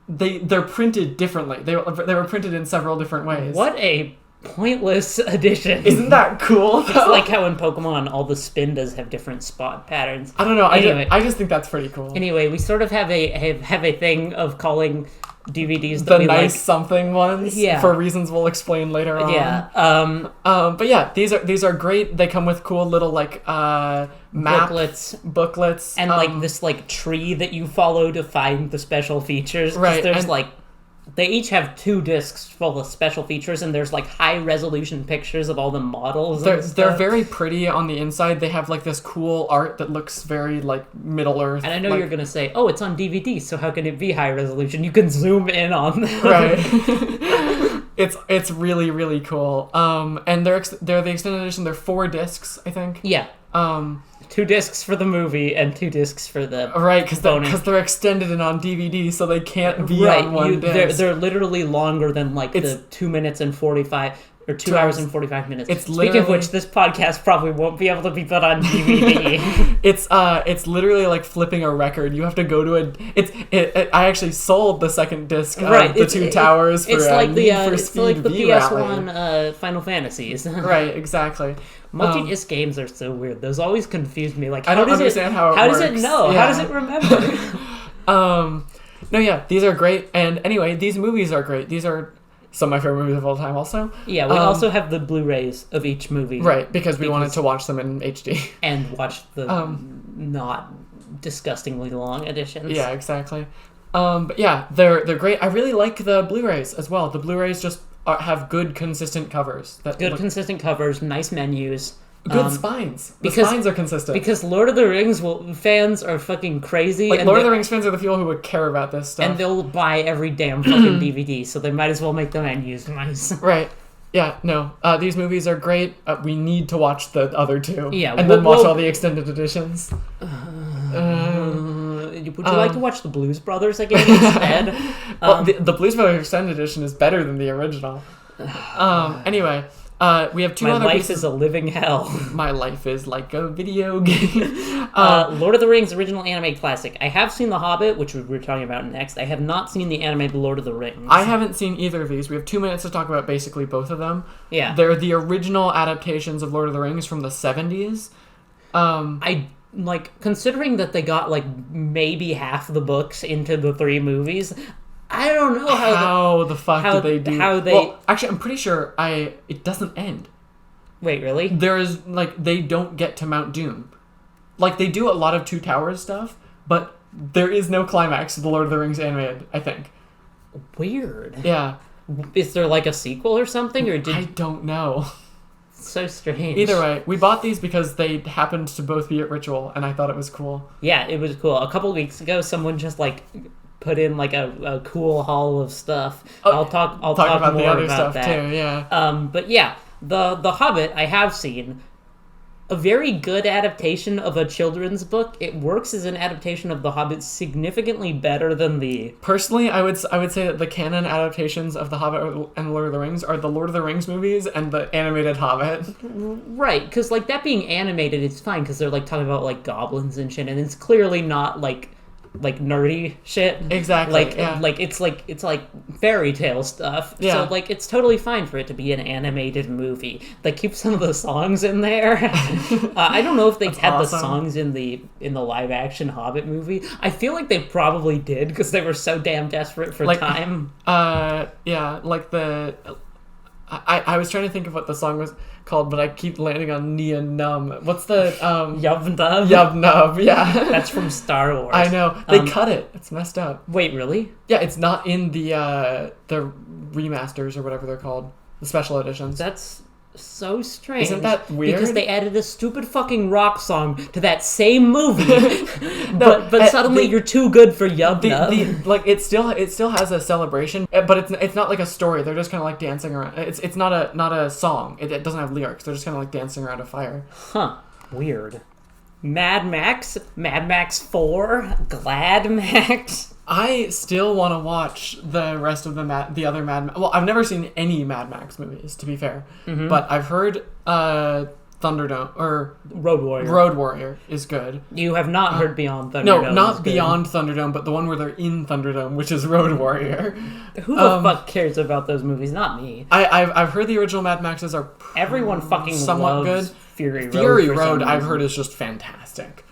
They're printed differently. They were printed in several different ways. What a pointless addition. Isn't that cool? It's like how in Pokemon all the Spindas have different spot patterns. I don't know. Anyway, I just think that's pretty cool. Anyway, we sort of have a thing of calling DVDs the nice something ones, for reasons we'll explain later on. Yeah. But yeah, these are great. They come with cool little booklets, and this tree that you follow to find the special features. Right. There's they each have 2 discs full of special features, and there's high resolution pictures of all the models. They're very pretty on the inside. They have this cool art that looks very Middle Earth. And I know you're gonna say, "Oh, it's on DVD, so how can it be high resolution?" You can zoom in on them. Right. It's really really cool. And they're the extended edition. They're 4 discs, I think. Yeah. 2 discs for the movie and 2 discs for the right, because they're extended and on DVD, so they can't be on one disc. They're literally longer than like the 2 minutes and 45 or 2 hours and 45 minutes. Speaking of which, this podcast probably won't be able to be put on DVD. It's literally like flipping a record. You have to go to I actually sold the second disc of the Two Towers for it's like the PS1 Final Fantasies. Right, exactly. Multi-disc games are so weird. Those always confuse me. Like, I don't understand how it works. How does it know? Yeah. How does it remember? No, yeah, these are great. And anyway, these movies are great. These are some of my favorite movies of all time also. Yeah, we also have the Blu-rays of each movie. Right, because we wanted to watch them in HD. And watch the not disgustingly long editions. Yeah, exactly. But yeah, they're great. I really like the Blu-rays as well. The Blu-rays just have good, consistent covers. Consistent covers, nice menus. Good spines. The spines are consistent. Because Lord of the Rings fans are fucking crazy. Like, Lord of the Rings fans are the people who would care about this stuff. And they'll buy every damn fucking DVD, so they might as well make the menus nice. Right. Yeah, no. These movies are great. We need to watch the other 2. Yeah. And then watch all the extended editions. Would you like to watch the Blues Brothers again instead? Well, the Blues Brothers extended edition is better than the original. Anyway... we have 2 other My life is a living hell. My life is like a video game. Lord of the Rings original anime classic. I have seen The Hobbit, which we're talking about next. I have not seen the animated Lord of the Rings. I haven't seen either of these. We have 2 minutes to talk about basically both of them. Yeah. They're the original adaptations of Lord of the Rings from the 70s. Considering that they got maybe half the books into the 3 movies... I don't know how the fuck did they do. Well, actually, I'm pretty sure it doesn't end. Wait, really? There is they don't get to Mount Doom. Like, they do a lot of Two Towers stuff, but there is no climax to the Lord of the Rings animated, I think. Weird. Yeah. Is there a sequel or something, or I don't know. So strange. Either way, we bought these because they happened to both be at Ritual, and I thought it was cool. Yeah, it was cool. A couple weeks ago, someone just put in a cool haul of stuff. I'll talk about more the other about stuff that too. Yeah. But yeah, the Hobbit I have seen. A very good adaptation of a children's book. It works as an adaptation of The Hobbit significantly better than the... Personally, I would say that the canon adaptations of The Hobbit and Lord of the Rings are the Lord of the Rings movies and the animated Hobbit. Right, because that being animated, it's fine because they're talking about goblins and shit, and it's clearly not nerdy shit. Exactly. It's fairy tale stuff. Yeah. So it's totally fine for it to be an animated movie. They keep some of the songs in there. I don't know if they had the songs in the live action Hobbit movie. I feel like they probably did because they were so damn desperate for time. Yeah, I was trying to think of what the song was called, but I keep landing on Nia Num. What's the Yub Nub? Yub Nub, yeah. That's from Star Wars. I know. They cut it. It's messed up. Wait, really? Yeah, it's not in the remasters or whatever they're called. The special editions. That's so strange. Isn't that weird? Because they added a stupid fucking rock song to that same movie. but suddenly you're too good for Yub Nub. It still has a celebration, but it's not like a story. They're just kind of dancing around. It's not a song. It doesn't have lyrics. They're just kind of dancing around a fire. Huh. Weird. Mad Max 4, Glad Max. I still want to watch the rest of the other Mad Max. Well, I've never seen any Mad Max movies, to be fair. Mm-hmm. But I've heard Thunderdome or Road Warrior is good. You have not heard Beyond Thunderdome. No, not Beyond Thunderdome, but the one where they're in Thunderdome, which is Road Warrior. Who the fuck cares about those movies? Not me. I've heard the original Mad Maxes are everyone fucking somewhat loves good. Fury Road. Fury Road, I've heard, is just fantastic.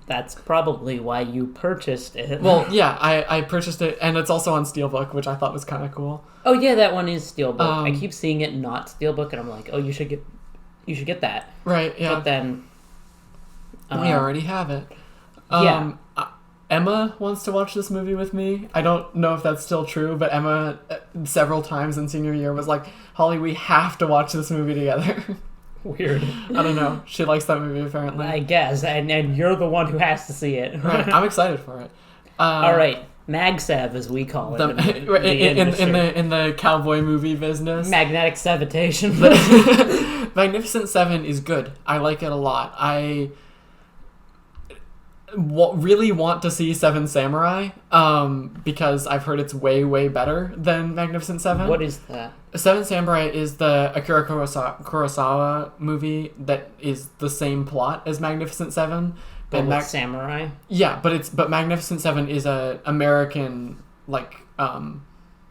That's probably why you purchased it. Well, yeah, I purchased it, and it's also on Steelbook, which I thought was kind of cool. Oh yeah, that one is Steelbook. I keep seeing it not Steelbook, and I'm like, oh, you should get that. Right. Yeah. But then we already have it. Yeah. Emma wants to watch this movie with me. I don't know if that's still true, but Emma several times in senior year was like, Holly, we have to watch this movie together. Weird. I don't know. She likes that movie, apparently. I guess, and you're the one who has to see it. Right. I'm excited for it. All right. MagSav, as we call it. In the cowboy movie business. Magnetic Savitation. Magnificent Seven is good. I like it a lot. I really want to see Seven Samurai because I've heard it's way, way better than Magnificent Seven. What is that? Seven Samurai is the Akira Kurosawa movie that is the same plot as Magnificent Seven. But with samurai? Yeah, but Magnificent Seven is a American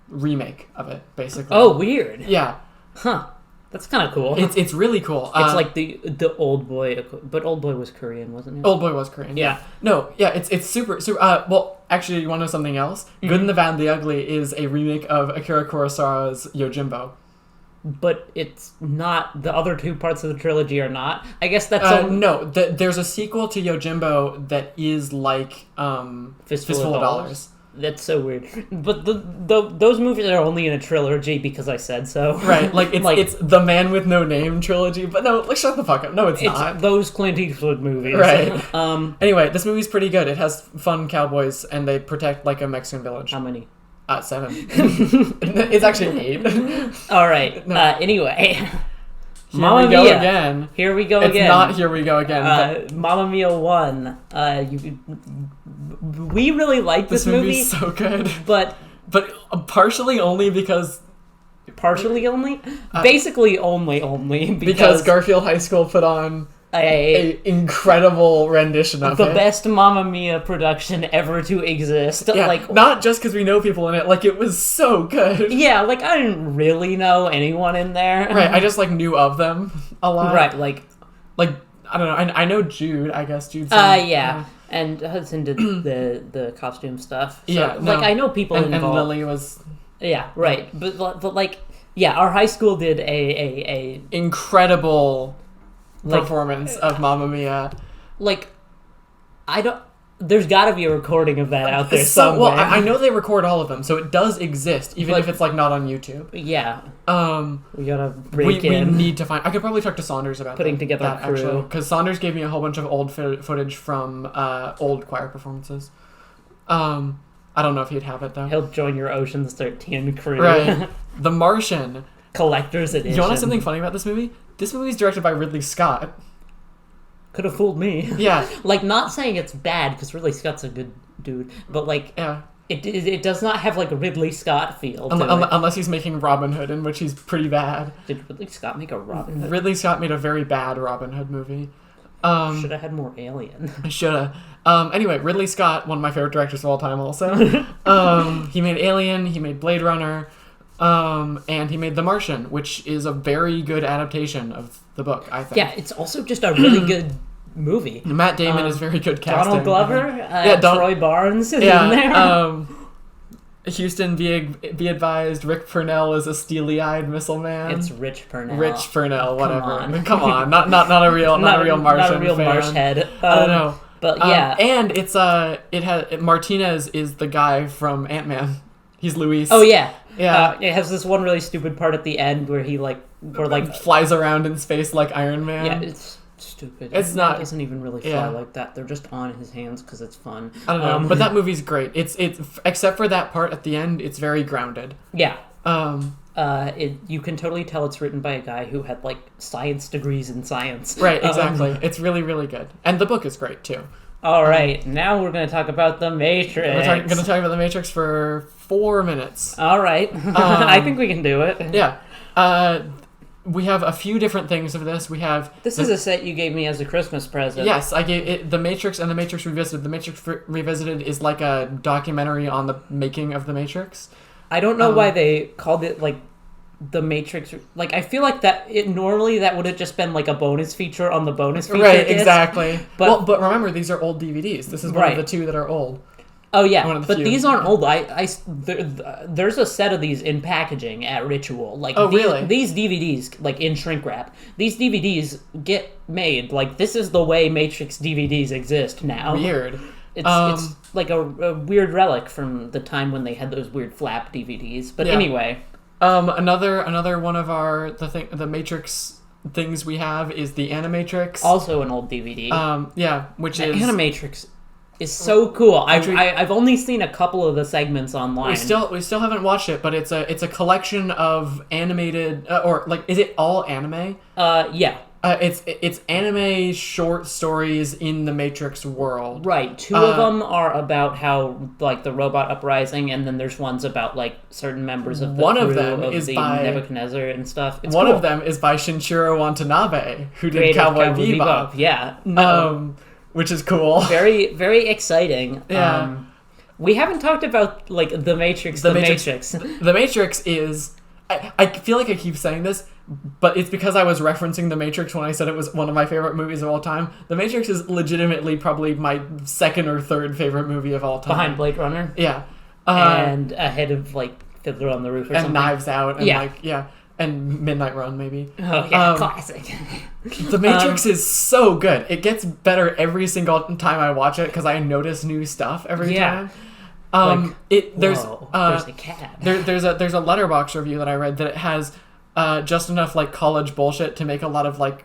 remake of it, basically. Oh, weird. Yeah. Huh. That's kind of cool. It's really cool. It's like the Old Boy, but Old Boy was Korean, wasn't it? Old Boy was Korean. Yeah. No, yeah, it's super. Well, actually, you want to know something else? Mm-hmm. Good and the Bad and the Ugly is a remake of Akira Kurosawa's Yojimbo. But it's not. The other two parts of the trilogy are not. I guess that's no. There's a sequel to Yojimbo that is like Fistful of Dollars. That's so weird. But those movies are only in a trilogy because I said so. Right, it's the Man with No Name trilogy, but no, shut the fuck up. No, it's not. Those Clint Eastwood movies. Right. Anyway, this movie's pretty good. It has fun cowboys, and they protect like a Mexican village. How many? 7. It's actually 8. All right. No. Anyway. Mamma Mia. Here we go it's again. It's not Here We Go Again. Mamma Mia 1. We really like this movie. This movie's so good. But partially only because... Partially only? Basically only because Garfield High School put on a incredible rendition of the best Mamma Mia production ever to exist. Yeah, not just because we know people in it. It was so good. Yeah, I didn't really know anyone in there. Right, I just knew of them a lot. Right, I don't know. I know Jude. I guess Jude's. Yeah. And Hudson did the costume stuff. So, yeah, no. I know people involved. And Lily was. Yeah, right. But our high school did a incredible performance of Mamma Mia. There's got to be a recording of that out there somewhere. Well, I know they record all of them, so it does exist, even if it's not on YouTube. Yeah. We gotta we need to find. I could probably talk to Saunders about putting together a crew, because Saunders gave me a whole bunch of old footage from old choir performances. I don't know if he'd have it though. He'll join your Ocean's 13 crew. Right. The Martian. Collector's edition. You want to know something funny about this movie? This movie is directed by Ridley Scott. Could have fooled me. Yeah. Not saying it's bad, because Ridley Scott's a good dude, but yeah. It does not have a Ridley Scott feel to it. Unless he's making Robin Hood, in which he's pretty bad. Did Ridley Scott make a Robin Hood? Ridley Scott made a very bad Robin Hood movie. Should have had more Alien. Should have. Anyway, Ridley Scott, one of my favorite directors of all time also. He made Alien, he made Blade Runner, and he made The Martian, which is a very good adaptation of the book, I think. Yeah, it's also just a really good movie. Matt Damon is very good casting. Donald Glover, Troy Barnes is in there. Houston, be advised, Rick Purnell is a steely-eyed missile man. It's Rich Purnell. Rich Purnell, whatever. Come on. Not a real Martian Not a real fan. Marsh head. I don't know. But yeah. And it's Martinez is the guy from Ant-Man. He's Luis. Oh yeah. Yeah. It has this one really stupid part at the end where he flies around in space like Iron Man. Yeah, it's stupid. It's not. It doesn't even really fly like that. They're just on his hands because it's fun. I don't know, but that movie's great. It's except for that part at the end, it's very grounded. Yeah. You can totally tell it's written by a guy who had science degrees in science. Right. Exactly. It's really, really good, and the book is great too. All right, now we're going to talk about The Matrix. We're going to talk about The Matrix for 4 minutes. All right. I think we can do it. Yeah. We have a few different things of this. This is a set you gave me as a Christmas present. Yes, I gave it The Matrix and The Matrix Revisited. The Matrix Revisited is like a documentary on the making of The Matrix. I don't know why they called it The Matrix. I feel like that normally that would have just been a bonus feature on the bonus feature Right, disc. Exactly. But remember, these are old DVDs. This is one of the 2 that are old. Oh yeah, but these aren't old. There's a set of these in packaging at Ritual. Really? These DVDs, in shrink wrap. These DVDs get made. This is the way Matrix DVDs exist now. Weird. It's a weird relic from the time when they had those weird flap DVDs. But anyway. Another one of the Matrix things we have is the Animatrix. Also an old DVD. Which is Animatrix is so cool. I've only seen a couple of the segments online. We still haven't watched it, but it's a collection of animated or like, is it all anime? Yeah. It's anime short stories in the Matrix world. Right. Two of them are about how like the robot uprising, and then there's ones about like certain members of the one crew of them is the by Nebuchadnezzar and stuff. It's one cool. of them is by Shinichiro Watanabe, who did Cowboy Bebop. Yeah. No. Which is cool. Very, very exciting. Yeah. We haven't talked about like the Matrix. The Matrix. The Matrix is. I feel like I keep saying this, but it's because I was referencing The Matrix when I said it was one of my favorite movies of all time. The Matrix is legitimately probably my second or third favorite movie of all time. Behind Blade Runner. Yeah. And ahead of like Fiddler on the Roof or something. And Knives Out. And and Midnight Run, maybe. Oh, yeah, classic. The Matrix is so good. It gets better every single time I watch it because I notice new stuff every time. There's a cat. There's a Letterboxd review that I read that it has just enough like college bullshit to make a lot of like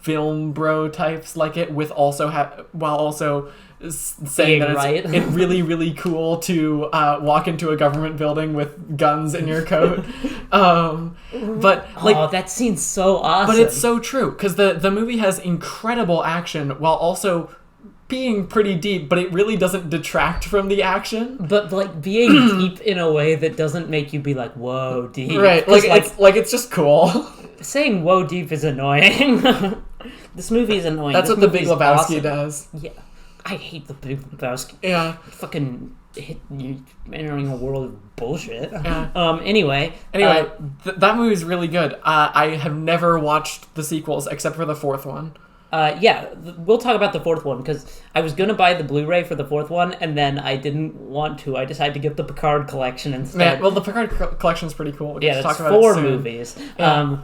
film bro types like it, with also while also saying that it's really, really cool to walk into a government building with guns in your coat. But like, that scene's so awesome. But it's so true because the movie has incredible action while also being pretty deep, but it really doesn't detract from the action. But like being deep in a way that doesn't make you be like, whoa, deep. Right, like it's just cool. Saying whoa deep is annoying. This movie is annoying. That's what The Big Lebowski does. Yeah. I hate The Big Lebowski. Yeah. Fucking hit you entering a world of bullshit. Yeah. Anyway, that movie's really good. I have never watched the sequels except for the fourth one. We'll talk about the fourth one because I was gonna buy the Blu-ray for the fourth one and then I didn't want to. I decided to get the Picard collection instead. Yeah, well, the Picard collection's pretty cool. We'll it's 4 movies. Yeah.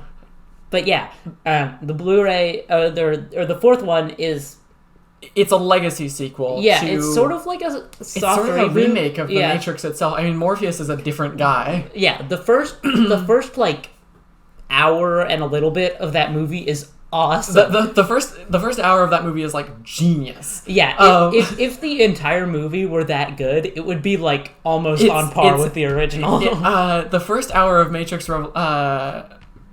But yeah, the Blu-ray, the fourth one is. It's a legacy sequel. Yeah, it's sort of like a soft remake of the Matrix itself. I mean, Morpheus is a different guy. Yeah, the first like hour and a little bit of that movie is awesome. The first hour of that movie is like genius. Yeah, if the entire movie were that good, it would be like almost on par with the original. The first hour of Matrix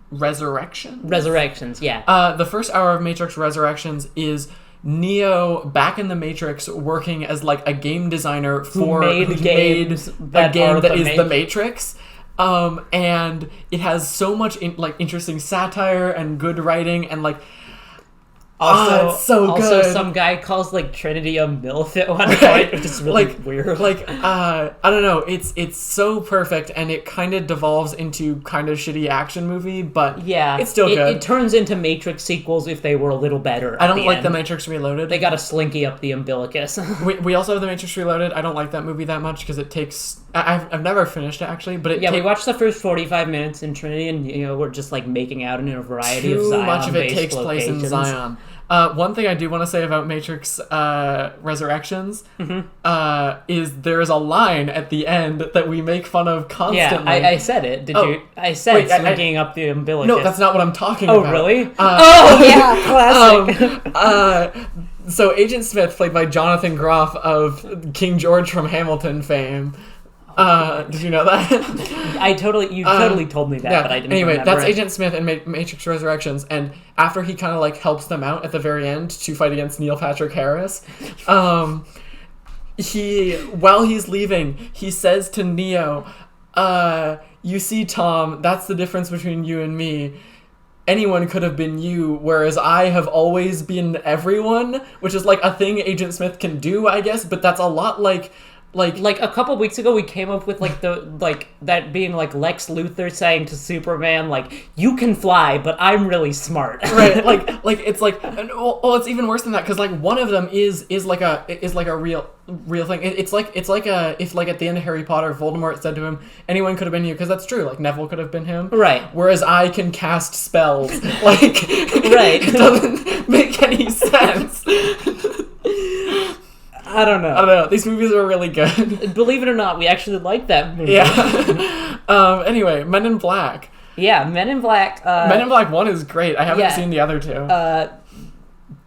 Resurrections, yeah. The first hour of Matrix Resurrections is Neo back in the Matrix working as like a game designer who made a game that is the Matrix. And it has so much interesting satire and good writing and like it's so good. Also, some guy calls like Trinity a MILF at one point, which is really weird. I don't know. It's so perfect, and it kind of devolves into kind of shitty action movie, but yeah, it's still good. It turns into Matrix sequels if they were a little better. I don't like The Matrix Reloaded. They got a slinky up the umbilicus. we also have The Matrix Reloaded. I don't like that movie that much because it takes. I've never finished it actually, but we watched the first 45 minutes in Trinity, and we're just like making out in a variety of Zion-based Too much of it takes locations. place in Zion. One thing I do want to say about Matrix Resurrections is there is a line at the end that we make fun of constantly. Yeah, I said it. Did you? I said slinking up the umbilicus. No, that's not what I'm talking about. Oh, really? Yeah, classic. So Agent Smith, played by Jonathan Groff of King George from Hamilton fame. Did you know that? You totally told me that, but I didn't. Anyway, that's Agent Smith in Matrix Resurrections, and after he kind of like helps them out at the very end to fight against Neil Patrick Harris, while he's leaving, he says to Neo, "You see, Tom, that's the difference between you and me. Anyone could have been you, whereas I have always been everyone," which is like a thing Agent Smith can do, I guess, but that's a lot like a couple weeks ago we came up with that being like Lex Luthor saying to Superman like, you can fly but I'm really smart. Right, like it's like, it's even worse than that because like one of them is like a real thing. It's like if like at the end of Harry Potter Voldemort said to him, anyone could have been you, because that's true, like Neville could have been him, right, whereas I can cast spells. Like right. It doesn't make any sense. I don't know. These movies are really good. Believe it or not, we actually like that movie. Yeah. Anyway, Men in Black. Yeah, Men in Black. Men in Black 1 is great. I haven't seen the other two.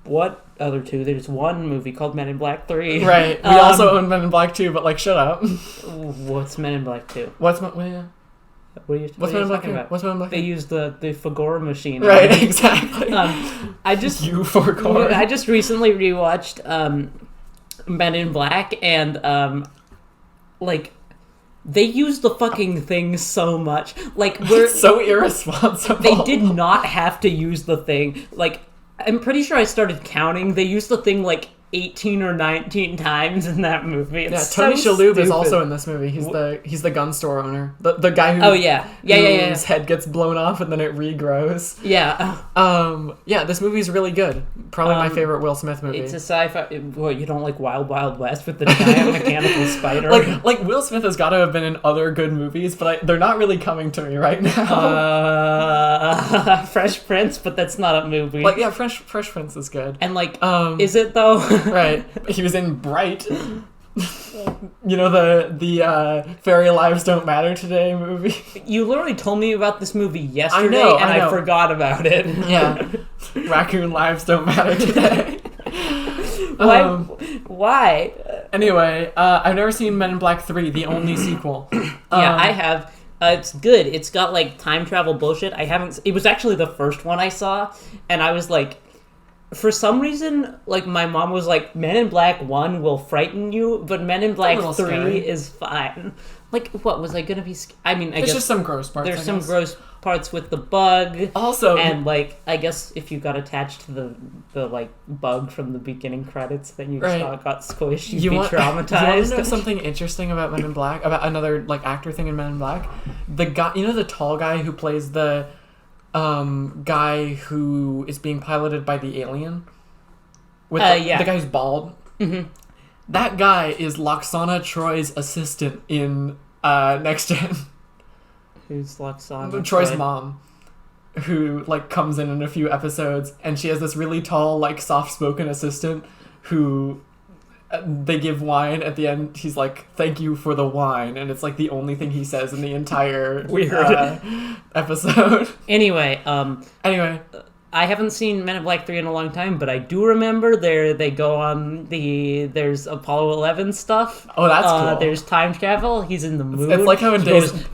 What other two. There's one movie called Men in Black 3. Right. We also own Men in Black 2, but like, shut up. What's Men in Black 2? What's Men in Black 2? What's Men in Black 2? They use the Fagora machine. Right, exactly. I just recently rewatched Men in Black, and like, they use the fucking thing so much. Like, we're so irresponsible. They did not have to use the thing. Like, I'm pretty sure I started counting. They used the thing like 18 or 19 times in that movie. It's Tony so Shalhoub stupid. is also in this movie. He's the gun store owner. The guy who whose head gets blown off and then it regrows. Yeah. This movie's really good. Probably my favorite Will Smith movie. It's a sci-fi. What, you don't like Wild Wild West with the giant mechanical spider? Like Will Smith has got to have been in other good movies, but they're not really coming to me right now. Fresh Prince, but that's not a movie. Like, yeah, Fresh Prince is good. And like, is it though? Right. He was in Bright. You know, the Fairy Lives Don't Matter Today movie? You literally told me about this movie yesterday, I forgot about it. Yeah. Raccoon Lives Don't Matter Today. Why? Anyway, I've never seen Men in Black 3, the only sequel. I have. It's good. It's got, like, time travel bullshit. It was actually the first one I saw, and I was like, for some reason, like, my mom was like, Men in Black 1 will frighten you, but Men in Black 3 scary. Is fine. Like, what, was I gonna be I mean, I guess... There's just some gross parts, There's some gross parts with the bug. Also... And, like, I guess if you got attached to the like, bug from the beginning credits, then you got squished, you'd be traumatized. You want to know something interesting about Men in Black? About another, like, actor thing in Men in Black? The guy... You know the tall guy who plays the... guy who is being piloted by the alien? With the guy who's bald? Mm-hmm. That guy is Loxana Troy's assistant in Next Gen. Who's Loxana? Troy's mom. Who, like, comes in a few episodes, and she has this really tall, like, soft-spoken assistant who... They give wine at the end. He's like, "Thank you for the wine," and it's like the only thing he says in the entire episode. Anyway, I haven't seen Men in Black 3 in a long time, but I do remember they go on there's Apollo 11 stuff. Oh, that's cool. There's time travel. He's in the moon. It's like how in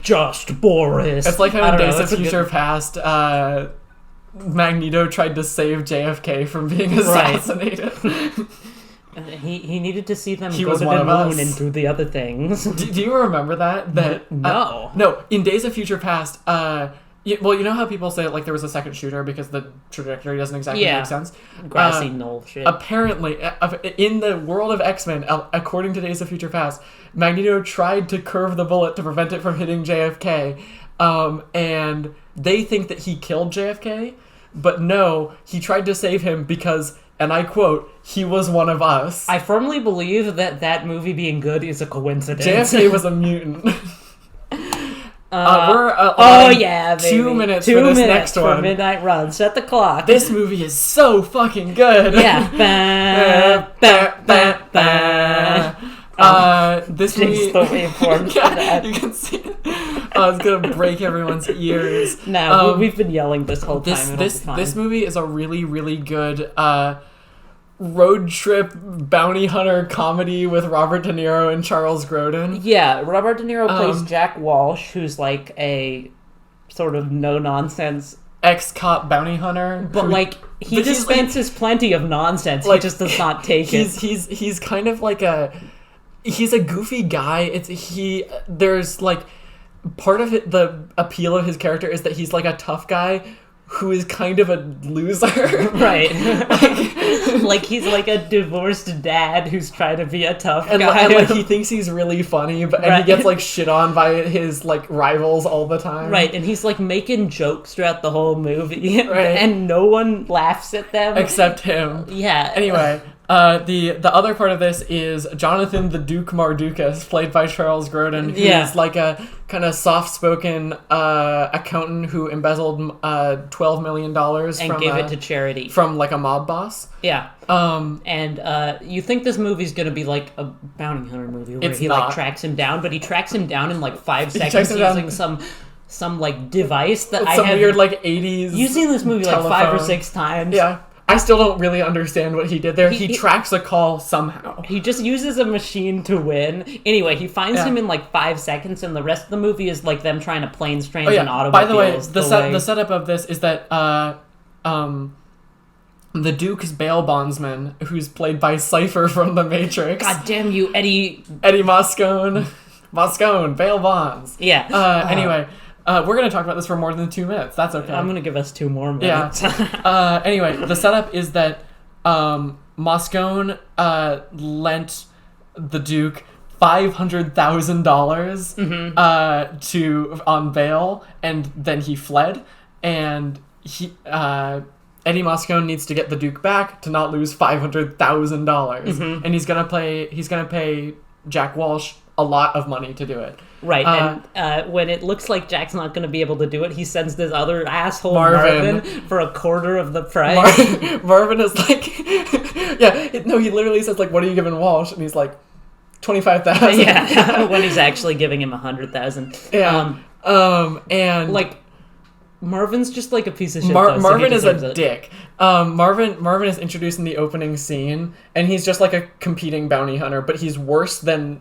Just Boris. It's like how in Days of Future Past, Magneto tried to save JFK from being assassinated. Right. He needed to see them go to the moon and do the other things. Do you remember that? No. No, in Days of Future Past, you know how people say, like, there was a second shooter because the trajectory doesn't exactly make sense? Grassy knoll shit. Apparently, in the world of X-Men, according to Days of Future Past, Magneto tried to curve the bullet to prevent it from hitting JFK, and they think that he killed JFK, but no, he tried to save him because... And I quote, "He was one of us." I firmly believe that movie being good is a coincidence. JFK was a mutant. We're 2 minutes for this next one. For Midnight Run. Set the clock. This movie is so fucking good. Yeah. This movie... so important that. You can see it. It's gonna break everyone's ears. No, we've been yelling this whole time. This movie is a really, really good road trip bounty hunter comedy with Robert De Niro and Charles Grodin. Yeah, Robert De Niro plays Jack Walsh, who's like a sort of no-nonsense... ex-cop bounty hunter. But, like, he dispenses plenty of nonsense. Like, he just does not take it. He's kind of like he's a goofy guy. There's, like... Part of it, the appeal of his character is that he's like a tough guy who is kind of a loser. Right. like he's like a divorced dad who's trying to be a tough guy. And like he thinks he's really funny, but and he gets like shit on by his like rivals all the time. Right, and he's like making jokes throughout the whole movie. Right. And no one laughs at them. Except him. Yeah. Anyway. The other part of this is Jonathan the Duke Mardukas, played by Charles Grodin, who's like a kind of soft-spoken accountant who embezzled $12 million and gave it to charity from like a mob boss. Yeah. And you think this movie's gonna be like a bounty hunter movie where he like tracks him down, but he tracks him down in like 5 seconds using some like device that some weird like 80s. You've seen this movie telephone. like 5 or 6 times. Yeah. I still don't really understand what he did there. He tracks a call somehow. He just uses a machine to win. Anyway, he finds him in like 5 seconds, and the rest of the movie is like them trying to planes, trains, and automobiles. By the way, the setup of this is that the Duke is bail bondsman, who's played by Cypher from The Matrix. God damn you, Eddie Moscone. Moscone, bail bonds. Yeah. Anyway, we're going to talk about this for more than 2 minutes. That's okay. I'm going to give us 2 more minutes. Yeah. Anyway, the setup is that Moscone lent the Duke $500,000 to on bail, and then he fled, and Eddie Moscone needs to get the Duke back to not lose $500,000, and he's gonna pay Jack Walsh a lot of money to do it. Right, and when it looks like Jack's not going to be able to do it, he sends this other asshole Marvin for a quarter of the price. Marvin is like, he literally says like, "What are you giving Walsh?" And he's like, $25,000. Yeah, when he's actually giving him $100,000. Yeah, and like, Marvin's just like a piece of shit. Marvin is a dick. Marvin is introduced in the opening scene, and he's just like a competing bounty hunter, but he's worse than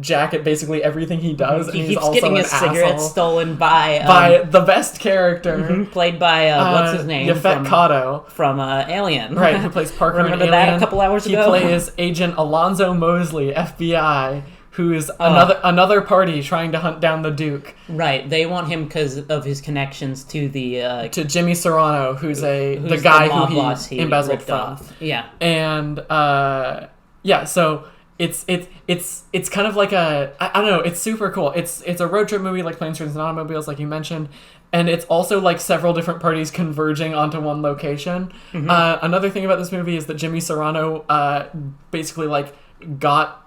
Jack at basically everything he does. He and keeps he's also getting his cigarettes stolen by the best character, played by what's his name? Yafet Kato from Alien. Right, who plays Parker in Alien. Remember that a couple hours ago? He plays Agent Alonzo Mosley, FBI, who is another party trying to hunt down the Duke. Right, they want him because of his connections to the to Jimmy Serrano, who's the guy who he embezzled from. Off. Yeah, and so it's kind of like I don't know. It's super cool. It's a road trip movie like Planes, Trains, and Automobiles, like you mentioned. And it's also like several different parties converging onto one location. Another thing about this movie is that Jimmy Serrano basically like got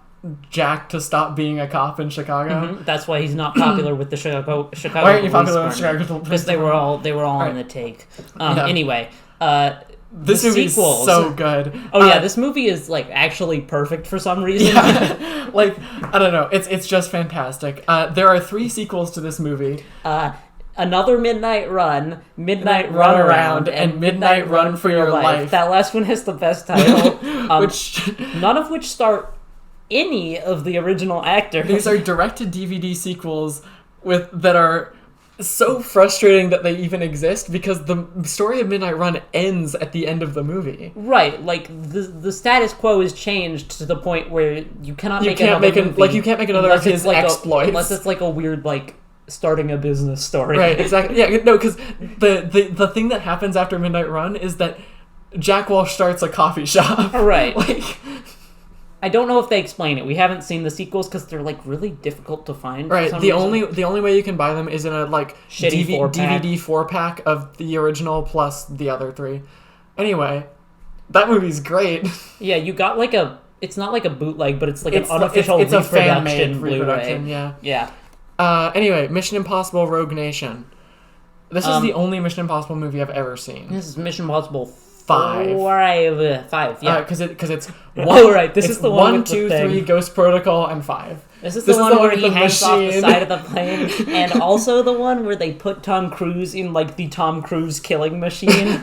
Jack to stop being a cop in Chicago. That's why he's not popular with the Chicago. Why aren't you popular with Chicago? Because they were all on the take. Anyway, this movie is so good. Oh yeah, this movie is like actually perfect for some reason. Yeah. Like I don't know, it's just fantastic. There are 3 sequels to this movie. Another Midnight Run, Midnight Run Around, and Midnight Run for Your Life. That last one has the best title. None of which start any of the original actors. These are direct-to-DVD sequels that are so frustrating that they even exist, because the story of Midnight Run ends at the end of the movie. Right, like the status quo is changed to the point where you cannot make another movie. You can't make another of his exploits. Unless it's like a weird like starting a business story. Right, exactly. Yeah, no, because the thing that happens after Midnight Run is that Jack Walsh starts a coffee shop. Right. Like, I don't know if they explain it. We haven't seen the sequels because they're like really difficult to find. Right. The only way you can buy them is in a like shitty DVD 4-pack of the original plus the other 3. Anyway, that movie's great. Yeah, you got like it's not like a bootleg, but it's like an unofficial it's a fan-made Blu-ray. Yeah. Yeah. Anyway, Mission Impossible: Rogue Nation. This is the only Mission Impossible movie I've ever seen. This is Mission Impossible 5. 5, yeah. Because it's one. Right, this is the one with 2, the 3, Ghost Protocol, and 5. This is the one where he hangs off the side of the plane, and also the one where they put Tom Cruise in like the Tom Cruise killing machine.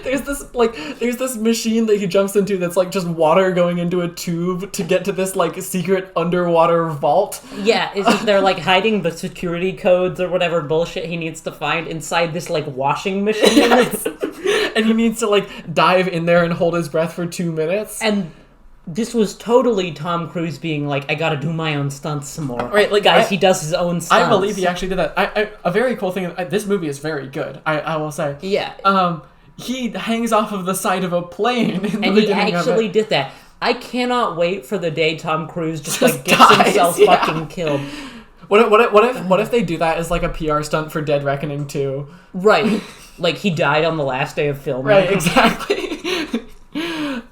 There's this machine that he jumps into that's like just water going into a tube to get to this like secret underwater vault. Yeah, they're like hiding the security codes or whatever bullshit he needs to find inside this like washing machine. Yes. And he needs to like dive in there and hold his breath for 2 minutes. And this was totally Tom Cruise being like, I gotta do my own stunts some more. Right, like guys, he does his own stunts. I believe he actually did that. A very cool thing. This movie is very good. I will say. Yeah. He hangs off of the side of a plane in the and beginning he actually of it. did that. I cannot wait for the day Tom Cruise just like gets dies, himself fucking killed. What if they do that as like a PR stunt for Dead Reckoning 2? Right. Like he died on the last day of filming. Right, exactly.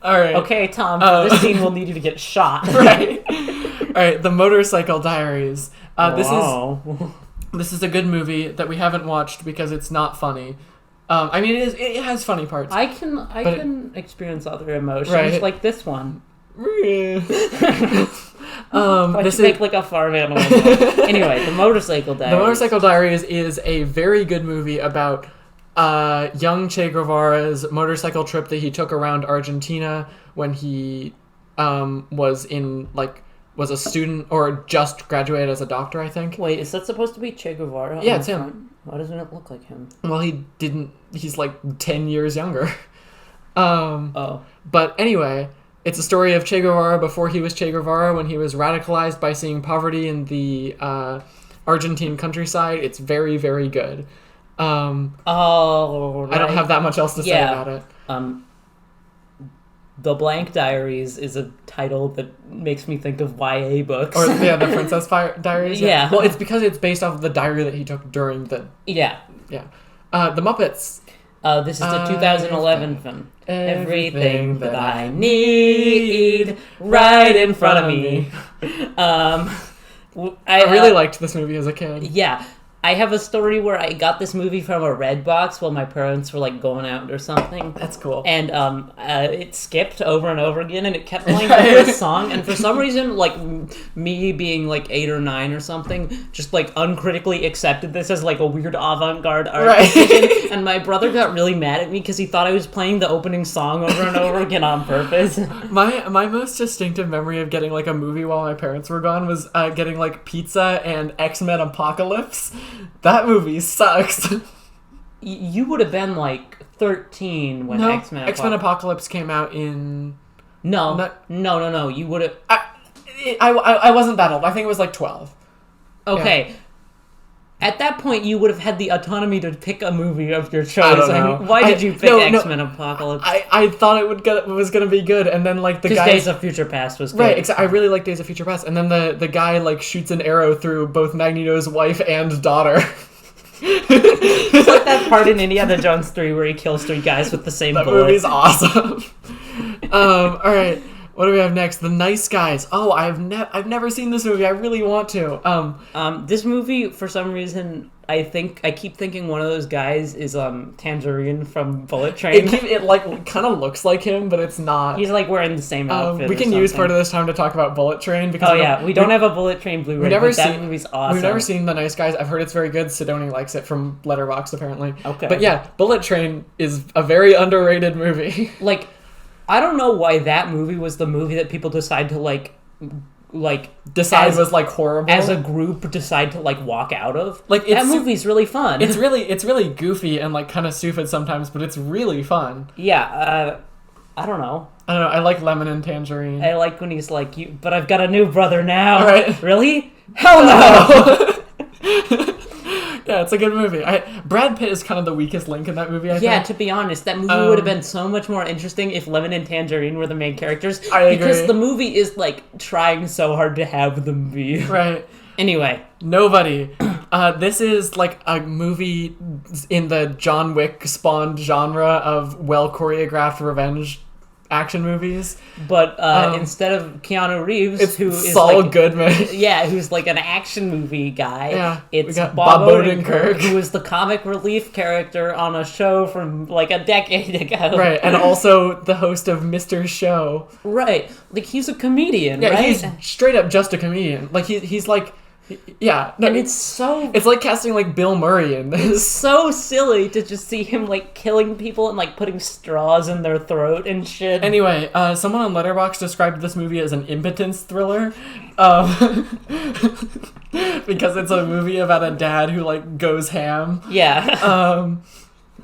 All right. Okay, Tom, for this scene we'll need you to get shot. Right. All right, The Motorcycle Diaries. This is a good movie that we haven't watched because it's not funny. I mean, it has funny parts. I can experience other emotions, right. like this one. This make like a farm animal. Anyway, The Motorcycle Diaries. The Motorcycle Diaries is a very good movie about young Che Guevara's motorcycle trip that he took around Argentina when he was a student or just graduated as a doctor, I think. Wait, is that supposed to be Che Guevara? Yeah, it's him. Why doesn't it look like him? Well, he's like 10 years younger. But anyway, it's a story of Che Guevara before he was Che Guevara, when he was radicalized by seeing poverty in the Argentine countryside. It's very, very good. Right. I don't have that much else to say about it. The Blank Diaries is a title that makes me think of YA books. Or the Princess Diaries. Yeah. Well, it's because it's based off of the diary that he took during the... Yeah. The Muppets. This is the 2011 film. Everything that I need right in front of me. I really liked this movie as a kid. Yeah. I have a story where I got this movie from a Redbox while my parents were like going out or something. That's cool. And it skipped over and over again, and it kept playing the first song. And for some reason, like me being like 8 or 9 or something, just like uncritically accepted this as like a weird avant-garde art decision. And my brother got really mad at me because he thought I was playing the opening song over and over again on purpose. My most distinctive memory of getting like a movie while my parents were gone was getting like pizza and X-Men Apocalypse. That movie sucks. You would have been like 13 when X-Men Apocalypse came out in... No. You would have... I wasn't that old. I think it was like 12. Okay. Yeah. At that point, you would have had the autonomy to pick a movie of your choice. I don't know. Why did you pick X-Men Apocalypse? I thought it was going to be good, and then like the guy... Days of Future Past was good. Right, exactly. I really like Days of Future Past, and then the guy like shoots an arrow through both Magneto's wife and daughter. It's like that part in Indiana Jones 3 where he kills 3 guys with the same bullet. That movie's awesome. All right. What do we have next? The Nice Guys. Oh, I've never seen this movie. I really want to. This movie, for some reason, I keep thinking one of those guys is Tangerine from Bullet Train. It like kind of looks like him, but it's not. He's like wearing the same outfit. We can use part of this time to talk about Bullet Train because we don't have a Bullet Train Blu-ray. That movie's awesome. We've never seen The Nice Guys. I've heard it's very good. Sidoni likes it from Letterboxd apparently. Okay. But yeah, Bullet Train is a very underrated movie. Like, I don't know why that movie was the movie that people decide to was like horrible as a group decide to like walk out of. Like that movie's really fun. It's really goofy and like kind of stupid sometimes, but it's really fun. Yeah, I don't know. I like Lemon and Tangerine. I like when he's like, but I've got a new brother now. Right? Really? Hell no. Yeah, it's a good movie. Brad Pitt is kind of the weakest link in that movie, I think. Yeah, to be honest, that movie would have been so much more interesting if Lemon and Tangerine were the main characters. I agree. Because the movie is, like, trying so hard to have them be. Right. Anyway. Nobody. This is, like, a movie in the John Wick spawned genre of well-choreographed revenge action movies, but instead of Keanu Reeves, who is Saul like, Goodman, who's like an action movie guy, it's Bob Odenkirk, who is the comic relief character on a show from like a decade ago, right? And also the host of Mr. Show, right? Like he's a comedian, yeah, right? He's straight up just a comedian. Like he's like. Yeah, no, and it's like casting like Bill Murray in this. It's so silly to just see him like killing people and like putting straws in their throat and shit. Anyway, someone on Letterboxd described this movie as an impotence thriller, because it's a movie about a dad who like goes ham. Yeah.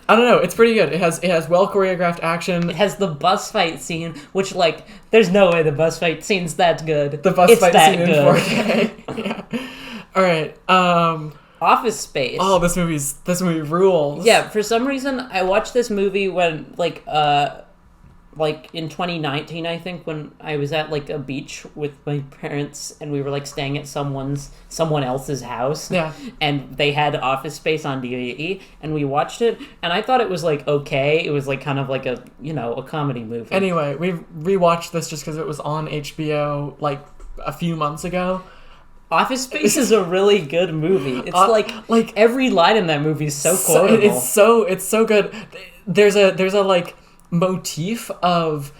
I don't know. It's pretty good. It has well choreographed action. It has the bus fight scene, which like there's no way the bus fight scene's that good. The bus fight scene in 4K. Yeah. All right. Office Space. Oh, this movie rules. Yeah. For some reason, I watched this movie when like in 2019, I think, when I was at like a beach with my parents and we were like staying at someone else's house. Yeah. And they had Office Space on DVD and we watched it and I thought it was like okay. It was like kind of like a comedy movie. Anyway, we rewatched this just because it was on HBO like a few months ago. Office Space is a really good movie. It's like every line in that movie is so quotable. It's so good. There's a like motif of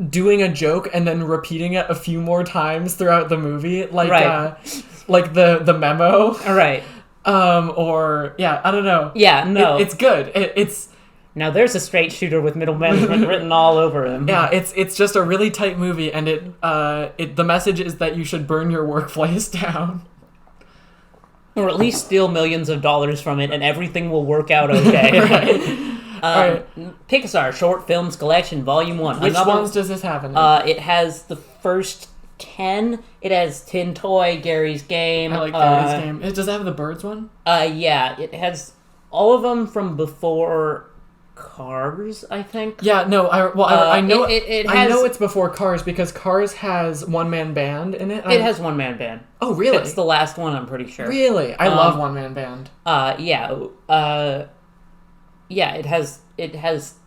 doing a joke and then repeating it a few more times throughout the movie, like right. Like the memo. Right. Or I don't know. Yeah, no, it's good. It's now there's a straight shooter with middle management written all over him. Yeah, it's just a really tight movie, and the message is that you should burn your workplace down. Or at least steal millions of dollars from it, and everything will work out okay. Right. Pixar Short Films Collection, Volume 1. Which ones does this have in it? It has the first 10. It has Tin Toy, Gary's Game. I like Gary's Game. Does it have the Birds one? Yeah, it has all of them from before Cars, I think. Yeah, no, I know I know it's before Cars because Cars has one-man band in it. It has one-man band. Oh, really? It's the last one, I'm pretty sure. Really? I love one-man band. Yeah, it has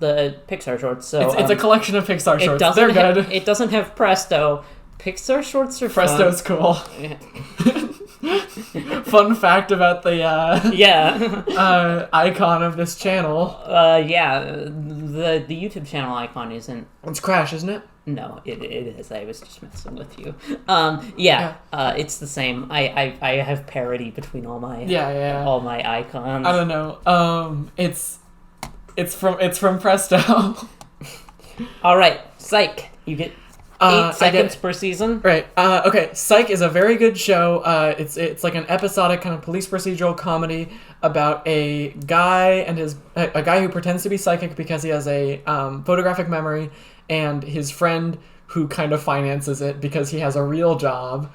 the Pixar shorts. So it's a collection of Pixar shorts. They're good. It doesn't have Presto. Pixar shorts are Presto's fun. cool. Fun fact about the icon of this channel. The YouTube channel icon isn't. It's Crash, isn't it? No, it is. I was just messing with you. It's the same. I have parity between all my all my icons. I don't know. It's from Presto. All right, Psych. You get 8 seconds per season. Right. Okay. Psych is a very good show. It's like an episodic kind of police procedural comedy about a guy and a guy who pretends to be psychic because he has a photographic memory, and his friend who kind of finances it because he has a real job.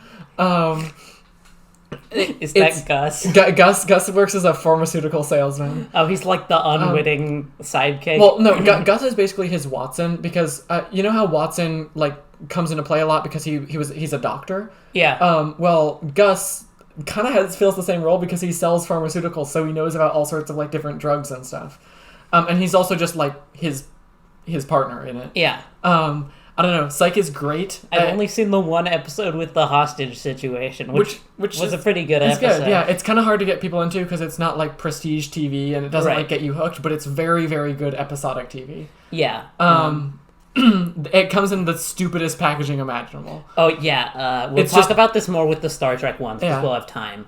Is that Gus? Gus works as a pharmaceutical salesman. Oh, he's like the unwitting sidekick. Well, no, Gus is basically his Watson because you know how Watson like comes into play a lot because he's a doctor. Yeah. Well, Gus kind of feels the same role because he sells pharmaceuticals, so he knows about all sorts of like different drugs and stuff. And he's also just like his partner in it. Yeah. I don't know. Psych is great. I've only seen the one episode with the hostage situation, which was a pretty good episode. Good. Yeah, it's kind of hard to get people into because it's not like prestige TV and it doesn't like get you hooked, but it's very, very good episodic TV. Yeah. It comes in the stupidest packaging imaginable. Oh yeah. We'll talk about this more with the Star Trek ones because we'll have time.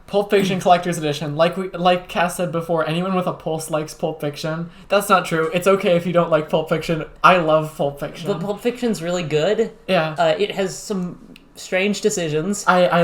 Pulp Fiction Collector's Edition. Like Cass said before, anyone with a pulse likes Pulp Fiction. That's not true. It's okay if you don't like Pulp Fiction. I love Pulp Fiction. The Pulp Fiction's really good. Yeah. It has some strange decisions. I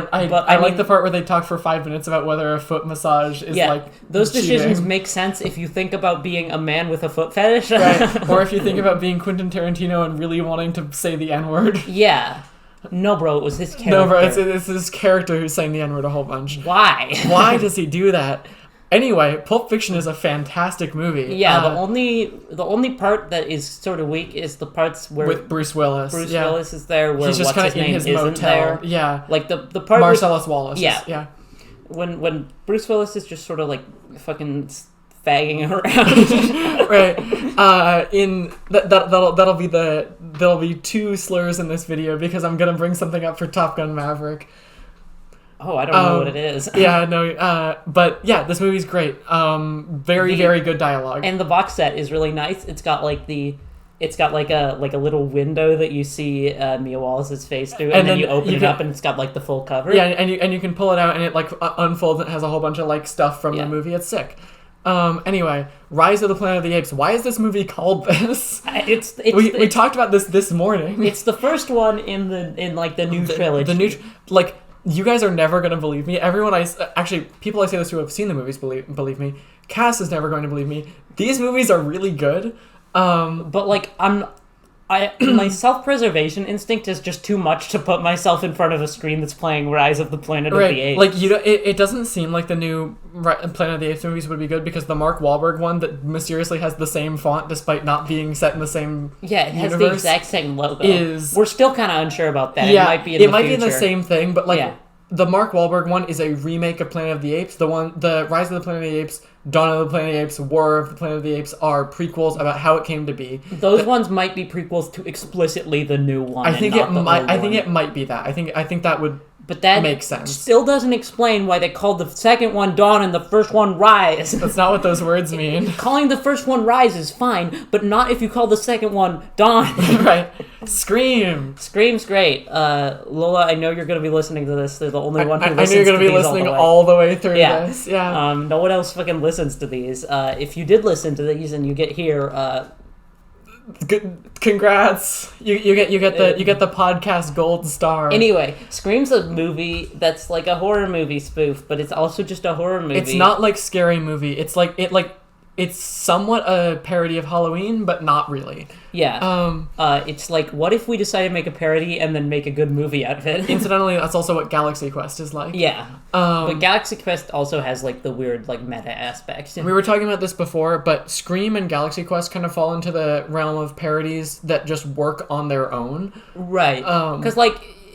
like the part where they talk for 5 minutes about whether a foot massage is like those cheating. decisions make sense if you think about being a man with a foot fetish. Right. Or if you think about being Quentin Tarantino and really wanting to say the N-word. Yeah. No, bro, it was his character. No, bro, it's his character who's saying the N-word a whole bunch. Why? Why does he do that? Anyway, Pulp Fiction is a fantastic movie. Yeah, the only part that is sort of weak is the parts where with Bruce Willis. Bruce Willis is there, where he's just what's his name his isn't motel. there. Yeah, like the part Marcellus Wallace. Yeah. When Bruce Willis is just sort of like fucking fagging around. Right. There'll be 2 slurs in this video because I'm gonna bring something up for Top Gun Maverick. Oh, I don't know what it is. Yeah, no, but yeah, this movie's great. Very good dialogue. And the box set is really nice. It's got like a little window that you see Mia Wallace's face through, and then you open it up and it's got like the full cover. Yeah, and you can pull it out and it like unfolds and it has a whole bunch of like stuff from the movie. It's sick. Anyway, Rise of the Planet of the Apes. Why is this movie called this? We talked about this morning. It's the first one in the new trilogy. You guys are never going to believe me. People I say this to have seen the movies believe me. Cass is never going to believe me. These movies are really good. But like my self-preservation instinct is just too much to put myself in front of a screen that's playing Rise of the Planet of the Apes. Like it doesn't seem like the new Planet of the Apes movies would be good because the Mark Wahlberg one that mysteriously has the same font despite not being set in the same it has the exact same logo. We're still kind of unsure about that. Yeah, it might be in the future. Be the same thing, but the Mark Wahlberg one is a remake of Planet of the Apes. The Rise of the Planet of the Apes, Dawn of the Planet of the Apes, War of the Planet of the Apes are prequels about how it came to be. Those ones might be prequels to explicitly the new one. I think it might be that. I think that would But that makes sense. Still doesn't explain why they called the second one Dawn and the first one Rise. That's not what those words mean. Calling the first one Rise is fine, but not if you call the second one Dawn. Right. Scream. Scream's great. Lola, I know you're going to be listening to this. They're the only one who listens to these. I knew you're going to be listening all the way through this. Yeah. No one else fucking listens to these. If you did listen to these and you get here, good, congrats! You get the podcast gold star. Anyway, Scream's a movie that's like a horror movie spoof, but it's also just a horror movie. It's not like Scary Movie. It's somewhat a parody of Halloween, but not really. Yeah. It's like, what if we decided to make a parody and then make a good movie out of it? Incidentally, that's also what Galaxy Quest is like. Yeah. But Galaxy Quest also has like the weird like meta aspect. We were talking about this before, but Scream and Galaxy Quest kind of fall into the realm of parodies that just work on their own. Right. Because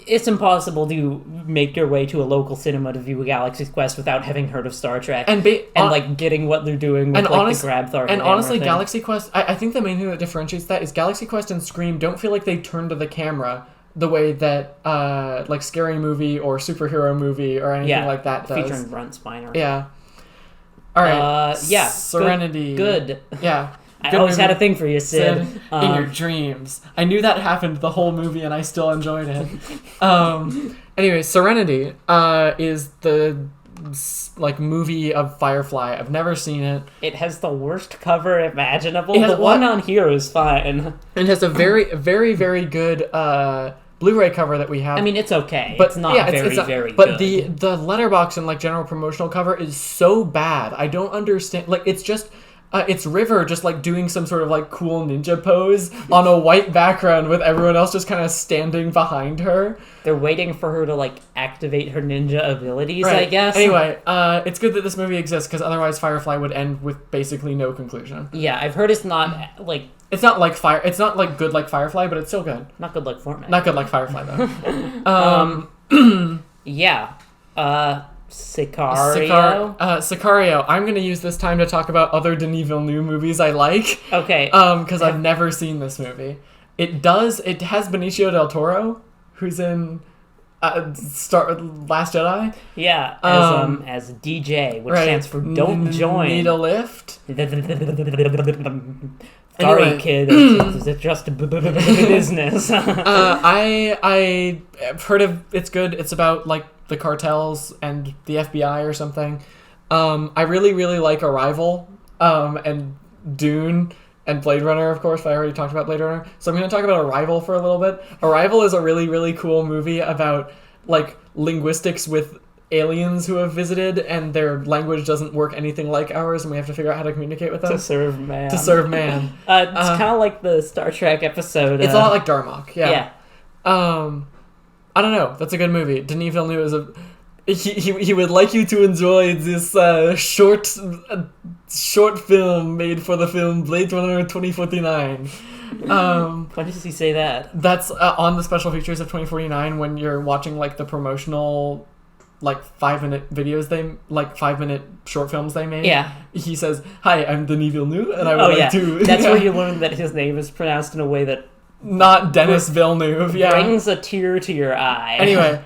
it's impossible to make your way to a local cinema to view a Galaxy Quest without having heard of Star Trek and getting what they're doing with the grab Thor. And honestly, thing. Galaxy Quest, I think the main thing that differentiates that is Galaxy Quest and Scream don't feel like they turn to the camera the way that like Scary Movie or Superhero Movie or anything like that does. Featuring Brent Spiner. Yeah. All right. Yeah. Serenity. Good. Yeah. I always had a thing for you, Sid. In your dreams. I knew that happened the whole movie, and I still enjoyed it. Anyway, Serenity is the movie of Firefly. I've never seen it. It has the worst cover imaginable. The one on here is fine. It has a very, very, very good Blu-ray cover that we have. I mean, it's okay. But it's not very good. But the letterbox and general promotional cover is so bad. I don't understand. It's just... it's River just doing some sort of cool ninja pose on a white background with everyone else just kind of standing behind her. They're waiting for her to activate her ninja abilities, right. I guess. Anyway, it's good that this movie exists because otherwise Firefly would end with basically no conclusion. Yeah, I've heard it's not it's not like Fire. It's not good like Firefly, but it's still good. Not good like Fortnite. Not good like Firefly though. Yeah. Sicario? Sicario. I'm going to use this time to talk about other Denis Villeneuve movies I like. Okay. Because I've never seen this movie. It has Benicio del Toro, who's in Last Jedi. Yeah, as DJ, which stands for Don't Join. Need a lift? Sorry, kid. It's just business. I've heard of it's good. It's about the cartels and the FBI or something. I really, really like Arrival, and Dune, and Blade Runner, of course. I already talked about Blade Runner. So I'm going to talk about Arrival for a little bit. Arrival is a really, really cool movie about, linguistics with aliens who have visited, and their language doesn't work anything like ours, and we have to figure out how to communicate with them. To serve man. It's kind of like the Star Trek episode. It's a lot like Darmok, yeah. I don't know. That's a good movie. Denis Villeneuve is he would like you to enjoy this short film made for the film Blade Runner 2049. Why does he say that? That's on the special features of 2049 when you're watching the promotional 5-minute videos 5-minute short films they made. Yeah. He says, "Hi, I'm Denis Villeneuve, and I would like to." That's where you learn that his name is pronounced in a way that. Not Dennis Villeneuve, yeah. Brings a tear to your eye. Anyway,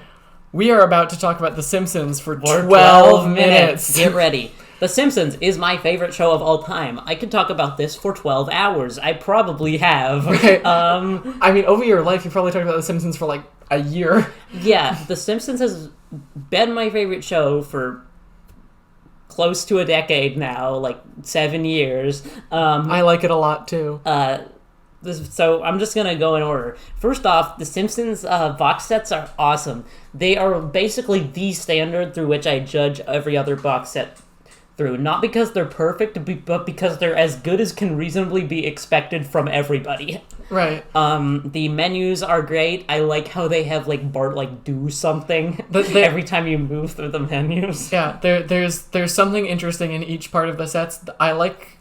we are about to talk about The Simpsons for 12 minutes. Get ready. The Simpsons is my favorite show of all time. I could talk about this for 12 hours. I probably have. Right. I mean, over your life, you probably talked about The Simpsons for a year. Yeah, The Simpsons has been my favorite show for close to a decade now, 7 years. I like it a lot, too. So I'm just going to go in order. First off, The Simpsons box sets are awesome. They are basically the standard through which I judge every other box set through. Not because they're perfect, but because they're as good as can reasonably be expected from everybody. Right. The menus are great. I like how they have Bart do something every time you move through the menus. Yeah, there's something interesting in each part of the sets. I like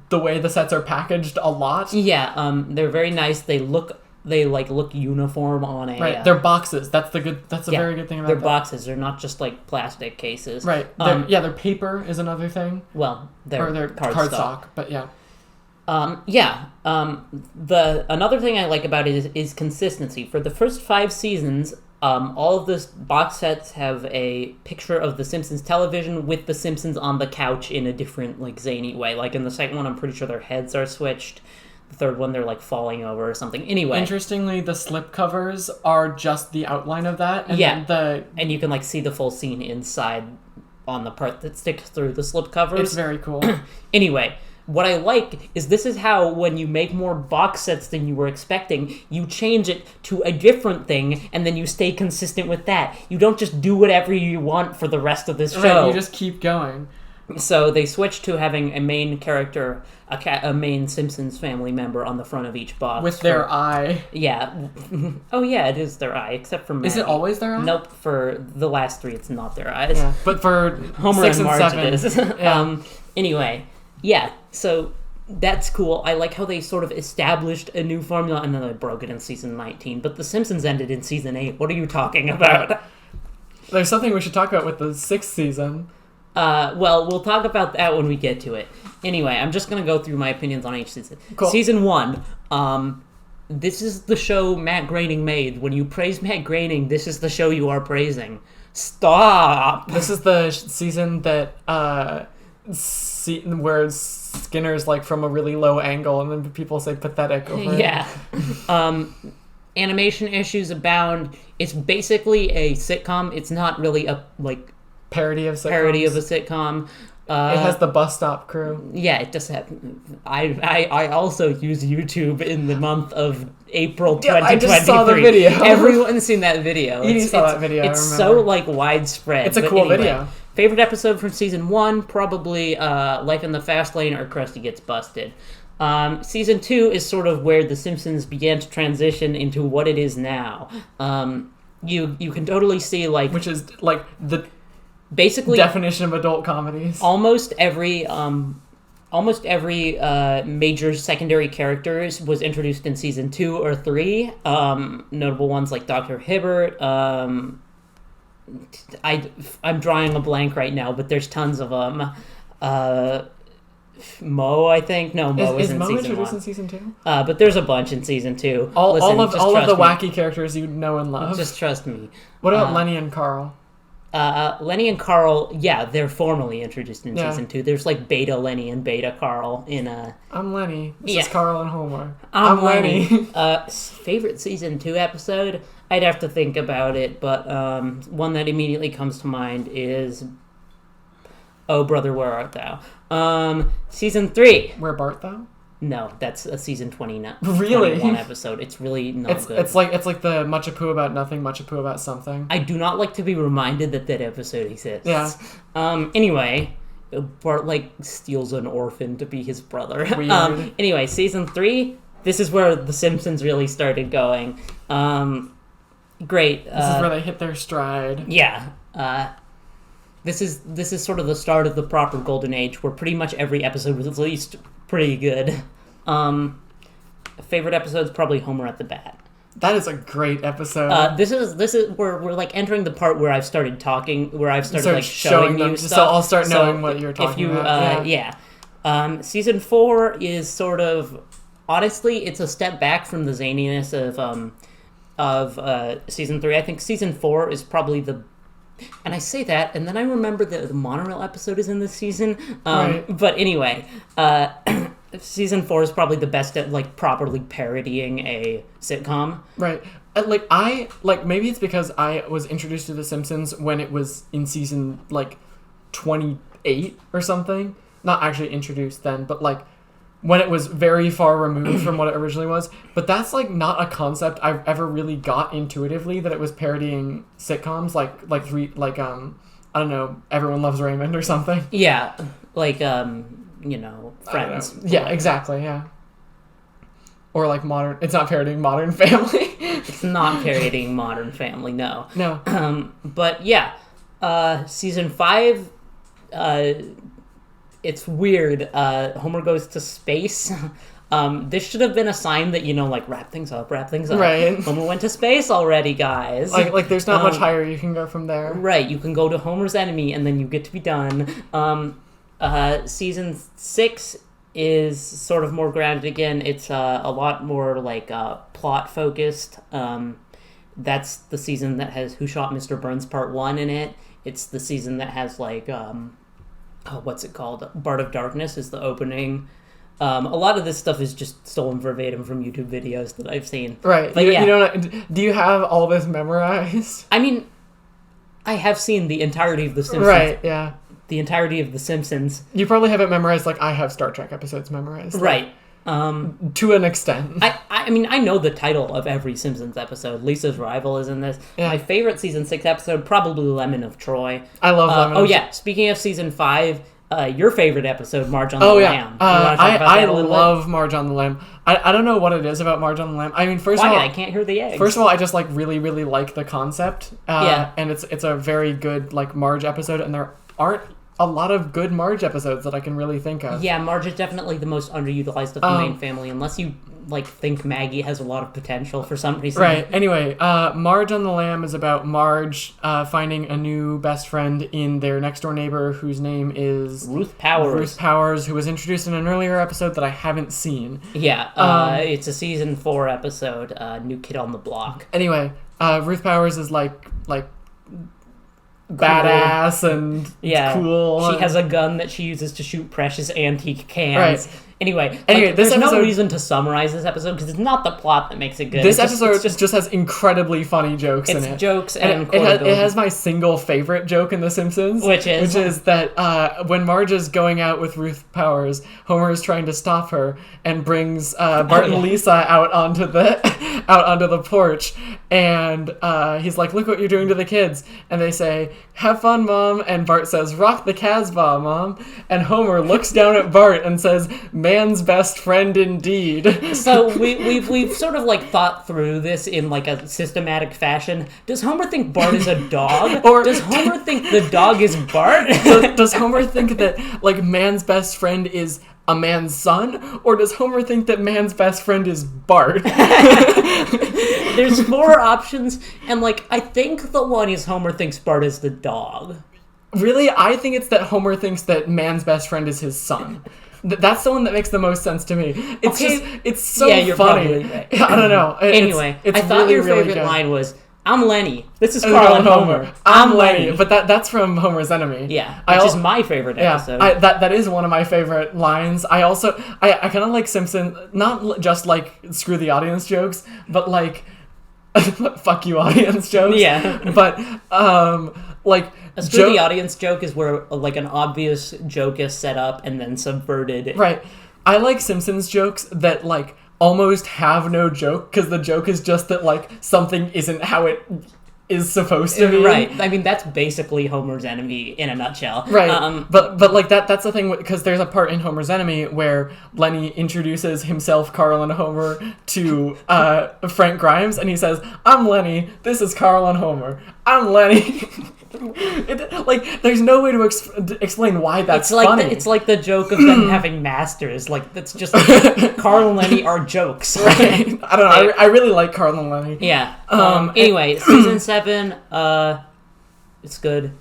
the way the sets are packaged a lot. Yeah, they're very nice. They look uniform on a... Right, they're boxes. That's a very good thing about them. They're boxes. They're not just plastic cases. Right. Their paper is another thing. Well, they're cardstock, but yeah. The another thing I like about it is consistency. For the first 5 seasons, All of the box sets have a picture of the Simpsons television with the Simpsons on the couch in a different, like, zany way. Like, in the second one, I'm pretty sure their heads are switched. The third one, they're, like, falling over or something. Anyway. Interestingly, the slipcovers are just the outline of that. And and you can, like, see the full scene inside on the part that sticks through the slipcovers. It's very cool. Anyway. What I like is this is how, when you make more box sets than you were expecting, you change it to a different thing, and then you stay consistent with that. You don't just do whatever you want for the rest of this show. Right, you just keep going. So they switched to having a main character, a main Simpsons family member on the front of each box. With their eye. Yeah. Oh, yeah, it is their eye, except for Maggie. Is it always their eye? Nope, for the last three, it's not their eyes. Yeah, but for Homer 6 and and Marge 7. it is. Yeah. Anyway, yeah, so that's cool. I like how they sort of established a new formula, and then they broke it in season 19. But The Simpsons ended in season 8. What are you talking about? There's something we should talk about with the 6th season. Well, we'll talk about that when we get to it. Anyway, I'm just going to go through my opinions on each season. Cool. Season 1, this is the show Matt Groening made. When you praise Matt Groening, this is the show you are praising. Stop! This is the season that, where Skinner's, like, from a really low angle, and then people say pathetic over it. Yeah. Animation issues abound. It's basically a sitcom. It's not really a, like... Parody of sitcoms. Parody of a sitcom. It has the bus stop crew. Yeah, it does have... I also use YouTube in the month of April 2023. I just saw the video. Everyone's seen that video. You saw that video, It's so, like, widespread. It's a cool video. Favorite episode from season 1, probably Life in the Fast Lane or Krusty Gets Busted. Season 2 is sort of where The Simpsons began to transition into what it is now. You can totally see, like... Which is, like, the... Basically... definition of adult comedies. Almost every major secondary characters was introduced in season 2 or 3. Notable ones like Dr. Hibbert. I'm drawing a blank right now, but there's tons of them. Mo, I think. No, Mo is in Mo season introduced 1. In season 2? But there's a bunch in season 2. All of the me. wacky characters you know and love. Just trust me. What about Lenny and Carl? Lenny and Carl, yeah, they're formally introduced in season 2. There's like Beta Lenny and Beta Carl in I'm Lenny. This is Carl and Homer. I'm Lenny. Favorite season 2 episode? I'd have to think about it, but one that immediately comes to mind is Oh Brother, Where Art Thou? Season 3. Where Bart Thou? No, that's a season 21 episode. It's really not good. It's like the Much Ado About Nothing, Much Ado About Something. I do not like to be reminded that episode exists. Yeah. Anyway, Bart, like, steals an orphan to be his brother. Weird. Anyway, season 3, this is where The Simpsons really started going. Great. This is where they hit their stride. Yeah. This is sort of the start of the proper golden age, where pretty much every episode was at least pretty good. Favorite episode is probably Homer at the Bat. That is a great episode. This is where we're like entering the part where I've started talking, where I've started like showing you stuff. So I'll start knowing what you're talking about. Yeah. Season 4 is sort of, honestly, it's a step back from the zaniness of season 3. I think season 4 is probably the. And I say that, and then I remember the monorail episode is in this season. Right. But anyway, season 4 is probably the best at like properly parodying a sitcom. Right. Maybe it's because I was introduced to The Simpsons when it was in season like 28 or something. Not actually introduced then, but like when it was very far removed from what it originally was. But that's like not a concept I've ever really got intuitively, that it was parodying sitcoms I don't know, Everyone Loves Raymond or something. Yeah, like Friends. Yeah, exactly, yeah. Or like it's not parodying Modern Family. It's not parodying Modern Family, no. No. But yeah, season 5, it's weird. Homer goes to space. This should have been a sign that, wrap things up. Right. Homer went to space already, guys. Like there's not much higher you can go from there. Right, you can go to Homer's enemy, and then you get to be done. Season 6 is sort of more grounded again. It's a lot more, like, plot-focused. That's the season that has Who Shot Mr. Burns Part 1 in it. It's the season that has, like, what's it called? Bart of Darkness is the opening. A lot of this stuff is just stolen verbatim from YouTube videos that I've seen. Right. But you don't. Do you have all this memorized? I mean, I have seen the entirety of The Simpsons. Right, yeah. The entirety of The Simpsons. You probably have it memorized like I have Star Trek episodes memorized. Like, right. To an extent. I mean, I know the title of every Simpsons episode. Lisa's Rival is in this. Yeah. My favorite Season 6 episode, probably Lemon of Troy. I love Lemon of Troy. Yeah, speaking of Season 5, your favorite episode, Marge on the Lamb. I love Marge on the Lamb. I don't know what it is about Marge on the Lamb. I mean, first of all, I can't hear the eggs. First of all, I just like really, really like the concept. And it's a very good like Marge episode, and there aren't a lot of good Marge episodes that I can really think of. Yeah, Marge is definitely the most underutilized of the main family, unless you like think Maggie has a lot of potential for some reason. Right. Anyway, Marge on the Lamb is about Marge finding a new best friend in their next door neighbor whose name is Ruth Powers. Ruth Powers, who was introduced in an earlier episode that I haven't seen. Yeah, it's a season 4 episode, New Kid on the Block. Anyway, Ruth Powers is like badass and cool. She has a gun that she uses to shoot precious antique cans. Right. Anyway, there's no reason to summarize this episode because it's not the plot that makes it good. This episode just has incredibly funny jokes in it. It's jokes and it has my single favorite joke in The Simpsons, which is that when Marge is going out with Ruth Powers, Homer is trying to stop her and brings Bart and Lisa out onto the porch, and he's like, "Look what you're doing to the kids," and they say, "Have fun, Mom," and Bart says, "Rock the Casbah, Mom," and Homer looks down at Bart and says, "Man's best friend indeed." So we've sort of like thought through this in like a systematic fashion. Does Homer think Bart is a dog? Or does Homer think the dog is Bart? Does Homer think that like man's best friend is a man's son? Or does Homer think that man's best friend is Bart? There's 4 options, and like I think the one is Homer thinks Bart is the dog. Really? I think it's that Homer thinks that man's best friend is his son. That's the one that makes the most sense to me. It's so you're funny. Right. I don't know. Anyway, I thought really, your favorite really line was, "I'm Lenny. This is Carl and Homer. I'm Lenny." But that's from Homer's Enemy. Yeah, which is my favorite episode. That is one of my favorite lines. I kind of like Simpson, not just like screw the audience jokes, but like fuck you audience jokes. Yeah. But like a screw the audience joke is where like an obvious joke is set up and then subverted. Right. I like Simpsons jokes that like almost have no joke because the joke is just that like something isn't how it is supposed to be. Right. I mean, that's basically Homer's Enemy in a nutshell. Right. But like that's the thing, because there's a part in Homer's Enemy where Lenny introduces himself, Carl and Homer, to Frank Grimes, and he says, "I'm Lenny. This is Carl and Homer. I'm Lenny." There's no way to explain why that's funny. It's like the joke of them having masters. Like, that's just Carl and Lenny are jokes. Right. I don't know. I really like Carl and Lenny. Yeah. Anyway, season 7, it's good.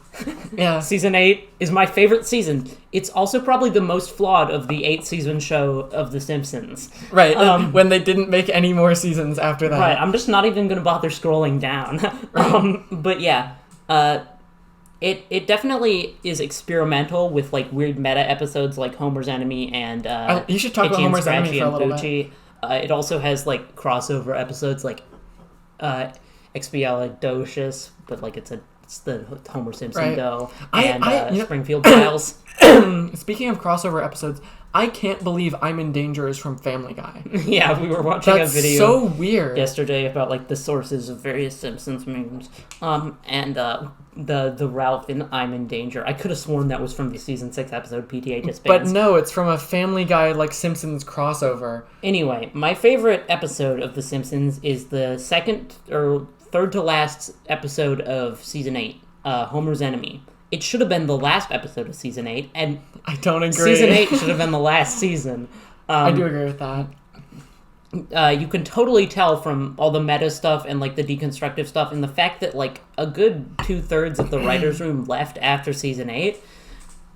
Yeah. Season 8 is my favorite season. It's also probably the most flawed of the 8-season show of The Simpsons. Right. When they didn't make any more seasons after that. Right. I'm just not even going to bother scrolling down. But yeah. It definitely is experimental with like weird meta episodes like Homer's Enemy and you should talk about Homer's Enemy for a little bit. It also has like crossover episodes like Expialidocious, but like it's the Homer Simpson dough and Springfield Files. Speaking of crossover episodes, I can't believe I'm in Danger is from Family Guy. Yeah, we were watching a video so weird yesterday about like the sources of various Simpsons memes. And the Ralph in I'm in Danger. I could have sworn that was from the season 6 episode PTA disbands. But no, it's from a Family Guy like Simpsons crossover. Anyway, my favorite episode of The Simpsons is the second or third to last episode of season 8, Homer's Enemy. It should have been the last episode of season 8, and I don't agree. Season 8 should have been the last season. I do agree with that. You can totally tell from all the meta stuff and like the deconstructive stuff, and the fact that like a good 2/3 of the writers' room left after season 8.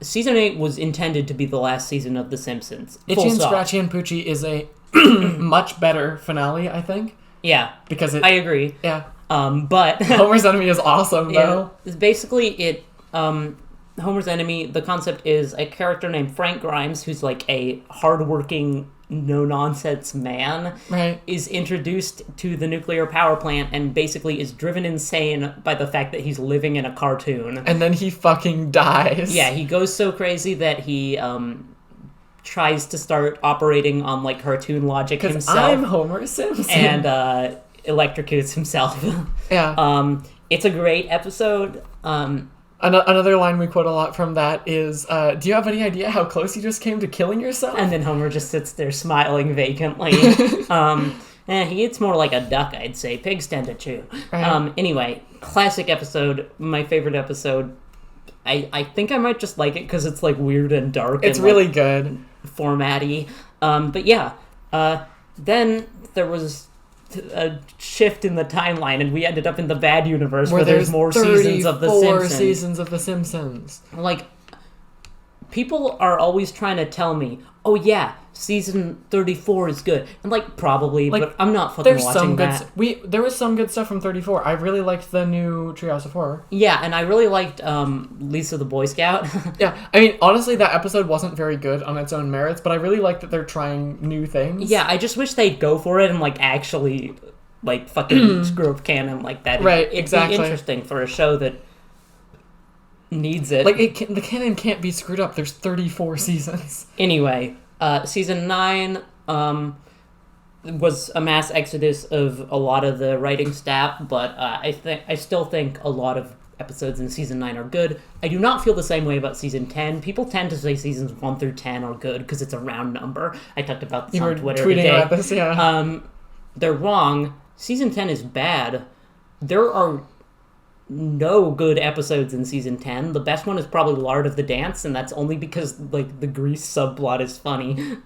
Season 8 was intended to be the last season of The Simpsons. Itchy and Scratchy and Poochie is a much better finale, I think. Yeah, because I agree. Yeah. But Homer's Enemy is awesome, though. Basically, Homer's Enemy, the concept is a character named Frank Grimes, who's like a hardworking, no-nonsense man, is introduced to the nuclear power plant and basically is driven insane by the fact that he's living in a cartoon. And then he fucking dies. Yeah, he goes so crazy that he tries to start operating on like cartoon logic himself. I'm Homer Simpson. And electrocutes himself. Yeah. It's a great episode. Another line we quote a lot from that is, do you have any idea how close you just came to killing yourself? And then Homer just sits there smiling vacantly. He eats more like a duck, I'd say. Pigs tend to chew. Right. Anyway, classic episode. My favorite episode. I think I might just like it because it's like weird and dark. It's and, really like, good. Formatty. But yeah. Then there was a shift in the timeline, and we ended up in the bad universe where there's more seasons of The Simpsons. Seasons of The Simpsons. Like, people are always trying to tell me, oh yeah, season 34 is good. And like, probably, like, but I'm not fucking watching that. There was some good stuff from 34. I really liked the new Treehouse of Horror. Yeah, and I really liked Lisa the Boy Scout. Yeah, I mean, honestly, that episode wasn't very good on its own merits, but I really like that they're trying new things. Yeah, I just wish they'd go for it and like actually like fucking screw up canon like that. Exactly. It'd be interesting for a show that needs it. Like, the canon can't be screwed up. There's 34 seasons. Anyway, season 9 was a mass exodus of a lot of the writing staff, but I still think a lot of episodes in season 9 are good. I do not feel the same way about season 10. People tend to say seasons 1 through 10 are good because it's a round number. I talked about this on Twitter today. Tweeting about this, yeah. They're wrong. Season 10 is bad. There are no good episodes in season 10. The best one is probably Lard of the Dance, and that's only because like the Grease subplot is funny.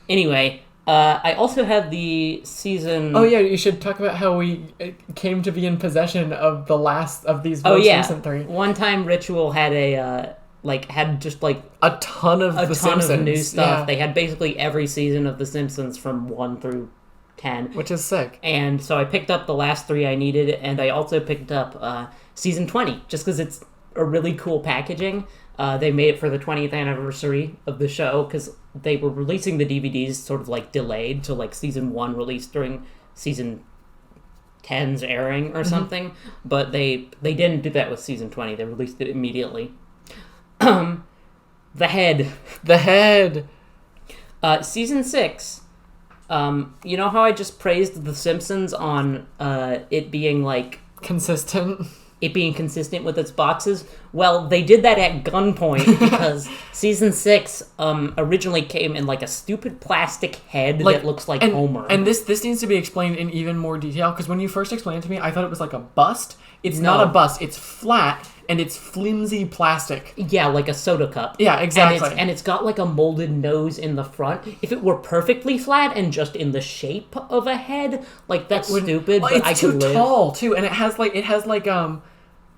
Anyway, I also had the season... Oh yeah, you should talk about how we came to be in possession of the last of these most recent 3. One time Ritual had a just like a ton of new stuff. Yeah. They had basically every season of The Simpsons from 1 through 10. Which is sick. And so I picked up the last 3 I needed, and I also picked up season 20, just because it's a really cool packaging. They made it for the 20th anniversary of the show, because they were releasing the DVDs sort of like delayed, so like season 1 released during season 10's airing or something, but they didn't do that with season 20. They released it immediately. The Head. Season 6. You know how I just praised The Simpsons on it being like consistent with its boxes? Well, they did that at gunpoint because season 6 originally came in like a stupid plastic head that looks like Homer. And this needs to be explained in even more detail, because when you first explained it to me, I thought it was like a bust. It's not a bust. It's flat, and it's flimsy plastic. Yeah, like a soda cup. Yeah, exactly. And it's got like a molded nose in the front. If it were perfectly flat and just in the shape of a head, like that's stupid. But it's too tall too, and it has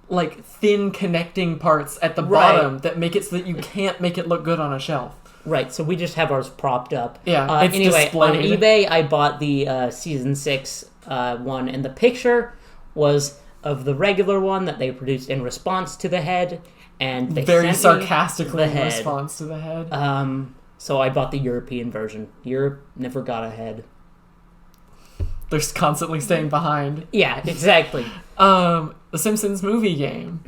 like thin connecting parts at the bottom that make it so that you can't make it look good on a shelf. Right, so we just have ours propped up. Yeah, it's anyway, displayed. On eBay, I bought the season 6 one, and the picture was of the regular one that they produced in response to The Head, and they very sent sarcastically me the in head. response to The Head. So I bought the European version. Europe never got a head. They're constantly staying behind. Yeah, exactly. The Simpsons movie game.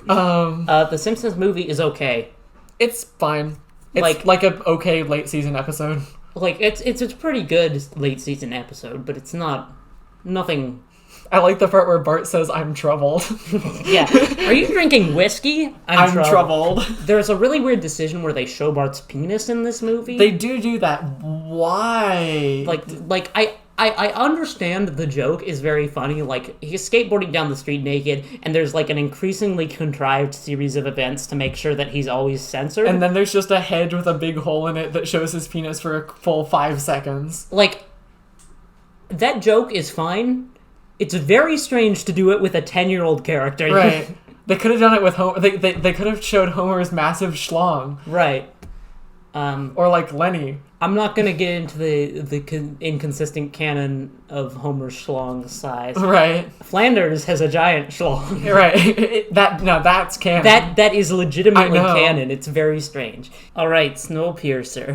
The Simpsons movie is okay. It's fine. It's like an okay late season episode. Like it's a pretty good late season episode, but it's nothing. I like the part where Bart says, "I'm troubled." Yeah. Are you drinking whiskey? I'm troubled. There's a really weird decision where they show Bart's penis in this movie. They do that. Why? Like I understand the joke is very funny. Like, he's skateboarding down the street naked, and there's like an increasingly contrived series of events to make sure that he's always censored. And then there's just a head with a big hole in it that shows his penis for a full 5 seconds. Like, that joke is fine. It's very strange to do it with a 10-year-old character. Right. They could have done it with Homer. They could have showed Homer's massive schlong. Right. Or like Lenny. I'm not gonna get into the inconsistent canon of Homer's schlong size. Right. Flanders has a giant schlong. Right. That's canon. That is legitimately canon. It's very strange. All right, Snowpiercer.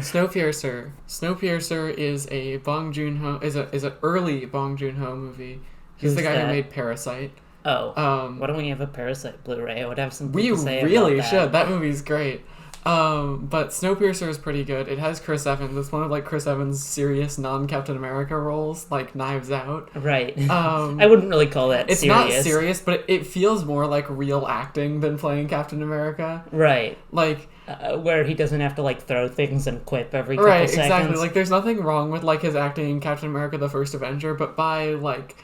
Snowpiercer is a Bong Joon-ho is an early Bong Joon-ho movie. He's the guy who made Parasite. Oh. Why don't we have a Parasite Blu-ray? I would have something to say about that. We really should. That movie's great. But Snowpiercer is pretty good. It has Chris Evans. It's one of like Chris Evans' serious non-Captain America roles, like Knives Out. Right. I wouldn't really call that it's serious. It's not serious, but it feels more like real acting than playing Captain America. Right. Like where he doesn't have to like throw things and quip every couple seconds. Right, exactly. Like there's nothing wrong with like his acting in Captain America: The First Avenger, but by like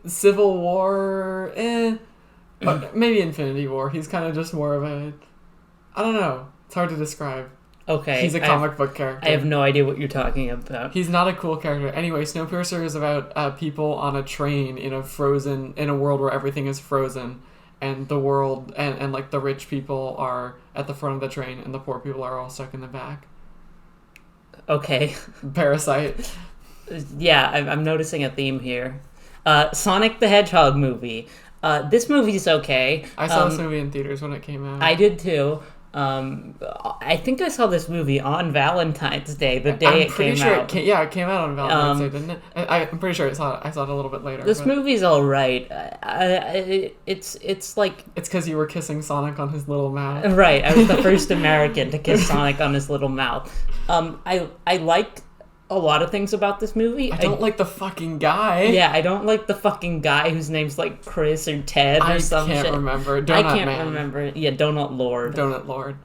Civil War, maybe Infinity War, he's kind of just more of a, I don't know. It's hard to describe. Okay. He's a comic book character. I have no idea what you're talking about. He's not a cool character. Anyway, Snowpiercer is about people on a train in a world where everything is frozen, and the world and like the rich people are at the front of the train and the poor people are all stuck in the back. Okay. Parasite. Yeah, I'm noticing a theme here. Sonic the Hedgehog movie. This movie's okay. I saw this movie in theaters when it came out. I did too. I think I saw this movie on Valentine's Day, the day it came out. It came out on Valentine's Day, didn't it? I'm pretty sure I saw it a little bit later. This movie's all right. It's like... It's because you were kissing Sonic on his little mouth. Right, I was the first American to kiss Sonic on his little mouth. I like a lot of things about this movie. I don't like the fucking guy. Yeah, I don't like the fucking guy whose name's like Chris or Ted or some shit. I can't remember. Remember. Yeah, Donut Lord. Donut Lord.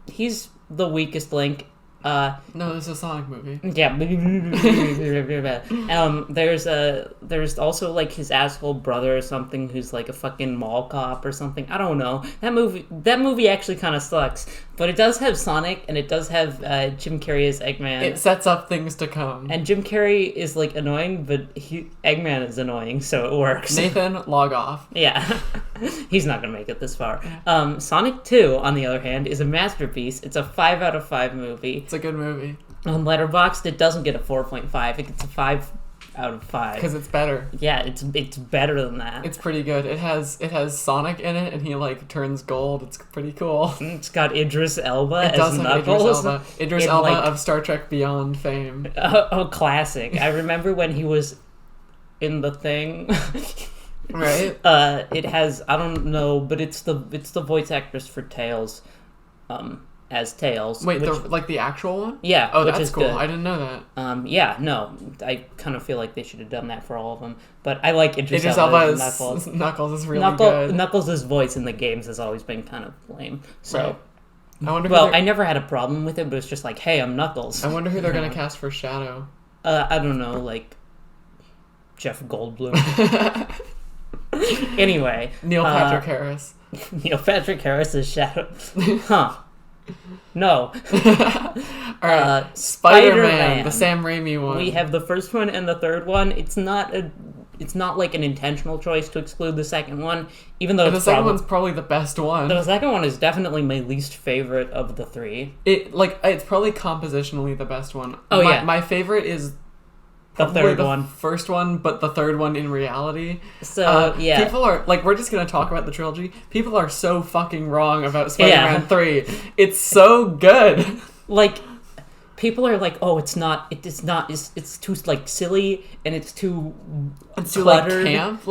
He's the weakest link. No, this is a Sonic movie. Yeah. There's also like his asshole brother or something who's like a fucking mall cop or something. I don't know. That movie actually kind of sucks. But it does have Sonic, and it does have Jim Carrey as Eggman. It sets up things to come. And Jim Carrey is like annoying, but Eggman is annoying, so it works. Nathan, log off. Yeah. He's not going to make it this far. Sonic 2, on the other hand, is a masterpiece. It's a 5 out of 5 movie. It's a good movie. On Letterboxd, it doesn't get a 4.5. It gets a 5 out of 5. Because it's better. Yeah, it's better than that. It's pretty good. It has Sonic in it, and he like turns gold. It's pretty cool. It's got Idris Elba as Knuckles. Idris Elba of Star Trek Beyond fame. Oh, classic. I remember when he was in The Thing. Right. It has, I don't know, but it's the voice actress for Tails. As Tails. Wait, the actual one? Yeah. Oh, that's cool. Good. I didn't know that. Yeah, no. I kind of feel like they should have done that for all of them. But I like Idris Elba as Knuckles. Knuckles is really good. Knuckles' voice in the games has always been kind of lame. So, right. I never had a problem with it, but it's just like, hey, I'm Knuckles. I wonder who they're going to cast for Shadow. I don't know, like Jeff Goldblum. Anyway. Neil Patrick Harris. Neil Patrick Harris is Shadow. Huh. No. Alright. Spider-Man, the Sam Raimi one. We have the first one and the third one. It's not like an intentional choice to exclude the second one, even though the second one's probably the best one. The second one is definitely my least favorite of the three. It's probably compositionally the best one. My favorite is the third one. First one, but the third one in reality. So, yeah. People are, we're just going to talk about the trilogy. People are so fucking wrong about Spider-Man 3. It's so good. People are like, oh, it's too, silly, and it's too cluttered. Camp?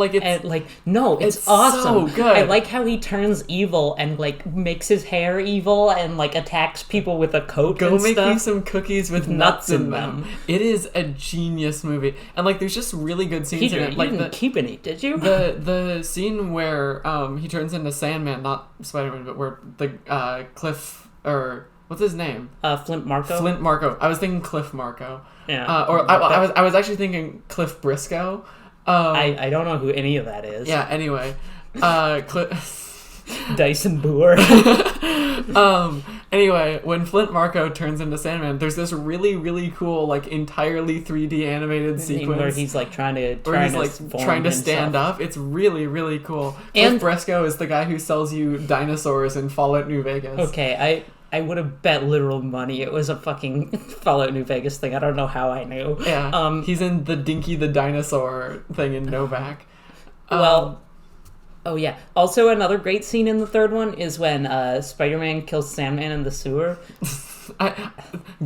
No, it's awesome. So good. I like how he turns evil and, makes his hair evil and, attacks people with a coat and stuff. Go make me some cookies with nuts in them. It is a genius movie. And, there's just really good scenes in it. You didn't keep any, did you? The scene where he turns into Sandman, not Spider-Man, but where the Cliff, or... What's his name? Flint Marko. Flint Marko. I was thinking Cliff Marko. Yeah. I was actually thinking Cliff Briscoe. I don't know who any of that is. Yeah. Anyway, Dyson Boer. Anyway, when Flint Marko turns into Sandman, there's this really, really cool, entirely 3D animated sequence where he's trying to stand up. It's really, really cool. And Cliff Briscoe is the guy who sells you dinosaurs in Fallout New Vegas. Okay, I would have bet literal money it was a fucking Fallout New Vegas thing. I don't know how I knew. Yeah. He's in the Dinky the Dinosaur thing in Novak. Well, oh yeah. Also, another great scene in the third one is when Spider-Man kills Sandman in the sewer.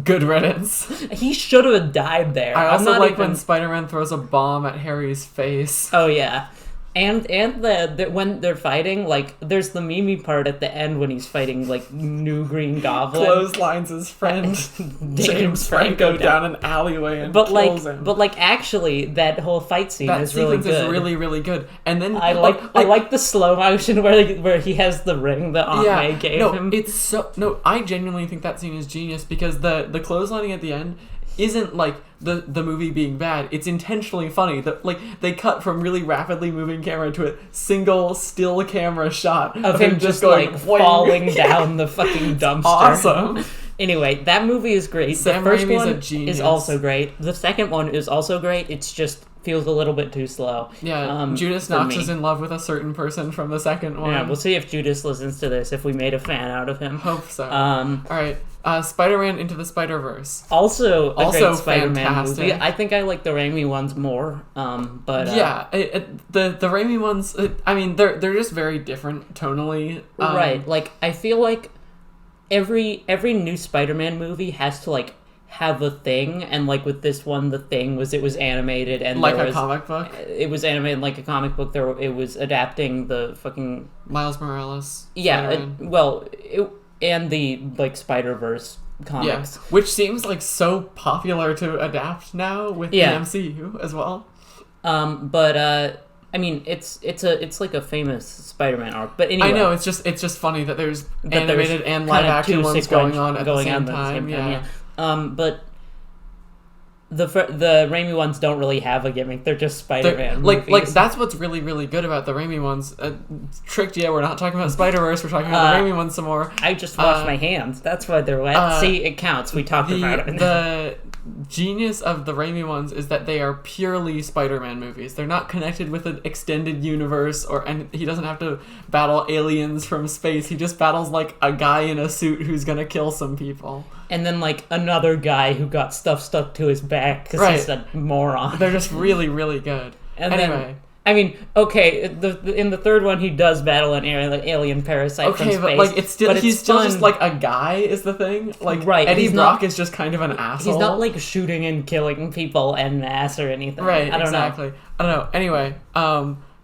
Good riddance. He should have died there. I also like when Spider-Man throws a bomb at Harry's face. Oh yeah. And the when they're fighting, like, there's the meme part at the end when he's fighting, like, New Green Goblin. Clotheslines his friend James Franco down an alleyway and kills him. But, like, actually, that whole fight scene is really good. That sequence is really, really good. And then... I like the slow motion where he has the ring that Aunt May gave him. It's so... No, I genuinely think that scene is genius because the clotheslining at the end isn't, like, the movie being bad. It's intentionally funny. They cut from really rapidly moving camera to a single still camera shot of him just going, like, falling down the fucking dumpster. Awesome. Anyway, that movie is great. Sam the first Raimi's one a genius. is also great. The second one is also great. It's just feels a little bit too slow. Yeah, Judas Knox is in love with a certain person from the second one. Yeah, we'll see if Judas listens to this, if we made a fan out of him. Hope so. All right. Spider-Man Into the Spider-Verse. Also a great Spider-Man fantastic movie. I think I like the Raimi ones more. But yeah, the Raimi ones. I mean, they're just very different tonally. Right. Like, I feel like every new Spider-Man movie has to, like, have a thing, and, like, with this one, the thing was it was animated and like a comic book. It was animated like a comic book. It was adapting the fucking Miles Morales. Yeah, and the, like, Spider-Verse comics, which seems like so popular to adapt now with the MCU as well. But I mean, it's like a famous Spider-Man arc. But anyway, I know it's just funny that there's animated and live action ones going on at the same time. Yeah. But the Raimi ones don't really have a gimmick. They're just Spider-Man movies. Like that's what's really, really good about the Raimi ones. Tricked, we're not talking about Spider-Verse, we're talking about the Raimi ones some more. I just washed my hands. That's why they're wet. See, it counts. We talked about it. The genius of the Raimi ones is that they are purely Spider-Man movies. They're not connected with an extended universe, and he doesn't have to battle aliens from space. He just battles, like, a guy in a suit who's gonna kill some people. And then, like, another guy who got stuff stuck to his back because he's a moron. They're just really, really good. And anyway. I mean, okay, in the third one he does battle an alien parasite from space. Okay, but, like, he's still just, like, a guy is the thing. Like, right, Eddie Brock is just kind of an asshole. He's not, like, shooting and killing people en masse or anything. Right, I don't know. Anyway,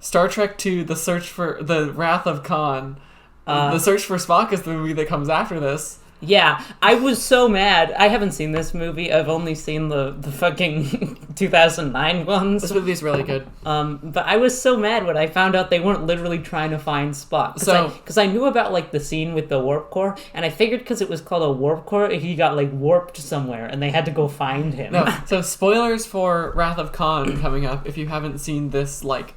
Star Trek II, The Wrath of Khan. The Search for Spock is the movie that comes after this. Yeah, I was so mad. I haven't seen this movie. I've only seen the fucking 2009 ones. This movie's really good. But I was so mad when I found out they weren't literally trying to find Spock. Because I knew about, like, the scene with the warp core, and I figured because it was called a warp core, he got, like, warped somewhere, and they had to go find him. No, so spoilers for Wrath of Khan coming up if you haven't seen this, like,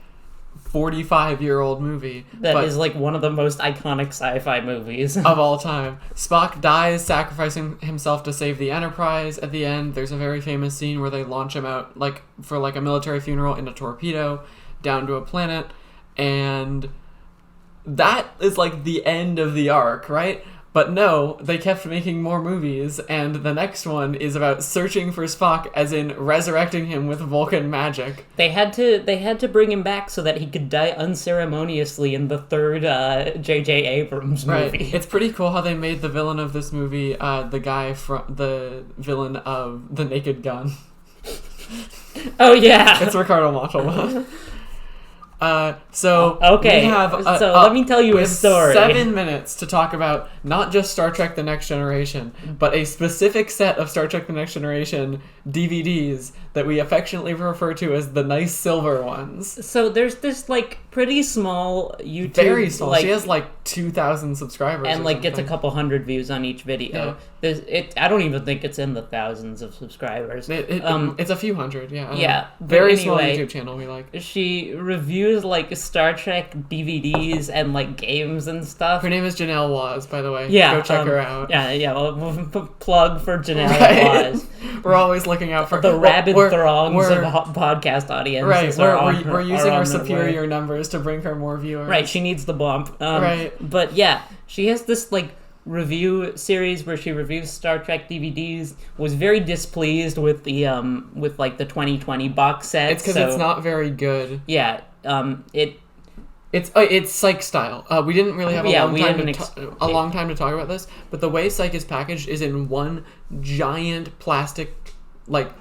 45-year-old movie. That is, like, one of the most iconic sci-fi movies of all time. Spock dies sacrificing himself to save the Enterprise. At the end, there's a very famous scene where they launch him out, like, for, like, a military funeral in a torpedo down to a planet, and that is, like, the end of the arc, right? But no, they kept making more movies, and the next one is about searching for Spock, as in resurrecting him with Vulcan magic. They had to bring him back so that he could die unceremoniously in the third J.J. Abrams movie. Right. It's pretty cool how they made the villain of this movie the villain of The Naked Gun. Oh yeah, it's Ricardo Montalban. So okay. We have let me tell you a story. 7 minutes to talk about not just Star Trek The Next Generation, but a specific set of Star Trek The Next Generation DVDs that we affectionately refer to as the nice silver ones. So there's this, like, pretty small YouTube... Very small. Like, she has, like, 2,000 subscribers and, like, gets a couple hundred views on each video. Yeah. I don't even think it's in the thousands of subscribers. It's a few hundred, yeah. Yeah. Very small YouTube channel we like. She reviews, like, Star Trek DVDs and, like, games and stuff. Her name is Janelle Waz, by the way. Yeah. Go check her out. Yeah. Well, plug for Janelle Waz. We're always looking out for the rabid throngs of podcast audiences. Right, we're using our superior numbers to bring her more viewers. Right, she needs the bump. Right. But yeah, she has this, like, review series where she reviews Star Trek DVDs, was very displeased with the with like the 2020 box set. It's because it's not very good. Yeah, It's Psych style. We didn't really have a long time to talk about this, but the way Psych is packaged is in one giant plastic, like,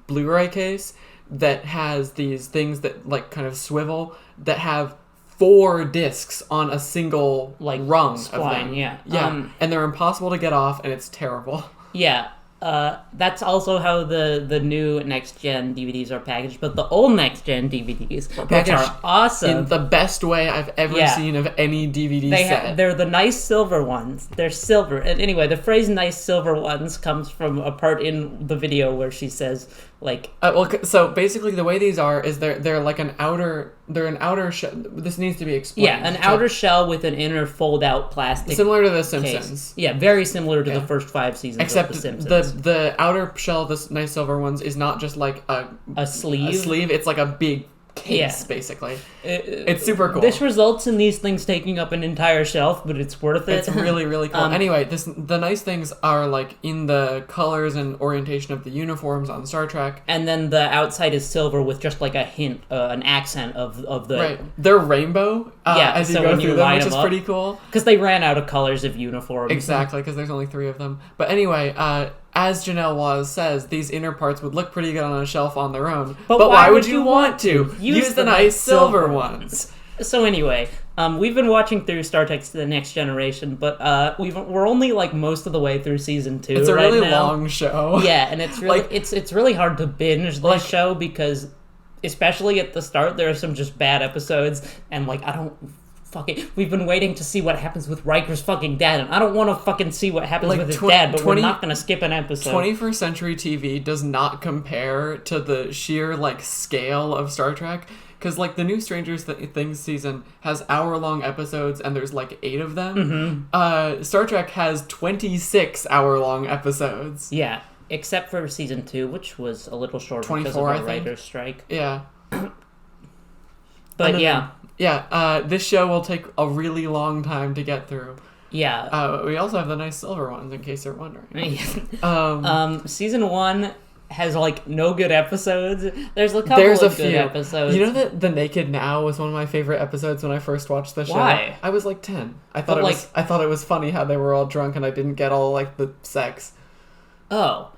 Blu-ray case that has these things that, like, kind of swivel that have 4 discs on a single, like, rung of them. Yeah. And they're impossible to get off, and it's terrible. Yeah. That's also how the new next-gen DVDs are packaged, but the old next-gen DVDs, which are awesome. In the best way I've ever seen of any DVD set. They're the nice silver ones. They're silver. And anyway, the phrase nice silver ones comes from a part in the video where she says, like... so basically the way these are is they're like an outer shell. This needs to be explained. Yeah, an outer shell with an inner fold-out plastic similar to The Simpsons. Case. Yeah, very similar to the first 5 seasons Except of The Simpsons. The outer shell of this nice silver ones is not just like a sleeve. It's like a big case, basically. It's super cool. This results in these things taking up an entire shelf, but it's worth it. It's really, really cool. Anyway, the nice things are like in the colors and orientation of the uniforms on Star Trek. And then the outside is silver with just like a hint, an accent of the... Right. They're rainbow as you go through them, which is pretty cool. Because they ran out of colors of uniforms. Exactly, because there's only 3 of them. But anyway, as Janelle Waz says, these inner parts would look pretty good on a shelf on their own. But why would you want to? Use the nice silver ones. So anyway, we've been watching through Star Trek The Next Generation, but we're only like most of the way through season 2. It's a really long show. Yeah, and it's really it's really hard to binge this show because, especially at the start, there are some just bad episodes, and like I don't. We've been waiting to see what happens with Riker's fucking dad, and I don't want to fucking see what happens with his dad, but we're not going to skip an episode. 21st century TV does not compare to the sheer, like, scale of Star Trek, because, like, the new Stranger Things season has hour-long episodes, and there's, like, 8 of them. Mm-hmm. Star Trek has 26 hour-long episodes. Yeah, except for season 2, which was a little short because of a writer's strike. Yeah. But yeah. Yeah, this show will take a really long time to get through. Yeah. We also have the nice silver ones, in case you're wondering. Season 1 has, like, no good episodes. There's a couple of good episodes. You know that The Naked Now was one of my favorite episodes when I first watched the show? Why? I was, like, 10. I thought it was funny how they were all drunk and I didn't get all, like, the sex. Oh.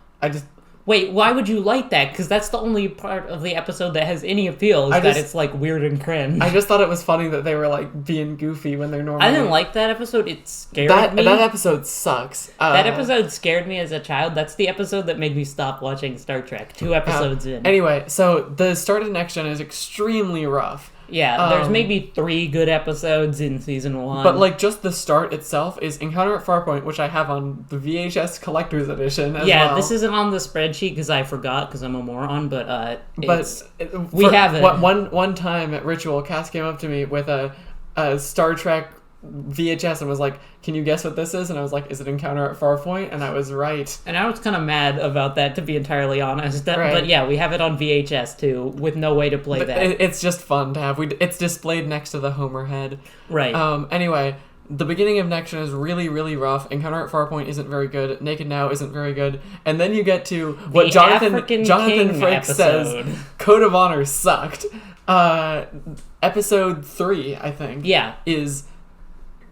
Wait, why would you like that? Because that's the only part of the episode that has any appeal, is that it's, like, weird and cringe. I just thought it was funny that they were, like, being goofy when they're normally... I didn't like that episode. It scared me. That episode sucks. That episode scared me as a child. That's the episode that made me stop watching Star Trek, 2 episodes in. Anyway, so the start of Next Gen is extremely rough. Yeah, there's maybe 3 good episodes in season 1. But, like, just the start itself is Encounter at Farpoint, which I have on the VHS Collector's Edition as well. This isn't on the spreadsheet because I forgot because I'm a moron, but we have it. One time at Ritual, Cass came up to me with a Star Trek VHS and was like, "Can you guess what this is?" And I was like, "Is it Encounter at Farpoint?" And I was right. And I was kind of mad about that, to be entirely honest. But yeah, we have it on VHS too, with no way to play that. It's just fun to have. It's displayed next to the Homer head. Right. Anyway, the beginning of Next Gen is really, really rough. Encounter at Farpoint isn't very good. Naked Now isn't very good. And then you get to what Jonathan Frakes says, Code of Honor sucked. Episode 3, I think, is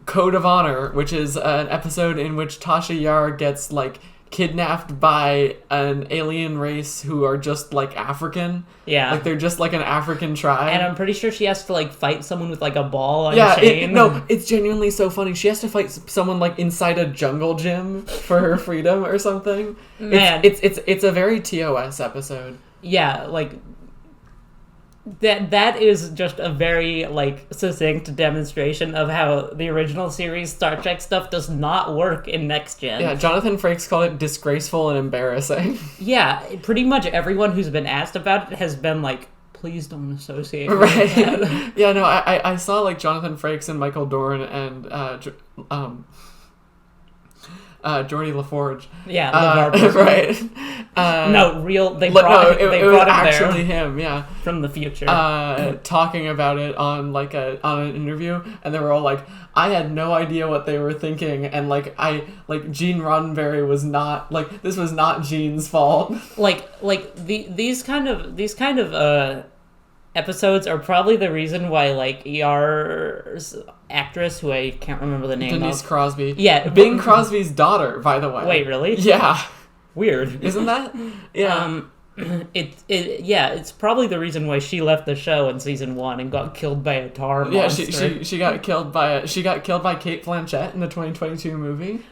Code of Honor, which is an episode in which Tasha Yar gets, like, kidnapped by an alien race who are just, like, African. Yeah. Like, they're just, like, an African tribe. And I'm pretty sure she has to, like, fight someone with, like, a ball on a chain. It's genuinely so funny. She has to fight someone, like, inside a jungle gym for her freedom or something. Man. It's a very TOS episode. Yeah, like... That is just a very, like, succinct demonstration of how the original series Star Trek stuff does not work in Next Gen. Yeah, Jonathan Frakes called it disgraceful and embarrassing. Yeah, pretty much everyone who's been asked about it has been like, please don't associate with that. Yeah, no, I saw, like, Jonathan Frakes and Michael Dorn and Geordie LaForge. Yeah, LeVar right. No, real. They brought him actually him. Yeah, from the future. Talking about it on an interview, and they were all like, I had no idea what they were thinking, and Gene Roddenberry was not this was not Gene's fault. These kind of episodes are probably the reason why ER's actress, who I can't remember the name Denise of. Crosby. Yeah, Bing Crosby's daughter, by the way. Wait, really? Yeah. Weird. Isn't that? Yeah. It's probably the reason why she left the show in season 1 and got killed by a tar monster. Yeah, she got killed by Cate Blanchett in the 2022 movie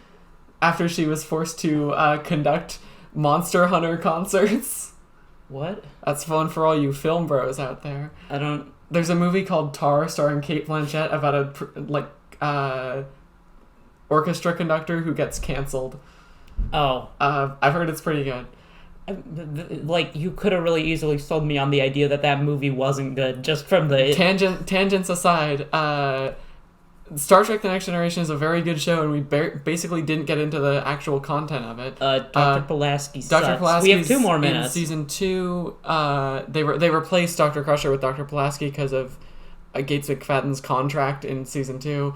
after she was forced to conduct Monster Hunter concerts. What? That's fun for all you film bros out there. I don't. There's a movie called Tar starring Cate Blanchett about a orchestra conductor who gets canceled. Oh. I've heard it's pretty good. You could have really easily sold me on the idea that movie wasn't good just from the... Tangents aside, Star Trek The Next Generation is a very good show, and we basically didn't get into the actual content of it. Dr. Pulaski sucks. Dr. Pulaski. We have 2 more minutes. In season 2, they replaced Dr. Crusher with Dr. Pulaski because of Gates McFadden's contract in season 2.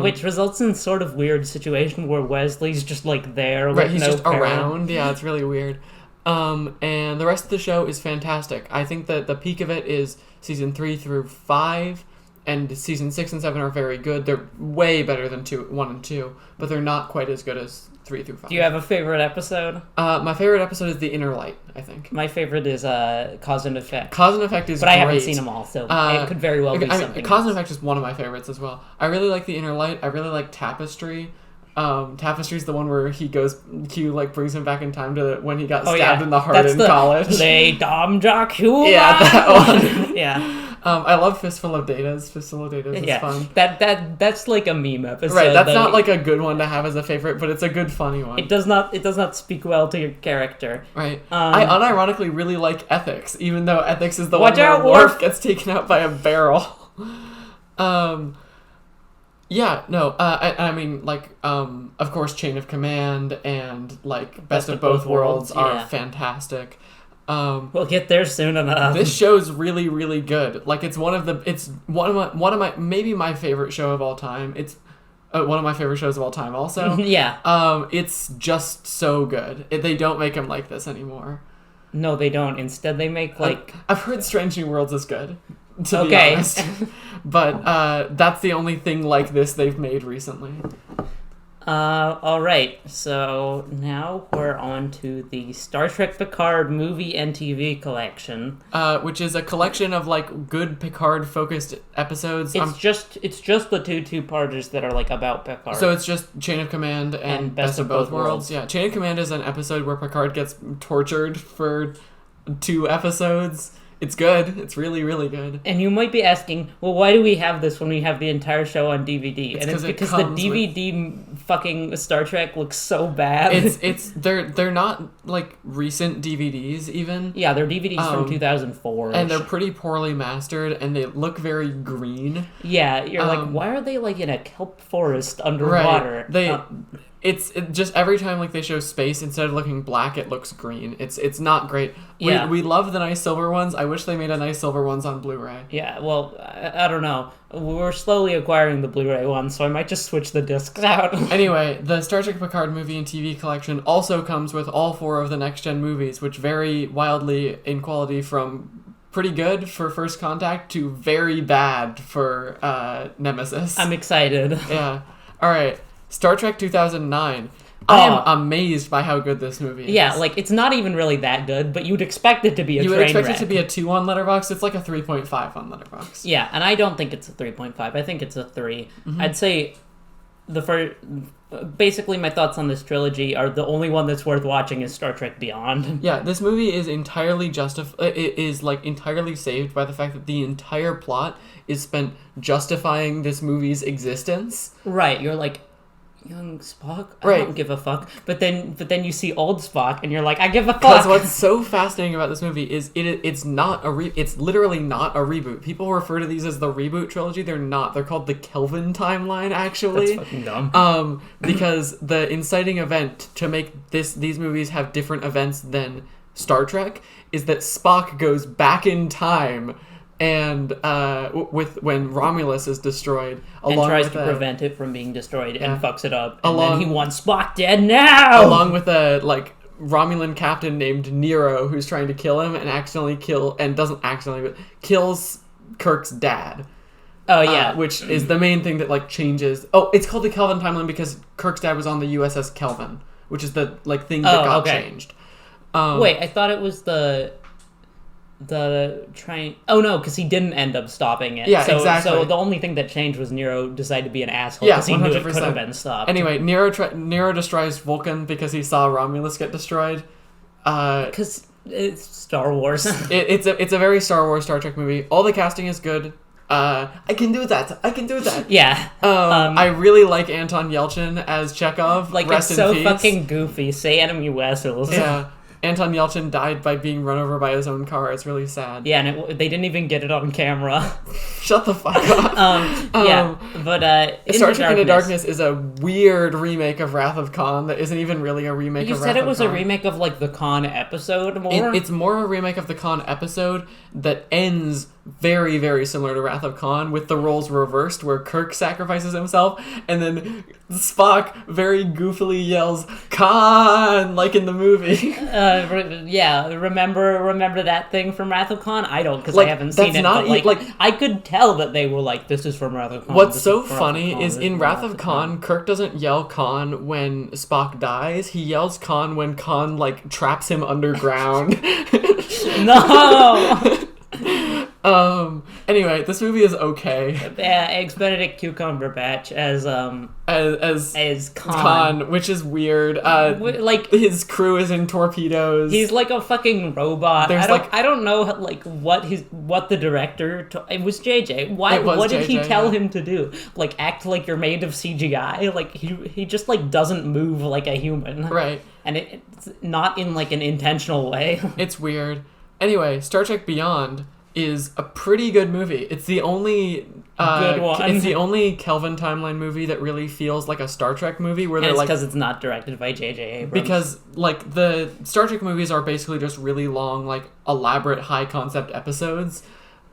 Which results in sort of weird situation where Wesley's just there. Right, he's just around. Yeah, it's really weird. And the rest of the show is fantastic. I think that the peak of it is season 3 through 5. And season 6 and 7 are very good. They're way better than 1 and 2, but they're not quite as good as 3 through 5. Do you have a favorite episode? My favorite episode is The Inner Light, I think. My favorite is Cause and Effect. Cause and Effect is but great. I haven't seen them all, so it could very well be something Cause and else. Effect is one of my favorites as well. I really like The Inner Light. I really like Tapestry. Tapestry's the one where Q brings him back in time to when he got stabbed in the heart in college. Play Dom Jock Hula. Yeah, that one. Yeah. I love Fistful of Datas. Fistful of Datas is fun. That's like a meme episode. Right, that's not a good one to have as a favorite, but it's a good funny one. It does not speak well to your character. Right. I unironically really like Ethics, even though Ethics is the one where Worf gets taken out by a barrel. Yeah, no, I mean, of course, Chain of Command and, Best of Both Worlds are fantastic. We'll get there soon enough. This show's really, really good. It's one of my maybe my favorite show of all time. It's one of my favorite shows of all time also. Yeah. It's just so good. They don't make them like this anymore. No, they don't. Instead, they make I've heard Strange New Worlds is good. To be honest. But that's the only thing like this they've made recently. Alright, so now we're on to the Star Trek Picard movie and TV collection. Which is a collection of, good Picard-focused episodes. It's just the two-parters that are, about Picard. So it's just Chain of Command and Best of Both Worlds. Yeah, Chain of Command is an episode where Picard gets tortured for 2 episodes. It's good. It's really, really good. And you might be asking, well, why do we have this when we have the entire show on DVD? It's because the DVD fucking Star Trek looks so bad. They're not recent DVDs even. Yeah, they're DVDs from 2004. And they're pretty poorly mastered, and they look very green. Yeah, you're why are they in a kelp forest underwater? Right. It's just every time they show space, instead of looking black, it looks green. It's not great. Yeah. We love the nice silver ones. I wish they made a nice silver ones on Blu-ray. Yeah, well, I don't know. We're slowly acquiring the Blu-ray ones, so I might just switch the discs out. Anyway, the Star Trek Picard movie and TV collection also comes with all 4 of the next-gen movies, which vary wildly in quality from pretty good for First Contact to very bad for Nemesis. I'm excited. Yeah. All right. Star Trek 2009. I am amazed by how good this movie is. Yeah, it's not even really that good, but you'd expect it to be a train wreck. You would expect it to be a 2 on Letterboxd. It's a 3.5 on Letterboxd. Yeah, and I don't think it's a 3.5. I think it's a 3. Mm-hmm. I'd say basically my thoughts on this trilogy are the only one that's worth watching is Star Trek Beyond. Yeah, this movie is entirely entirely saved by the fact that the entire plot is spent justifying this movie's existence. Right, you're young Spock? Right. I don't give a fuck. But then you see old Spock, and you're like, I give a fuck. Because what's so fascinating about this movie is it's literally not a reboot. People refer to these as the reboot trilogy. They're not. They're called the Kelvin timeline, actually. That's fucking dumb. Because the inciting event to make these movies have different events than Star Trek is that Spock goes back in time and when Romulus is destroyed, and tries to prevent it from being destroyed, and fucks it up, and then he wants Spock dead now. Along with a Romulan captain named Nero, who's trying to kill him and kills Kirk's dad. Oh yeah, which is the main thing that changes. Oh, it's called the Kelvin timeline because Kirk's dad was on the USS Kelvin, which is the thing that got changed. Wait, I thought it was the train. Oh no, because he didn't end up stopping it. Yeah, exactly. So the only thing that changed was Nero decided to be an asshole because he knew it could have been stopped. Anyway, Nero destroys Vulcan because he saw Romulus get destroyed. Because it's Star Wars. it's a very Star Wars, Star Trek movie. All the casting is good. I can do that. Yeah. I really like Anton Yelchin as Chekhov. It's so fucking goofy. Say enemy vessels. Yeah. Anton Yelchin died by being run over by his own car. It's really sad. Yeah, and they didn't even get it on camera. Shut the fuck up. Star Trek Into Darkness is a weird remake of Wrath of Khan that isn't even really a remake of Wrath of Khan. You said it was a remake of the Khan episode more? It's more a remake of the Khan episode that ends very, very similar to Wrath of Khan, with the roles reversed, where Kirk sacrifices himself, and then Spock very goofily yells, Khan, like in the movie. Remember that thing from Wrath of Khan? I don't, because I haven't seen it, I could tell that they were this is from Wrath of Khan. What's so funny is in Wrath of Khan, Kirk doesn't yell Khan when Spock dies, he yells Khan when Khan, traps him underground. No! Anyway, this movie is okay. Eggs Benedict Cumberbatch as Khan, which is weird. His crew is in torpedoes. He's like a fucking robot. I don't know what the director it was JJ. What did he tell him to do? Act like you're made of CGI? He just doesn't move like a human. Right. And it's not in an intentional way. It's weird. Anyway, Star Trek Beyond is a pretty good movie. It's the only good one. It's the only Kelvin timeline movie that really feels like a Star Trek movie, where it's because it's not directed by J.J. Abrams. Because the Star Trek movies are basically just really long, elaborate, high concept episodes,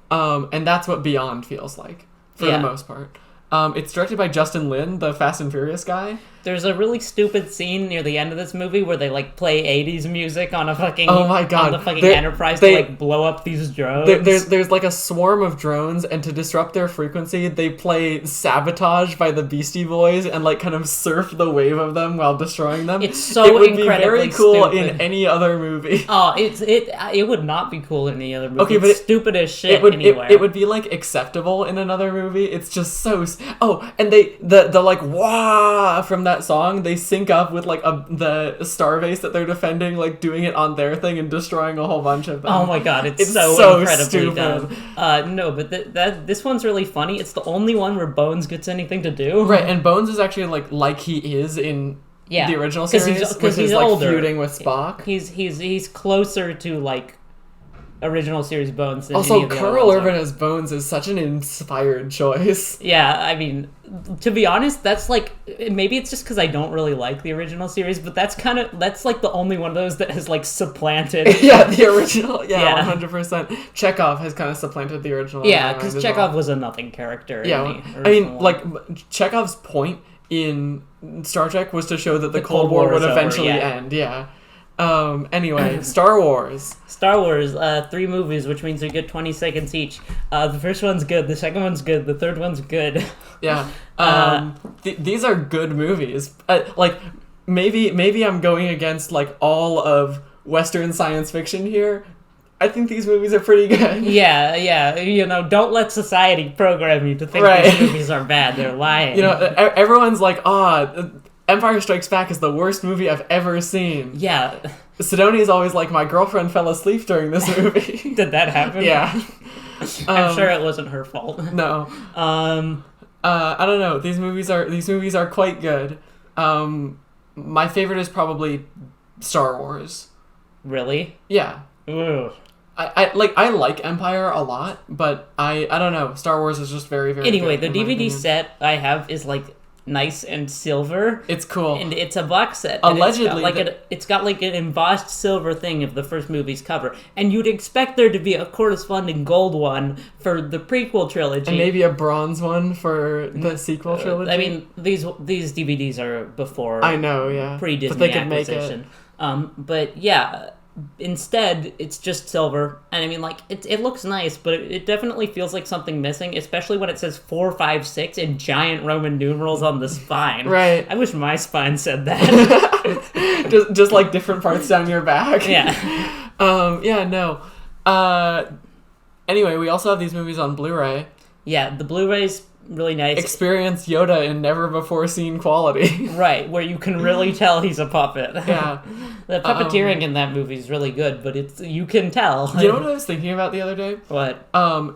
and that's what Beyond feels like for the most part. It's directed by Justin Lin, the Fast and Furious guy. There's a really stupid scene near the end of this movie where they play 80s music on a fucking on the fucking Enterprise to blow up these drones. There's a swarm of drones, and to disrupt their frequency, they play Sabotage by the Beastie Boys and kind of surf the wave of them while destroying them. It's so incredibly It would be very cool stupid. in any other movie. Oh, it would not be cool in any other movie. Okay, but it's stupid as shit anywhere. It would be acceptable in another movie. It's just so. And the wah from that song, they sync up with the starbase that they're defending, doing it on their thing and destroying a whole bunch of them. Oh my god, it's so incredibly stupid. Dumb. No, but this one's really funny. It's the only one where Bones gets anything to do. Right, and Bones is actually like he is in the original series, because he's older, feuding with Spock. He's closer to original series Bones than also any of the Carl other Urban as Bones is such an inspired choice. Yeah, I mean, to be honest, that's maybe it's just because I don't really like the original series, but that's the only one of those that has supplanted the original. 100%. Chekhov has kind of supplanted the original. Yeah, because Chekhov was a nothing character. Chekhov's point in Star Trek was to show that the Cold War would eventually end. Yeah. Anyway, Star Wars. 3 movies, which means we get 20 seconds each. The first one's good, the second one's good, the third one's good. Yeah. These are good movies. Maybe I'm going against all of Western science fiction here. I think these movies are pretty good. Yeah. Don't let society program you to think these movies are bad. They're lying. Everyone's Empire Strikes Back is the worst movie I've ever seen. Yeah. Sidoni's always my girlfriend fell asleep during this movie. Did that happen? Yeah. I'm sure it wasn't her fault. No. I don't know. These movies are quite good. My favorite is probably Star Wars. Really? Yeah. Ugh. I like Empire a lot, but I don't know. Star Wars is just very, very Anyway, good, the DVD set I have is like nice and silver. It's cool. And it's a box set. Allegedly. It's got like an embossed silver thing of the first movie's cover. And you'd expect there to be a corresponding gold one for the prequel trilogy. And maybe a bronze one for the sequel trilogy. I mean, these DVDs are before. I know, yeah. Pre-Disney but they could acquisition. Make it. But yeah, instead, it's just silver. And I mean, like, it looks nice, but it definitely feels like something missing, especially when it says 456 in giant Roman numerals on the spine. Right. I wish my spine said that. just like different parts down your back. Yeah. Yeah, no. Anyway, we also have these movies on Blu-ray. Yeah, the Blu-ray's really nice. Experience Yoda in never-before-seen quality. Right, where you can really tell he's a puppet. Yeah. The puppeteering in that movie is really good, but you can tell. You know what I was thinking about the other day? What?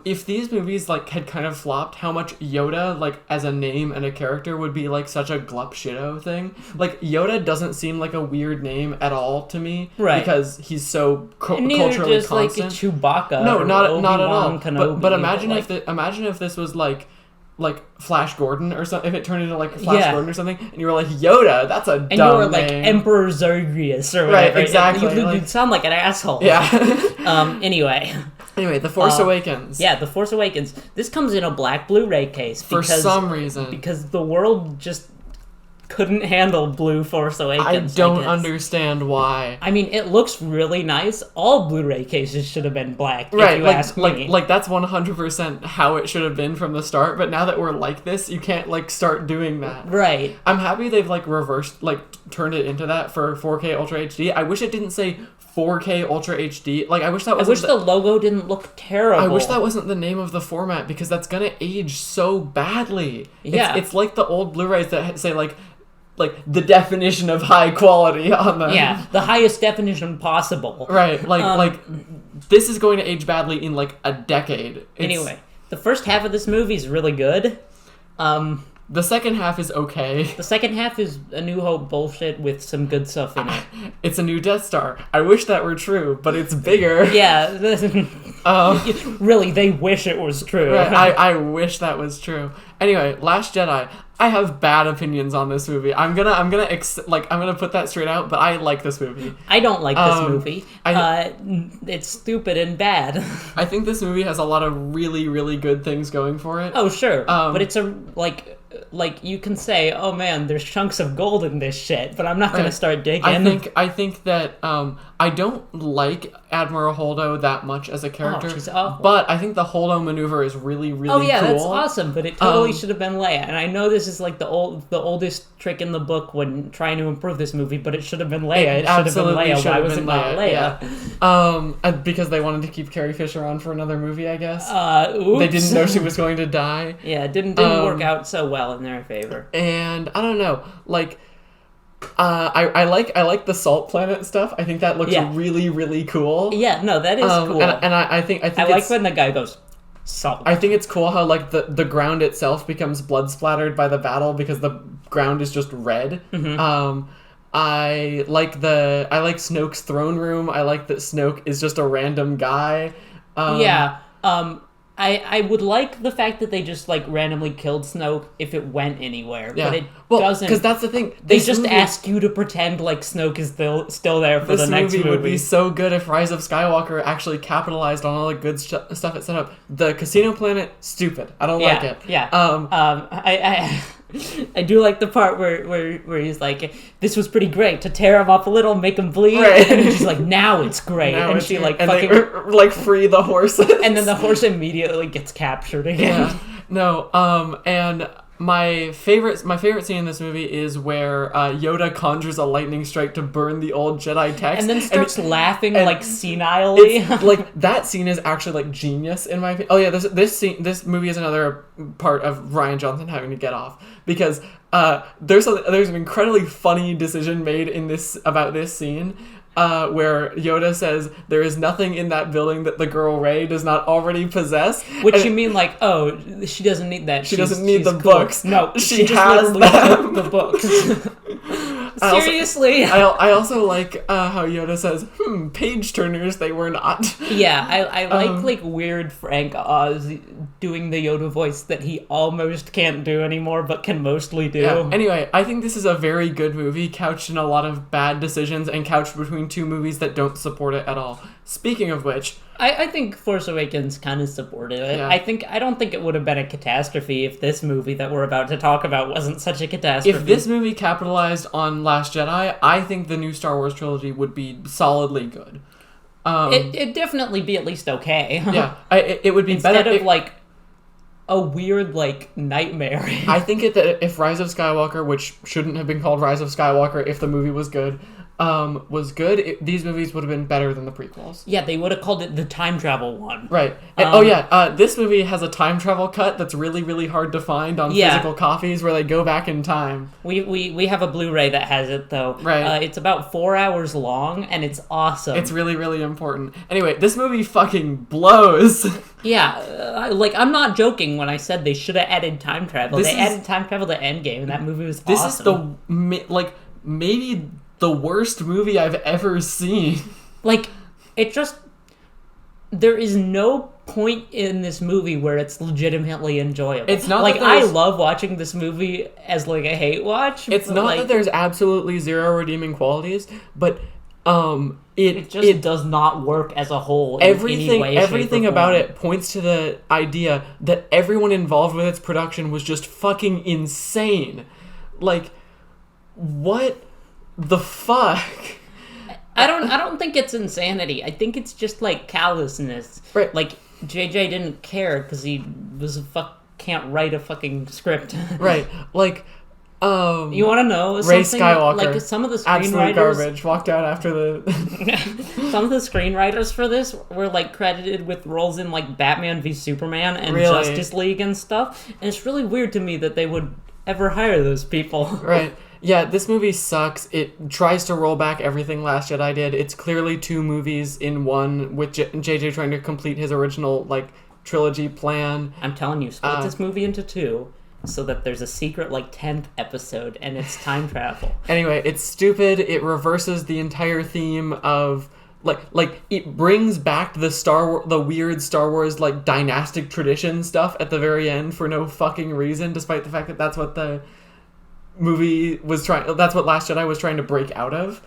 If these movies like had kind of flopped, how much Yoda like as a name and a character would be like such a glup shitto thing. Like Yoda doesn't seem like a weird name at all to me, right? Because he's so culturally just constant. Like Chewbacca. No, not at all. Kenobi, but imagine if this was like Flash Gordon or something, if it turned into like Flash Gordon or something, and you were like, Yoda, that's a dumb name. And you were like Emperor Zergius or whatever. Right, exactly. You'd sound like an asshole. Yeah. Anyway, The Force Awakens. Yeah, The Force Awakens. This comes in a black Blu-ray case. For some reason. Because the world just couldn't handle blue Force Awakens. I don't understand why. I mean, it looks really nice. All Blu-ray cases should have been black, right, if you ask me. Like that's 100% how it should have been from the start, but now that we're like this, you can't like start doing that. Right. I'm happy they've like reversed, like turned it into that for 4K Ultra HD. I wish it didn't say 4K Ultra HD. Like I wish that wasn't the logo didn't look terrible. I wish that wasn't the name of the format, because that's gonna age so badly. Yeah. It's like the old Blu-rays that say like the definition of high quality on them. Yeah, the highest definition possible. Right, like this is going to age badly in like a decade. Anyway, the first half of this movie is really good. The second half is okay. The second half is A New Hope bullshit with some good stuff in it. It's a new Death Star. I wish that were true, but it's bigger. Yeah. Really, they wish it was true. Right, I wish that was true. Anyway, Last Jedi. I have bad opinions on this movie. I'm gonna put that straight out, but I like this movie. I don't like this movie. It's stupid and bad. I think this movie has a lot of really, really good things going for it. Oh, sure. But it's a, like you can say, oh man, there's chunks of gold in this shit, but I'm not gonna start digging. I think that I don't like Admiral Holdo that much as a character. Oh, she's awful. But I think the Holdo maneuver is really, really cool. Oh yeah, that's awesome, but it totally should have been Leia. And I know this is like the oldest trick in the book when trying to improve this movie, but it should have been Leia. It should have been Leia. Why was it not Leia? Yeah. Because they wanted to keep Carrie Fisher on for another movie, I guess. Oops. They didn't know she was going to die. Yeah, it didn't work out so well in their favor. And I don't know, like I like the Salt Planet stuff. I think that looks really, really cool. Yeah, no, that is cool. And I think I like when the guy goes, salt. I think it's cool how like the ground itself becomes blood splattered by the battle because the ground is just red. Mm-hmm. I like Snoke's throne room. I like that Snoke is just a random guy. I would like the fact that they just like randomly killed Snoke if it went anywhere, yeah. but it doesn't. Because that's the thing. They just ask you to pretend like Snoke is still there for the next movie. This movie would be so good if Rise of Skywalker actually capitalized on all the good stuff it set up. The Casino Planet, stupid. I don't like it. Yeah. I do like the part where he's like, this was pretty great, to tear him up a little, make him bleed, right. And then she's like, now it's great, and she like and fucking they, like free the horses, and then the horse immediately gets captured again. Yeah. No, and my favorite scene in this movie is where Yoda conjures a lightning strike to burn the old Jedi text, and then starts laughing like senilely. Like that scene is actually like genius in my opinion. Oh yeah, this movie is another part of Rian Johnson having to get off, because there's an incredibly funny decision made in this about this scene. where Yoda says there is nothing in that building that the girl Rey does not already possess. Which you mean like, oh, she doesn't need that. She doesn't need the cool. books. No, she has them. The books. Seriously. I also like how Yoda says, page turners they were not. Yeah, I like weird Frank Oz doing the Yoda voice that he almost can't do anymore, but can mostly do. Yeah. Anyway, I think this is a very good movie, couched in a lot of bad decisions and couched between two movies that don't support it at all. Speaking of which, I think Force Awakens kind of supported it. Yeah. I don't think it would have been a catastrophe if this movie that we're about to talk about wasn't such a catastrophe. If this movie capitalized on Last Jedi, I think the new Star Wars trilogy would be solidly good. It'd definitely be at least okay. Yeah, it would be instead better of like a weird nightmare. I think that if Rise of Skywalker, which shouldn't have been called Rise of Skywalker if the movie was good, these movies would have been better than the prequels. Yeah, they would have called it the time travel one. Right. This movie has a time travel cut that's really, really hard to find on physical copies where they go back in time. We have a Blu-ray that has it, though. Right. It's about 4 hours long, and it's awesome. It's really, really important. Anyway, this movie fucking blows. Yeah, I'm not joking when I said they should have added time travel. They added time travel to Endgame, and that movie was awesome. This is maybe the worst movie I've ever seen. There is no point in this movie where it's legitimately enjoyable. It's not I love watching this movie as a hate watch. It's not that there's absolutely zero redeeming qualities, but it just does not work as a whole. Everything about it points to the idea that everyone involved with its production was just fucking insane. What the fuck? I don't think it's insanity. I think it's just callousness. Right. JJ didn't care because he can't write a fucking script. Right. You want to know Ray Skywalker? Some of the screenwriters, absolute garbage. Walked out after the. Some of the screenwriters for this were credited with roles in Batman v Superman and really? Justice League and stuff. And it's really weird to me that they would ever hire those people. Right. Yeah, this movie sucks. It tries to roll back everything Last Jedi did. It's clearly two movies in one, with JJ trying to complete his original, trilogy plan. I'm telling you, split this movie into two so that there's a secret, 10th episode, and it's time travel. Anyway, it's stupid. It reverses the entire theme of... it brings back the weird Star Wars, dynastic tradition stuff at the very end for no fucking reason, despite the fact that that's what the movie was that's what Last Jedi was trying to break out of.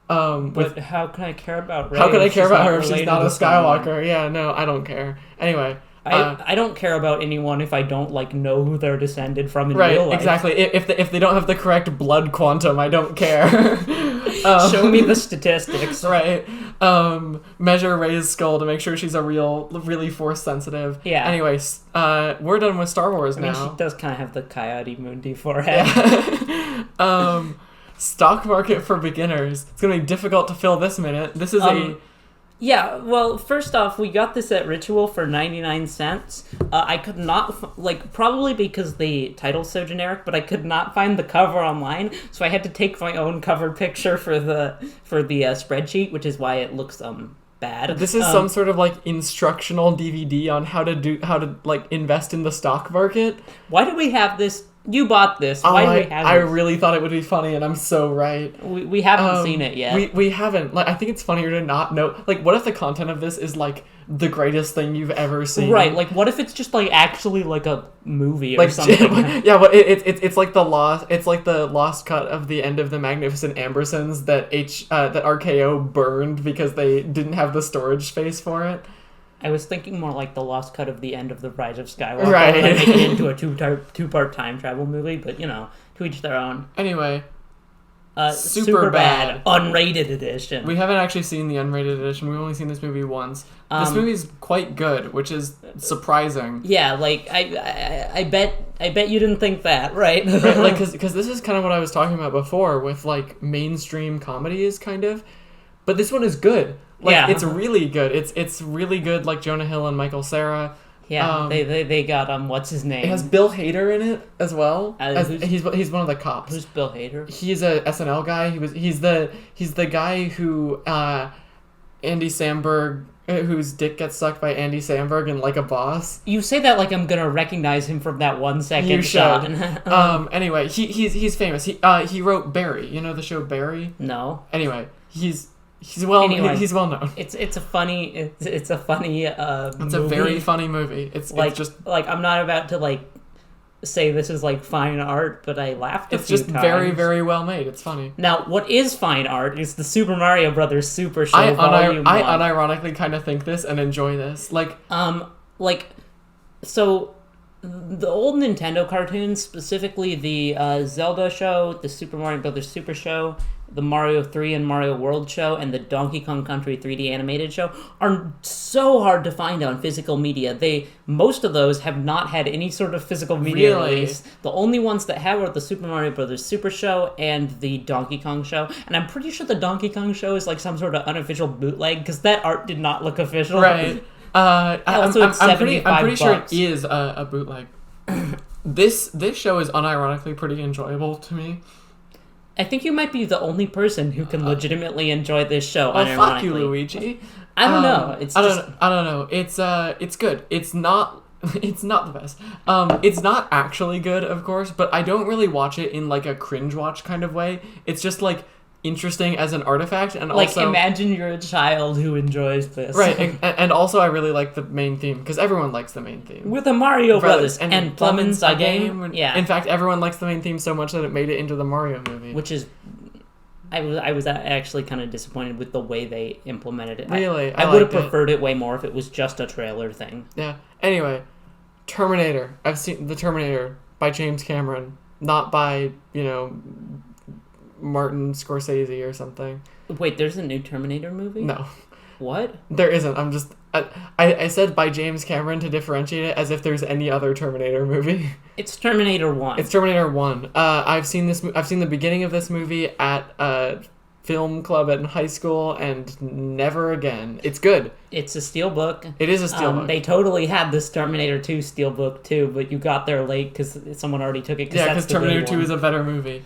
But how can I care about Rey? How can I care about her if she's not a Skywalker? Yeah, no, I don't care. Anyway. I don't care about anyone if I don't know who they're descended from in real life. Right, exactly. If they don't have the correct blood quantum, I don't care. Show me the statistics. Right. Measure Rey's skull to make sure she's really force sensitive. Yeah. Anyway, we're done with Star Wars now. I mean, she does kind of have the Coyote Mundi forehead. Yeah. Stock market for beginners. It's gonna be difficult to fill this minute. This is Yeah, well, first off, we got this at Ritual for 99 cents. I could not, probably because the title's so generic, but I could not find the cover online, so I had to take my own cover picture for the spreadsheet, which is why it looks bad. This is some sort of instructional DVD on how to invest in the stock market. Why do we have this? You bought this. Why do we have it? I really thought it would be funny, and I'm so right. We haven't seen it yet. We haven't. I think it's funnier to not know. What if the content of this is the greatest thing you've ever seen? Right. What if it's just actually a movie or something? Yeah. Well, it's like the lost cut of the end of the Magnificent Ambersons that RKO burned because they didn't have the storage space for it. I was thinking more the lost cut of the end of the Rise of Skywalker. Right. Make it into a two-part time travel movie, but, to each their own. Anyway. Super bad. Unrated edition. We haven't actually seen the unrated edition. We've only seen this movie once. This movie's quite good, which is surprising. Yeah, I bet you didn't think that, right? Right, because this is kind of what I was talking about before with, mainstream comedies, kind of. But this one is good. It's really good. It's really good, Jonah Hill and Michael Cera. Yeah, they got what's his name? It has Bill Hader in it as well. He's one of the cops. Who's Bill Hader? He's a SNL guy. He's the guy who Andy Samberg, whose dick gets sucked by Andy Samberg in Like a Boss. You say that like I'm gonna recognize him from that 1 second you shot. Anyway, he's famous. He wrote Barry. You know the show Barry? No. Anyway, he's well known. It's a funny it's a funny it's a very funny movie. It's just I'm not about to like say this is like fine art, but I laughed a few times. It's just very, very well made. It's funny. Now, what is fine art is the Super Mario Brothers Super Show Volume 1. I unironically kind of think this and enjoy this. So the old Nintendo cartoons, specifically the Zelda show, the Super Mario Brothers Super Show, the Mario 3 and Mario World show, and the Donkey Kong Country 3D animated show, are so hard to find on physical media. Most of those have not had any sort of physical media release. The only ones that have are the Super Mario Brothers Super Show and the Donkey Kong show. And I'm pretty sure the Donkey Kong show is like some sort of unofficial bootleg, because that art did not look official. Right. I'm pretty sure it is a bootleg. This show is unironically pretty enjoyable to me. I think you might be the only person who can legitimately enjoy this show. Oh, fuck you, Luigi. I don't know. I don't know. It's good. It's not the best. It's not actually good, of course, but I don't really watch it in like a cringe watch kind of way. It's just like interesting as an artifact, and like also imagine you're a child who enjoys this, right? And also I really like the main theme, because everyone likes the main theme with the Mario Brothers and Plumbin's a game. Yeah, in fact, everyone likes the main theme so much that it made it into the Mario movie, which is I was actually kind of disappointed with the way they implemented it. Really, I would have preferred it way more if it was just a trailer thing. Yeah. Anyway, Terminator. I've seen the Terminator by James Cameron, not by Martin Scorsese or something. Wait, there's a new Terminator movie? No. What? There isn't. I'm just... I said by James Cameron to differentiate it, as if there's any other Terminator movie. It's Terminator 1. It's Terminator 1. I've seen the beginning of this movie at a film club in high school, and never again. It's good. It's a steelbook. It is a steelbook. They totally had this Terminator 2 steelbook too, but you got there late because someone already took it. Yeah, because Terminator 2 is a better movie.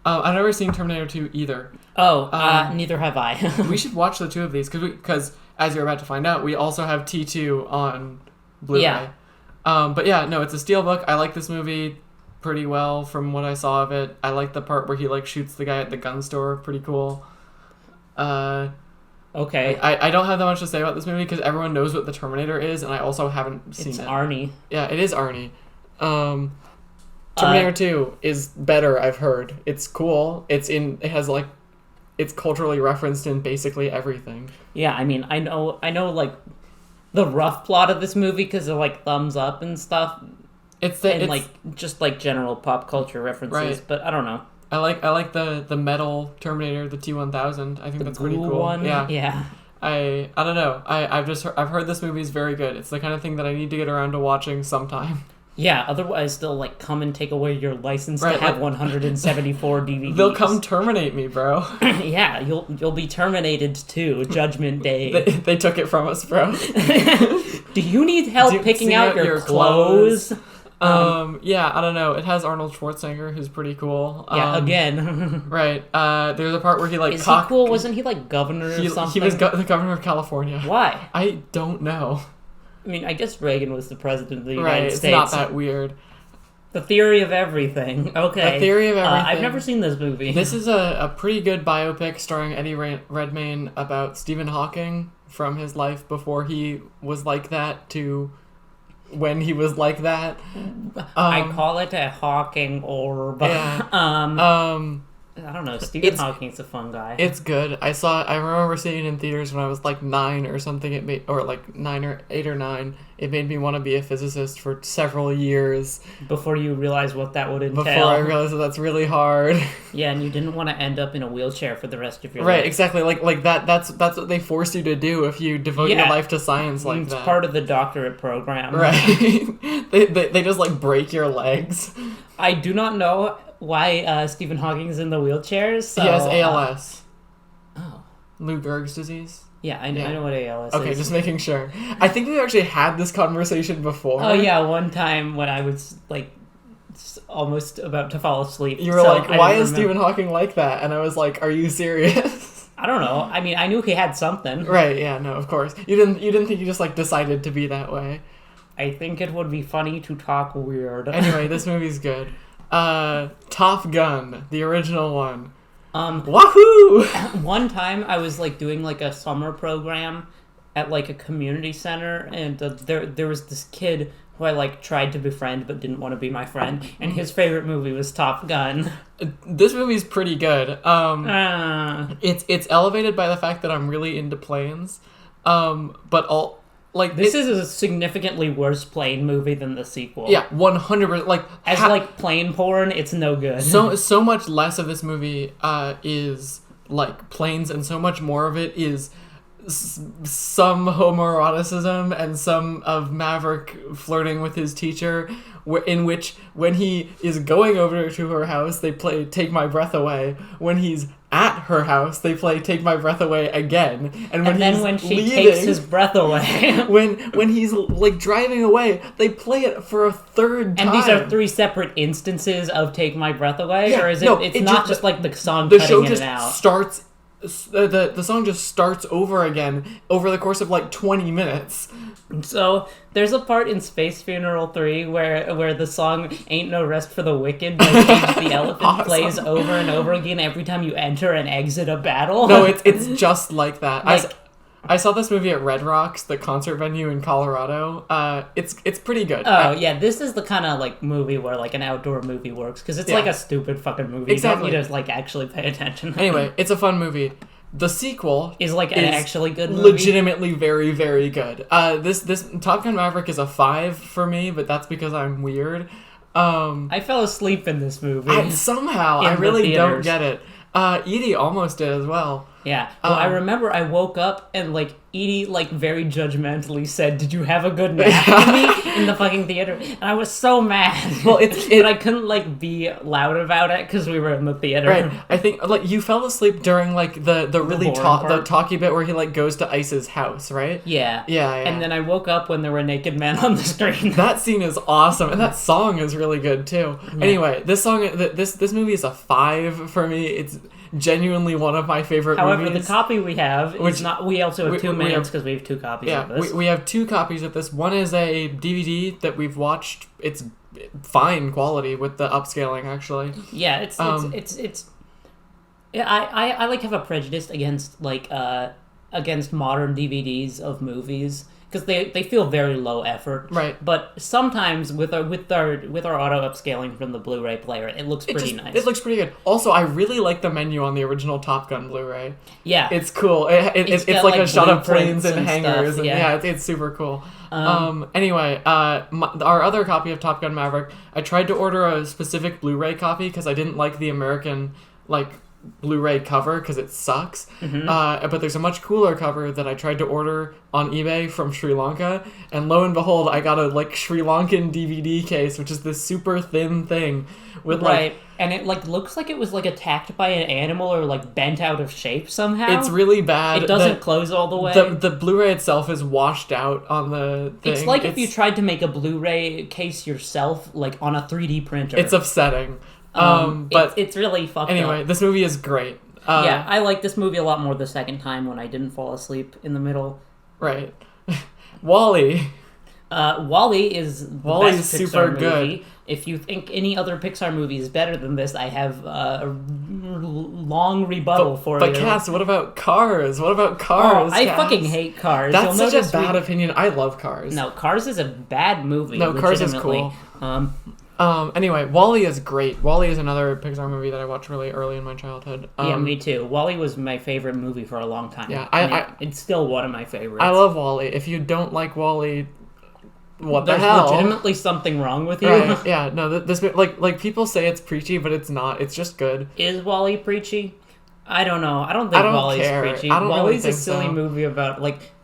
I've never seen Terminator 2 either. Oh, neither have I. We should watch the two of these, because as you're about to find out, we also have T2 on Blu-ray. Yeah. But yeah, no, it's a steelbook. I like this movie pretty well from what I saw of it. I like the part where he shoots the guy at the gun store. Pretty cool. Okay. I don't have that much to say about this movie because everyone knows what the Terminator is, and I also haven't seen it. It's Arnie. Yeah, it is Arnie. Terminator 2 is better, I've heard. It's cool. It's culturally referenced in basically everything. Yeah, I mean, I know like the rough plot of this movie because of like thumbs up and stuff. It's just general pop culture references, right. But I don't know. I like the metal Terminator, the T-1000. I think that's pretty cool. One? Yeah. I don't know. I've heard this movie is very good. It's the kind of thing that I need to get around to watching sometime. Yeah, otherwise they'll come and take away your license to have 174 DVDs. They'll come terminate me, bro. Yeah, you'll be terminated too. Judgment Day. They took it from us, bro. Do you need help picking out your clothes? Yeah, I don't know. It has Arnold Schwarzenegger, who's pretty cool. Yeah, again. Right. There's a part where he Is he cool? Wasn't he governor or something? He was the governor of California. Why? I don't know. I mean, I guess Reagan was the president of the United States. It's not that weird. The theory of everything. Okay. The theory of everything. I've never seen this movie. This is a pretty good biopic starring Eddie Redmayne about Stephen Hawking from his life before he was like that to when he was like that. I call it a Hawking orb. Yeah. I don't know. Stephen Hawking's a fun guy. It's good. I remember seeing it in theaters when I was 9 or something. It made 9 or 8 or 9. It made me want to be a physicist for several years. Before you realized what that would entail. Before I realized that's really hard. Yeah, and you didn't want to end up in a wheelchair for the rest of your life. Right, exactly. Like that. That's what they force you to do if you devote your life to science like it's that. It's part of the doctorate program. Right. they just break your legs. I do not know why Stephen Hawking is in the wheelchairs. So, he has ALS. Oh. Lou Gehrig's disease. Yeah, I know what ALS is. Okay, just making sure. I think we actually had this conversation before. Oh yeah, one time when I was like almost about to fall asleep. You were like, why is Stephen Hawking like that? And I was like, are you serious? I don't know. I mean, I knew he had something. Right, yeah, no, of course. You didn't think he just like decided to be that way. I think it would be funny to talk weird. Anyway, this movie's good. Top Gun, the original one. Wahoo! One time I was like doing like a summer program at like a community center, and there was this kid who I like tried to befriend but didn't want to be my friend, and his favorite movie was Top Gun. This movie's pretty good. It's elevated by the fact that I'm really into planes, but all like this is a significantly worse plane movie than the sequel. Yeah, 100%. Like as like plane porn, it's no good. So much less of this movie is like planes, and so much more of it is some homoeroticism and some of Maverick flirting with his teacher, in which when he is going over to her house, they play Take My Breath Away. When he's at her house, they play Take My Breath Away again. And when she leaving, takes his breath away. when he's like driving away, they play it for a third time. And these are 3 separate instances of Take My Breath Away? Yeah, or is it's not just like the song the cutting show in just and out? starts. The song just starts over again over the course of like 20 minutes. So there's a part in Space Funeral 3 where the song Ain't No Rest for the Wicked by Cage the Elephant awesome. Plays over and over again every time you enter and exit a battle. No, it's just like that. Like, I saw this movie at Red Rocks, the concert venue in Colorado. It's pretty good. Yeah, this is the kind of like movie where like an outdoor movie works, because it's like a stupid fucking movie. Exactly. You don't need to like actually pay attention. Anyway, it's a fun movie. The sequel is like an actually good movie. Legitimately very, very good. This Top Gun Maverick is a 5 for me, but that's because I'm weird. I fell asleep in this movie. I really don't get it. Edie almost did as well. Yeah. Well, I remember I woke up and like Edie like very judgmentally said, "Did you have a good nap?" to me in the fucking theater, and I was so mad. Well, but I couldn't like be loud about it because we were in the theater. Right. I think like you fell asleep during like the really the talky bit where he like goes to Ice's house, right? Yeah. Yeah. And then I woke up when there were naked men on the screen. That scene is awesome, and that song is really good too. Yeah. Anyway, this movie is a 5 for me. It's genuinely one of my favorite movies. However, the copy we have is not. We also have 2 minutes because we have 2 copies of this. We have 2 copies of this. One is a DVD that we've watched. It's fine quality with the upscaling, actually. Yeah, it's I like have a prejudice against against modern DVDs of movies, because they feel very low effort. Right. But sometimes with our auto upscaling from the Blu-ray player, it looks pretty nice. It looks pretty good. Also, I really like the menu on the original Top Gun Blu-ray. Yeah. It's cool. It's like a shot of planes and hangars. Stuff, and it's super cool. Anyway, our other copy of Top Gun Maverick, I tried to order a specific Blu-ray copy because I didn't like the American Blu-ray cover because it sucks. But there's a much cooler cover that I tried to order on eBay from Sri Lanka, and lo and behold, I got a Sri Lankan DVD case, which is this super thin thing with and it looks like it was attacked by an animal or bent out of shape somehow. It's really bad. It doesn't close all the way. The Blu-ray itself is washed out on the thing. It's like if you tried to make a Blu-ray case yourself, on a 3D printer. It's upsetting. But it's really fucked up. Anyway, this movie is great. Yeah, I like this movie a lot more the second time when I didn't fall asleep in the middle. Right. WALL-E. WALL-E is the best Pixar super movie. Good. If you think any other Pixar movie is better than this, I have a long rebuttal for you. But Cass, what about Cars? What about Cars? I fucking hate Cars. That's such a bad opinion. I love Cars. No, Cars is a bad movie. No, Cars is cool. Anyway, WALL-E is great. WALL-E is another Pixar movie that I watched really early in my childhood. Yeah, me too. WALL-E was my favorite movie for a long time. Yeah, it's still one of my favorites. I love WALL-E. If you don't like WALL-E, what There's the hell? There's legitimately something wrong with you. Right. Yeah, no, this people say it's preachy, but it's not. It's just good. Is WALL-E preachy? I don't know. I don't think WALL-E's preachy. WALL-E's a silly movie about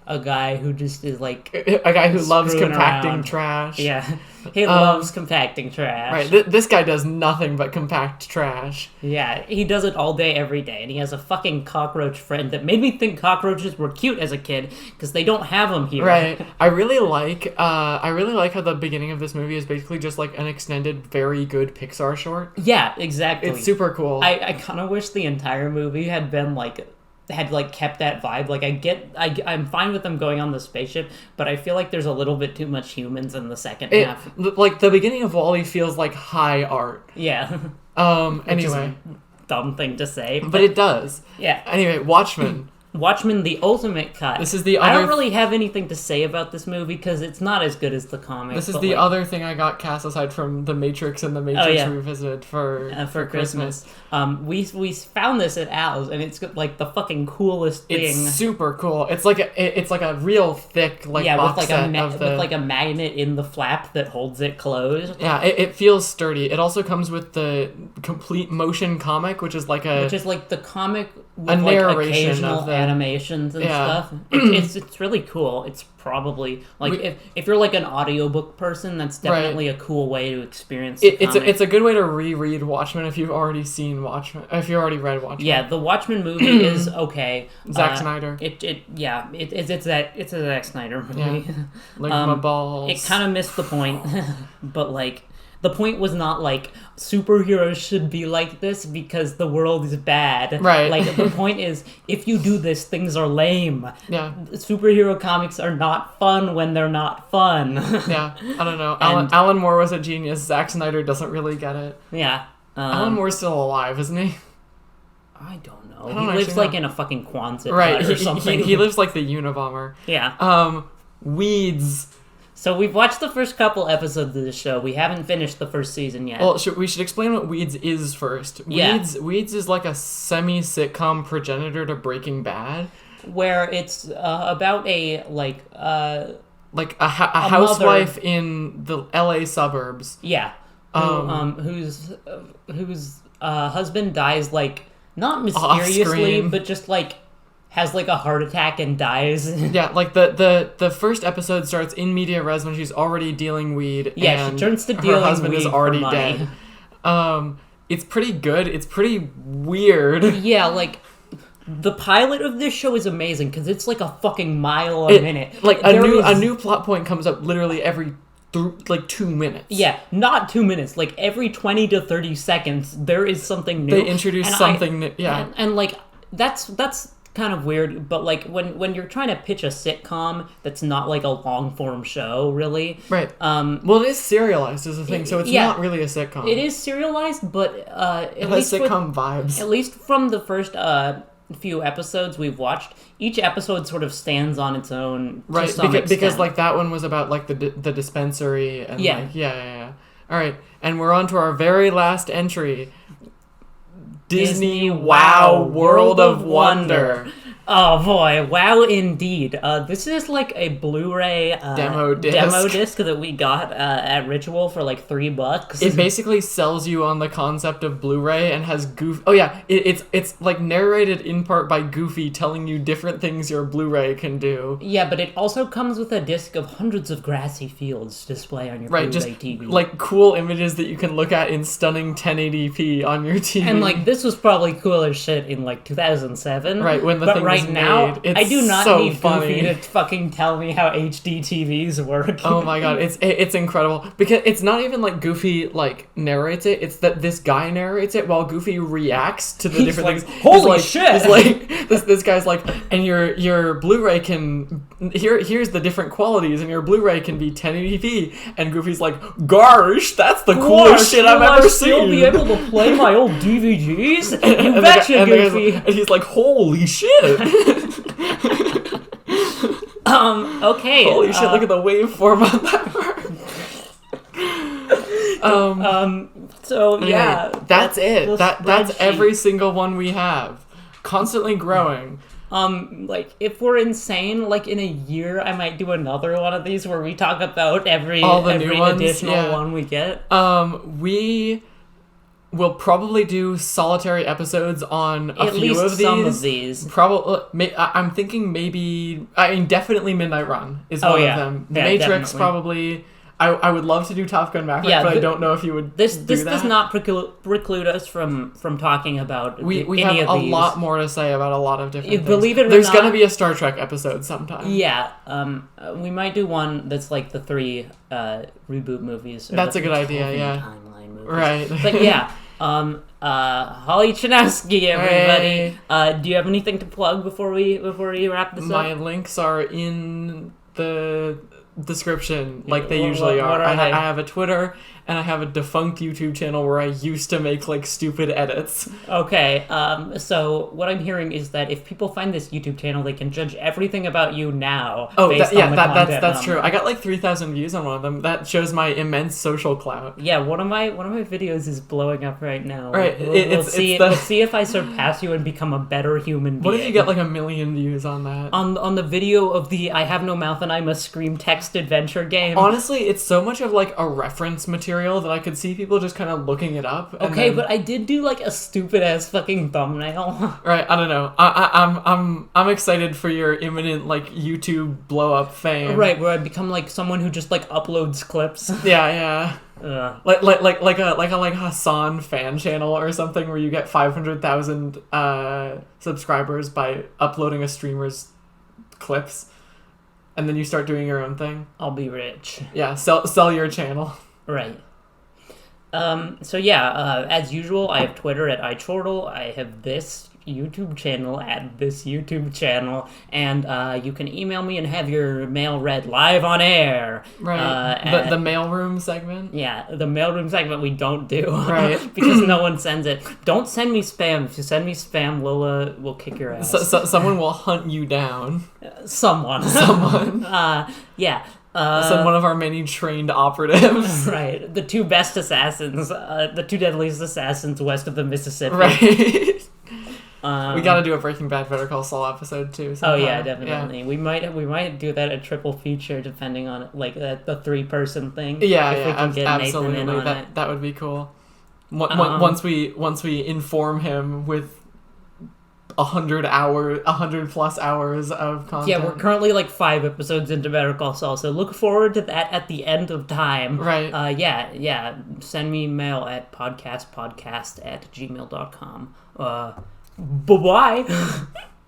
a guy who just is like a guy who loves compacting around. Trash. Yeah, he loves compacting trash. Right, this guy does nothing but compact trash. Yeah, he does it all day, every day, and he has a fucking cockroach friend that made me think cockroaches were cute as a kid because they don't have them here. Right, I really like how the beginning of this movie is basically just like an extended, very good Pixar short. Yeah, exactly. It's super cool. I kind of wish the entire movie had been kept that vibe. Like, I'm fine with them going on the spaceship, but I feel like there's a little bit too much humans in the second half. Like, the beginning of WALL-E feels like high art. Yeah. Anyway. Dumb thing to say. But it does. Yeah. Anyway, Watchmen. Watchmen, the ultimate cut. This is the I other... don't really have anything to say about this movie because it's not as good as the comic. This is the other thing I got cast aside from The Matrix and The Matrix Revisited for Christmas. We found this at Al's and it's like the fucking coolest thing. It's super cool. It's like a real thick box with set with like a magnet in the flap that holds it closed. Yeah, it feels sturdy. It also comes with the complete motion comic, which is like the comic with narration occasional of the animations and stuff. It's really cool. It's probably if you're like an audiobook person, that's definitely a cool way to experience the comic. It's a good way to reread Watchmen if you've already seen Watchmen, if you already read Watchmen. Yeah, the Watchmen movie is okay. Zack Snyder. It's a Zack Snyder movie. Yeah. Like my balls. It kind of missed the point, but like the point was not like superheroes should be like this because the world is bad. Right. Like the point is if you do this, things are lame. Yeah. Superhero comics are not fun when they're not fun. Yeah. I don't know. Alan Moore was a genius. Zack Snyder doesn't really get it. Yeah. Alan Moore's still alive, isn't he? I don't know. He lives like in a fucking Quonset hut or something. He lives like the Unabomber. Yeah. Weeds. So we've watched the first couple episodes of the show. We haven't finished the first season yet. Well, we should explain what Weeds is first. Yeah. Weeds is like a semi-sitcom progenitor to Breaking Bad, where it's about a housewife in the LA suburbs. Yeah. Whose husband dies like not mysteriously, but just like has like a heart attack and dies. Yeah, like the first episode starts in media res when she's already dealing weed. Yeah, and she turns to dealing her husband weed is already for money. dead. It's pretty good. It's pretty weird. Yeah, like the pilot of this show is amazing because it's like a fucking mile a minute. Like a new plot point comes up literally every 2 minutes. Yeah, not 2 minutes. Like every 20 to 30 seconds, there is something new. They introduce something new. Yeah, and like that's kind of weird, but like when you're trying to pitch a sitcom that's not like a long form show, really. Right. Well, it is serialized as a thing, so it's not really a sitcom. It is serialized, but it has sitcom vibes. At least from the first few episodes we've watched, each episode sort of stands on its own. Right. Because like that one was about like the dispensary and yeah. All right, and we're on to our very last entry. Disney Wow World of Wonder. Oh boy, wow indeed. This is like a Blu-ray demo disc that we got at Ritual for like $3. It basically sells you on the concept of Blu-ray and has Goofy. Oh yeah, it's like narrated in part by Goofy telling you different things your Blu-ray can do. Yeah, but it also comes with a disc of hundreds of grassy fields to display on your Blu-ray TV. Like cool images that you can look at in stunning 1080p on your TV. And like this was probably cooler shit in like 2007. Right, when the thing right now, it's I do not so need funny. Goofy to fucking tell me how HD TVs work. Oh my god, it's incredible because it's not even like Goofy like narrates it. It's that this guy narrates it while Goofy reacts to the different things. Holy shit! He's like this guy's like, and your Blu-ray can here's the different qualities, and your Blu-ray can be 1080p. And Goofy's like, gosh, that's the coolest shit I've ever seen. Still be able to play my old DVDs? You betcha, Goofy. And he's like, holy shit. Okay. Holy shit, look at the waveform on that part. So yeah. That's it. That's every single one we have. Constantly growing. Like if we're insane, like in a year I might do another one of these where we talk about every new ones, additional one we get. We'll probably do solitary episodes on a At few least of these. some of these. Probably, I'm thinking maybe. I mean, definitely Midnight Run is one of them. The Matrix, definitely. Probably. I would love to do Top Gun Maverick, but I don't know if you would. This do that. does not preclude us from talking about we any have of a these. lot more to say about a lot of different things. Believe it or There's not, gonna be a Star Trek episode sometime. Yeah, we might do one that's like the 3 reboot movies. That's a good idea. Yeah. Timeline movies. Right. But yeah. Holly Chinowsky, everybody. Hey. Do you have anything to plug before we wrap this up? My links are in the description, like they usually are. What are I they? have a Twitter, and I have a defunct YouTube channel where I used to make like stupid edits. Okay, so what I'm hearing is that if people find this YouTube channel, they can judge everything about you now. That's true. I got like 3,000 views on one of them. That shows my immense social clout. Yeah, one of my videos is blowing up right now. Right, We'll see if I surpass you and become a better human being. What if you get like 1 million views on that? On the video of the I Have No Mouth and I Must Scream text adventure game. Honestly, it's so much of like a reference material that I could see people just kind of looking it up. Okay, but I did do like a stupid ass fucking thumbnail. Right, I don't know. I'm excited for your imminent like YouTube blow up fame. Right, where I become like someone who just like uploads clips. Yeah. Like a Hassan fan channel or something where you get 500,000 subscribers by uploading a streamer's clips, and then you start doing your own thing. I'll be rich. Yeah, sell your channel. Right. So yeah, as usual, I have Twitter at iChortle. I have this YouTube channel at this YouTube channel, and you can email me and have your mail read live on air. Right. The mailroom segment? Yeah, the mailroom segment we don't do. Right. Because no one sends it. Don't send me spam. If you send me spam, we'll kick your ass. Someone will hunt you down. Someone. Yeah. Send one of our many trained operatives. Right. The 2 best assassins. The 2 deadliest assassins west of the Mississippi. Right. We gotta do a Breaking Bad Better Call Saul episode too. Sometime. Oh yeah, definitely. Yeah. We might do that a triple feature depending on like the 3-person thing. Yeah, if we can get absolutely. Nathan in on it. That would be cool. Once we inform him with 100 plus hours of content. Yeah, we're currently like 5 episodes into Better Call Saul, so look forward to that at the end of time. Right. Yeah. Send me mail at podcastpodcast@gmail.com. Bye-bye.